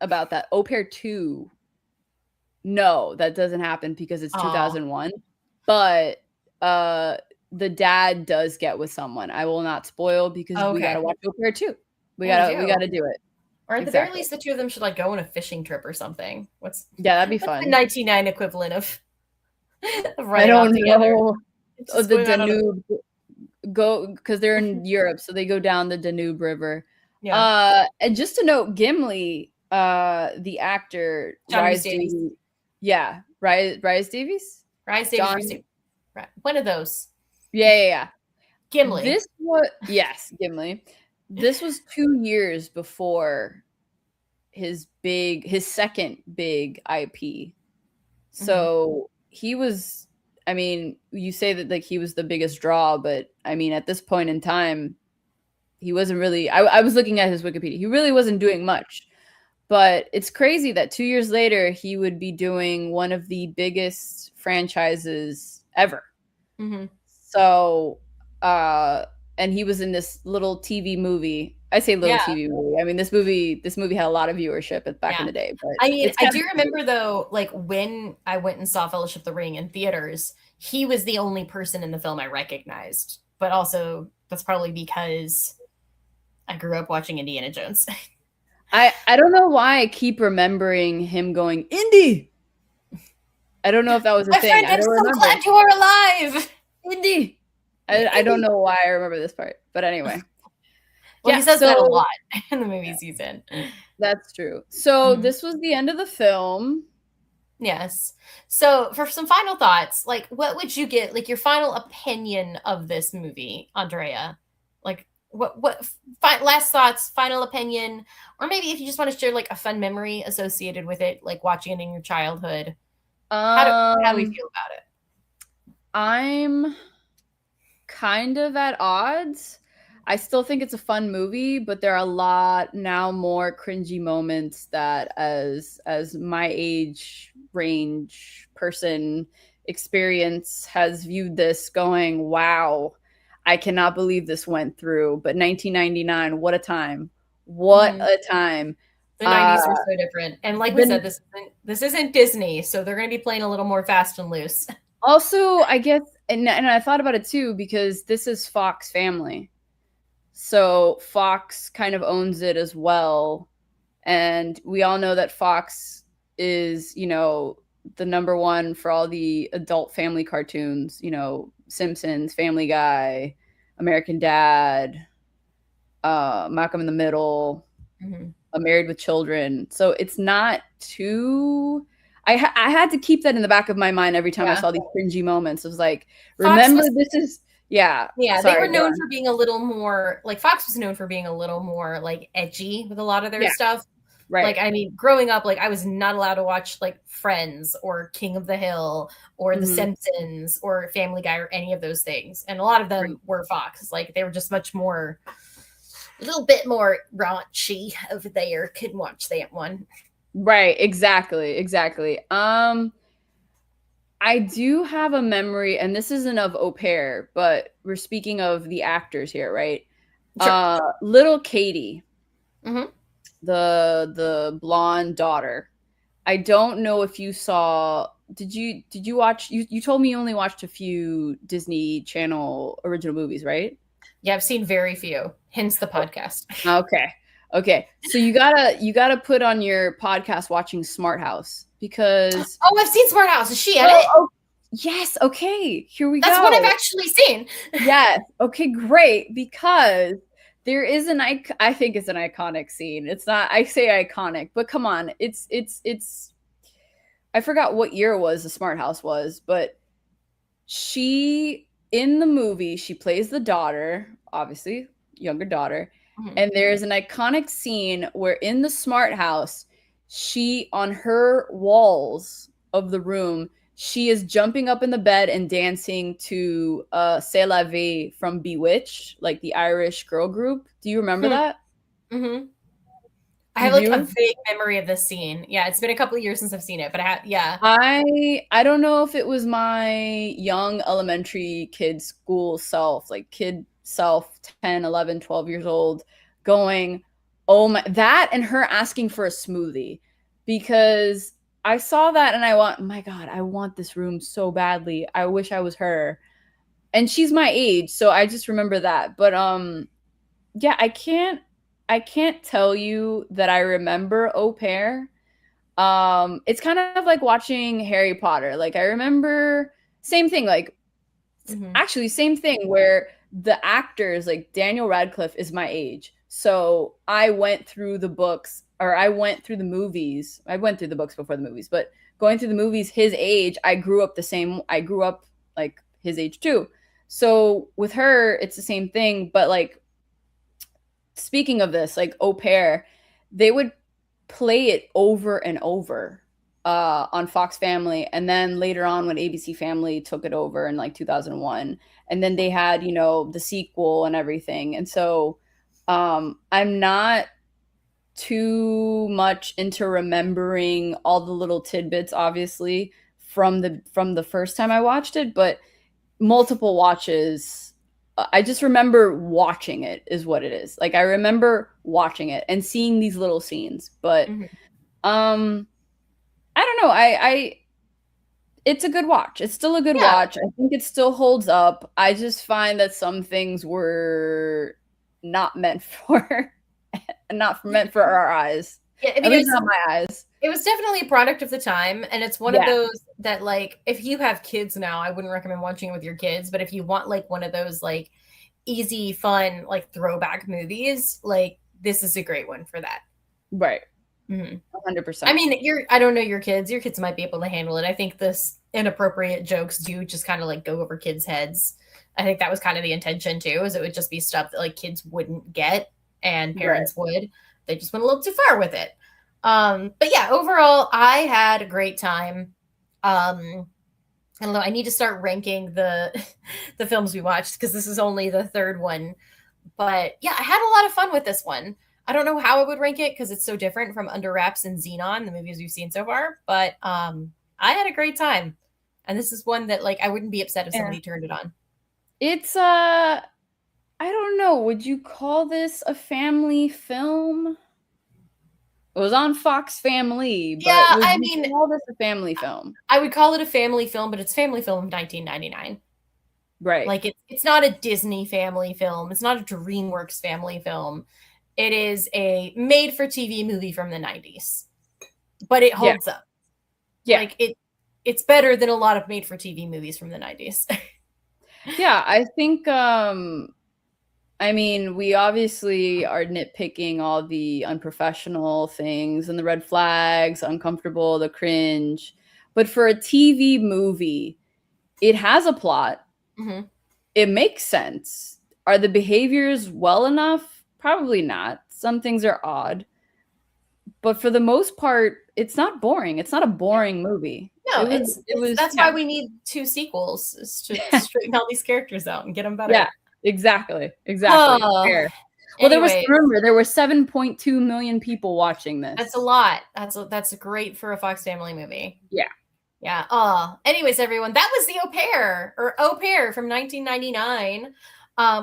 about that, Au Pair 2. No, that doesn't happen because it's 2001. But the dad does get with someone. I will not spoil because we gotta watch Au Pair 2. We gotta do it. Or at the very least, the two of them should like go on a fishing trip or something. That'd be fun. The 99 equivalent of I don't know. The Danube go because they're in Europe, so they go down the Danube River. Yeah. And just to note, Gimli, the actor, Rhys Davies. Yeah, Rhys Davies. Rhys Davies. Right. One of those. Yeah. Gimli. Gimli. This was 2 years before his second big IP. So he was, I mean, you say that like he was the biggest draw, but I mean, at this point in time, he wasn't really, I was looking at his Wikipedia. He really wasn't doing much, but it's crazy that 2 years later, he would be doing one of the biggest franchises ever. Mm-hmm. So, and he was in this little TV movie. I say little TV movie. I mean, this movie had a lot of viewership back in the day. But I mean, I do remember though, like when I went and saw Fellowship of the Ring in theaters, he was the only person in the film I recognized. But also, that's probably because I grew up watching Indiana Jones. I don't know why I keep remembering him going, Indy. I don't know if that was a thing. Friend, I'm so glad you are alive. Indy. I don't know why I remember this part, but anyway. Well, Yeah, he says that a so lot in the movies he's in. that's true. So Mhm. this was the end of the film. Yes. So, for some final thoughts, like, what would you get, like, your final opinion of this movie, Andrea? Like, last thoughts, final opinion, or maybe if you just want to share, like, a fun memory associated with it, like watching it in your childhood. How do we Um, feel about it? I'm kind of at odds. I still think it's a fun movie, but there are a lot now more cringy moments that as my age range person experience has viewed this going, wow, I cannot believe this went through. But 1999, what a time. What Mhm. a time. The Uh 90s were so different. And like we the said, this isn't Disney, so they're going to be playing a little more fast and loose. Also, I guess, and I thought about it too because this is Fox Family, so Fox kind of owns it as well, and we all know that Fox is, the number one for all the adult family cartoons. Simpsons, Family Guy, American Dad, Malcolm in the Middle, Mhm. Married with Children. So it's not too. I had to keep that in the back of my mind every time I Yeah. saw these cringy moments. It was like, Fox remember, was this is, yeah. Yeah, they were Sorry, go known on. for being a little more like Fox was known for being a little more like edgy with a lot of their Yeah, stuff. right, Like, I mean, growing up, like I was not allowed to watch like Friends or King of the Hill or The hmm Simpsons or Family Guy or any of those things. And a lot of right, them were Fox. Like they were just much more a little bit more raunchy over there. Couldn't watch that one. right. Exactly, exactly. I do have a memory, and this isn't of Au Pair, but we're speaking of the actors here, right? Sure. Little Katie, Hmm. the blonde daughter. I don't know if you saw. Did you watch? You told me you only watched a few Disney Channel original movies, right? Yeah, I've seen very few, hence the podcast. Okay. Okay. So you gotta put on your podcast watching Smart House because Oh, I've seen Smart House. Is she at oh, it? oh yes, okay. Here we That's one I've go. actually seen. Yes. Okay, great. Because there is I think it's an iconic scene. It's not, I say iconic, but come on. It's I forgot what year it was the Smart House was, but she in the movie, she plays the daughter, obviously, younger daughter. Mhm. And there's an iconic scene where in the Smart House, she on her walls of the room, she is jumping up in the bed and dancing to C'est la vie from Bewitched, like the Irish girl group. Do you remember that? Mm-hmm. I You have like a do? vague memory of this scene. Yeah, it's been a couple of years since I've seen it, but yeah. I don't know if it was my young elementary kid school self, like kid self, 10, 11, 12 years old, going, oh my, that and her asking for a smoothie because I saw that and I want, my God, I want this room so badly. I wish I was her. And she's my age, so I just remember that. But yeah, I can't tell you that I remember Au Pair. It's kind of like watching Harry Potter. Like I remember same thing, like Hmm. actually same thing where the actors like Daniel Radcliffe is my age. So I went through the books or I went through the movies. I went through the books before the movies, but going through the movies his age, I grew up like his age too. So with her it's the same thing, but like speaking of this, like Au Pair, they would play it over and over on Fox Family, and then later on when ABC Family took it over in like 2001, and then they had the sequel and everything, and so I'm not too much into remembering all the little tidbits, obviously from the first time I watched it, but multiple watches. I just remember watching it is what it is. Like I remember watching it and seeing these little scenes, but Hmm. um I don't know. I it's a good watch. It's still a good Yeah, watch. I think it still holds up. I just find that some things were not meant for not meant for our eyes. Yeah, I At mean, least not my eyes. it was definitely a product of the time, and it's one of Yeah. those that, like, if you have kids now, I wouldn't recommend watching it with your kids, but if you want, like, one of those, like, easy, fun, like, throwback movies, like, this is a great one for that. Right. Mhm. I 100%. mean, I don't know your kids. Your kids might be able to handle it. I think this inappropriate jokes do just kind of like go over kids' heads. I think that was kind of the intention too, is it would just be stuff that like kids wouldn't get and Right. parents would. They just went a little too far with it. But yeah, overall, I had a great time. I don't know. I need to start ranking the the films we watched because this is only the third one. But yeah, I had a lot of fun with this one. I don't know how I would rank it because it's so different from Under Wraps and Xenon, the movies we've seen so far. But I had a great time, and this is one that like I wouldn't be upset if Yeah. somebody turned it on. It's I don't know. Would you call this a family film? It was on Fox Family, but Yeah, would I you mean, call this a family film? I would call it a family film, but it's family film of 1999. Right. Like it's not a Disney family film. It's not a DreamWorks family film. It is a made for TV movie from the 90s. But it Yeah. holds up. Yeah. Like it's better than a lot of made for TV movies from the 90s. Yeah, I think I mean, we obviously are nitpicking all the unprofessional things and the red flags, uncomfortable, the cringe. But for a TV movie, it has a plot. Mm-hmm. It makes sense. Are the behaviors well enough? Probably not. Some things are odd. But for the most part, it's not boring. It's not a boring movie. No, It was that's yeah. why we need 2 sequels, is to straighten all these characters out and get them better. Yeah, exactly. Oh, Fair. Well, there was anyways, rumor there were 7.2 million people watching this. that's a lot. That's great for a Fox Family movie. Yeah. Yeah. Anyways, everyone, that was the Au Pair from 1999.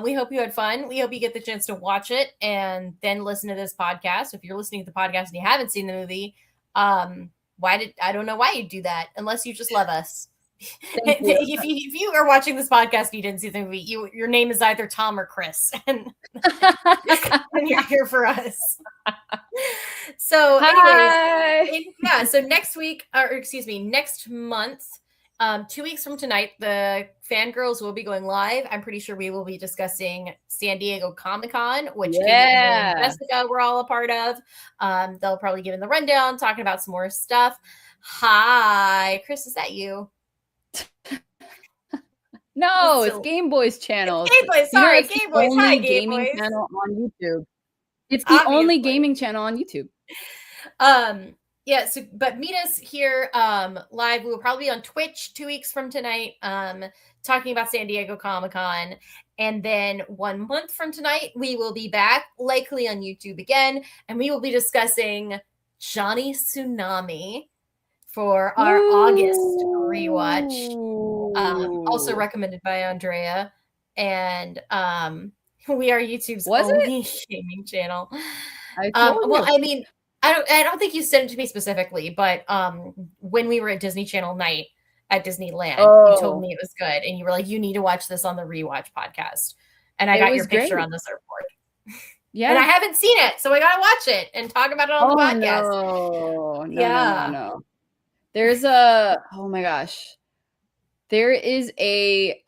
We hope you had fun. We hope you get the chance to watch it and then listen to this podcast. If you're listening to the podcast and you haven't seen the movie, I don't know why you'd do that unless you just love us. If you are watching this podcast and you didn't see the movie, your name is either Tom or Chris, and you're here for us. So, anyways, yeah. So next week, or excuse me, next month, 2 weeks from tonight, the Fangirls will be going live. I'm pretty sure we will be discussing San Diego Comic-Con, which Katie and Jessica were all a part of. They'll probably give in the rundown, talking about some more stuff. Hi, Chris, is that you? No, it's Game Boy's channel. It's Game Boys, sorry, Game Boys. Hi, Game Boys. Channel on YouTube. It's the only gaming channel on YouTube. Yeah, so but meet us here live. We will probably be on Twitch 2 weeks from tonight, talking about San Diego Comic-Con. And then 1 month from tonight, we will be back, likely on YouTube again, and we will be discussing Johnny Tsunami for our August rewatch. Also recommended by Andrea. And we are YouTube's only gaming channel. Well, I mean, I don't think you sent it to me specifically, but when we were at Disney Channel night at Disneyland, you told me it was good, and you were like, "You need to watch this on the Rewatch podcast." And I got your picture on the surfboard. Yeah, and I haven't seen it, so I gotta watch it and talk about it on the podcast. No. There's a oh my gosh, there is a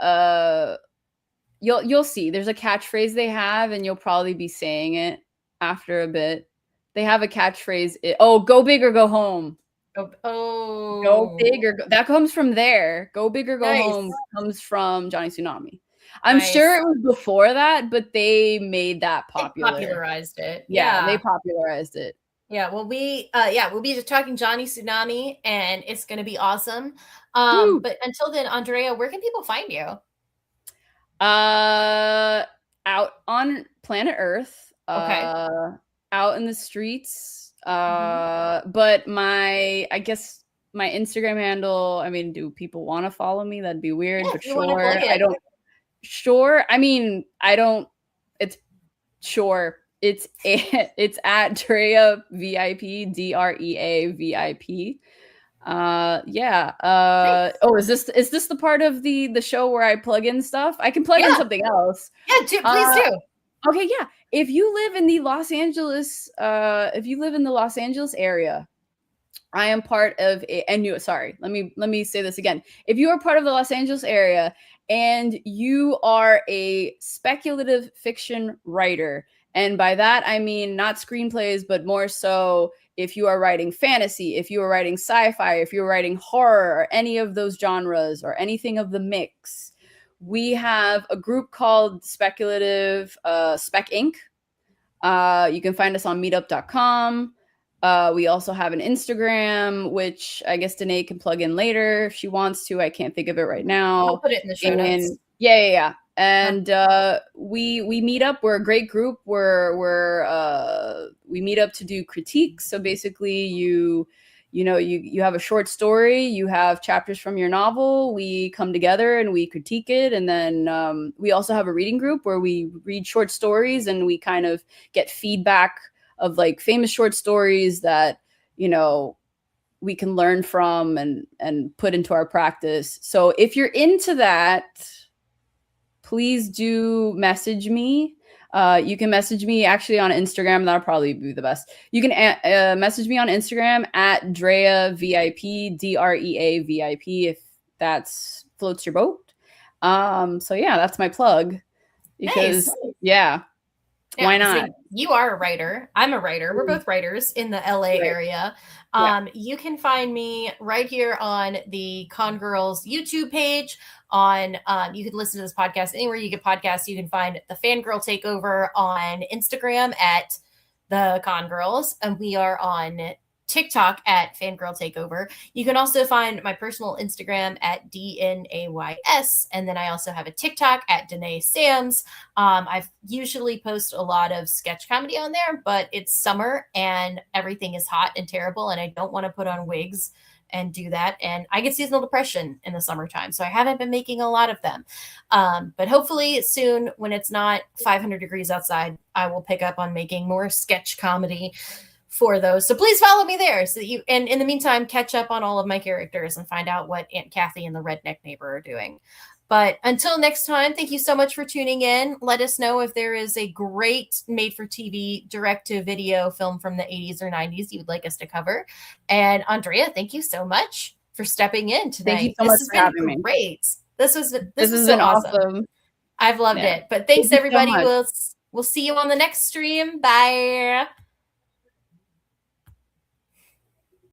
you'll see. There's a catchphrase they have, and you'll probably be saying it after a bit. They have a catchphrase. Go big or go home. Go big or go. That comes from there. Go big or go home comes from Johnny Tsunami. I'm sure it was before that, but they made that popular. They popularized it. Yeah, they popularized it. Yeah, well, we'll be just talking Johnny Tsunami, and it's gonna be awesome. But until then, Andrea, where can people find you? Out on planet Earth. Out in the streets. But I guess my Instagram handle, I mean, do people want to follow me? That'd be weird, but sure. It's at Drea VIP, DREA VIP. Is this the part of the show where I plug in stuff? I can plug in something else. Yeah, please do. Okay, yeah. if you live in the Los Angeles, if you live in the Los Angeles area, I am part of let me say this again. If you are part of the Los Angeles area and you are a speculative fiction writer, and by that I mean not screenplays, but more so if you are writing fantasy, if you are writing sci-fi, if you're writing horror or any of those genres or anything of the mix, we have a group called Speculative Spec Inc. You can find us on meetup.com. We also have an Instagram, which I guess Danae can plug in later if she wants to. I can't think of it right now. I'll put it in the show notes. Yeah. And we meet up. We're a great group. We meet up to do critiques. So basically, you have a short story, you have chapters from your novel, we come together and we critique it, and then we also have a reading group where we read short stories and we kind of get feedback of like famous short stories that we can learn from and put into our practice. So if you're into that, please do message me. You can message me actually on Instagram. That'll probably be the best. You can message me on Instagram at Drea VIP, DREA VIP, if that floats your boat. So yeah, that's my plug. Because nice. yeah, why not? So you are a writer. I'm a writer. We're both writers in the LA area. You can find me right here on the Con Girls YouTube page. You can listen to this podcast anywhere you get podcasts. You can find the Fangirl Takeover on Instagram at the Con Girls, and we are on TikTok at Fangirl Takeover. You can also find my personal Instagram at DNAYS, and then I also have a TikTok at Danae Sams. I usually post a lot of sketch comedy on there, but it's summer and everything is hot and terrible, and I don't want to put on wigs and do that. And I get seasonal depression in the summertime, so I haven't been making a lot of them. But hopefully soon, when it's not 500 degrees outside, I will pick up on making more sketch comedy for those. So please follow me there so that you, and in the meantime, catch up on all of my characters and find out what Aunt Kathy and the redneck neighbor are doing. But until next time, thank you so much for tuning in. Let us know if there is a great made-for-TV, direct-to-video film from the 80s or 90s you would like us to cover. And Andrea, thank you so much for stepping in tonight. Thank you so much for having me. Great. This has been so awesome. I've loved it. But thanks, everybody. We'll see you on the next stream. Bye.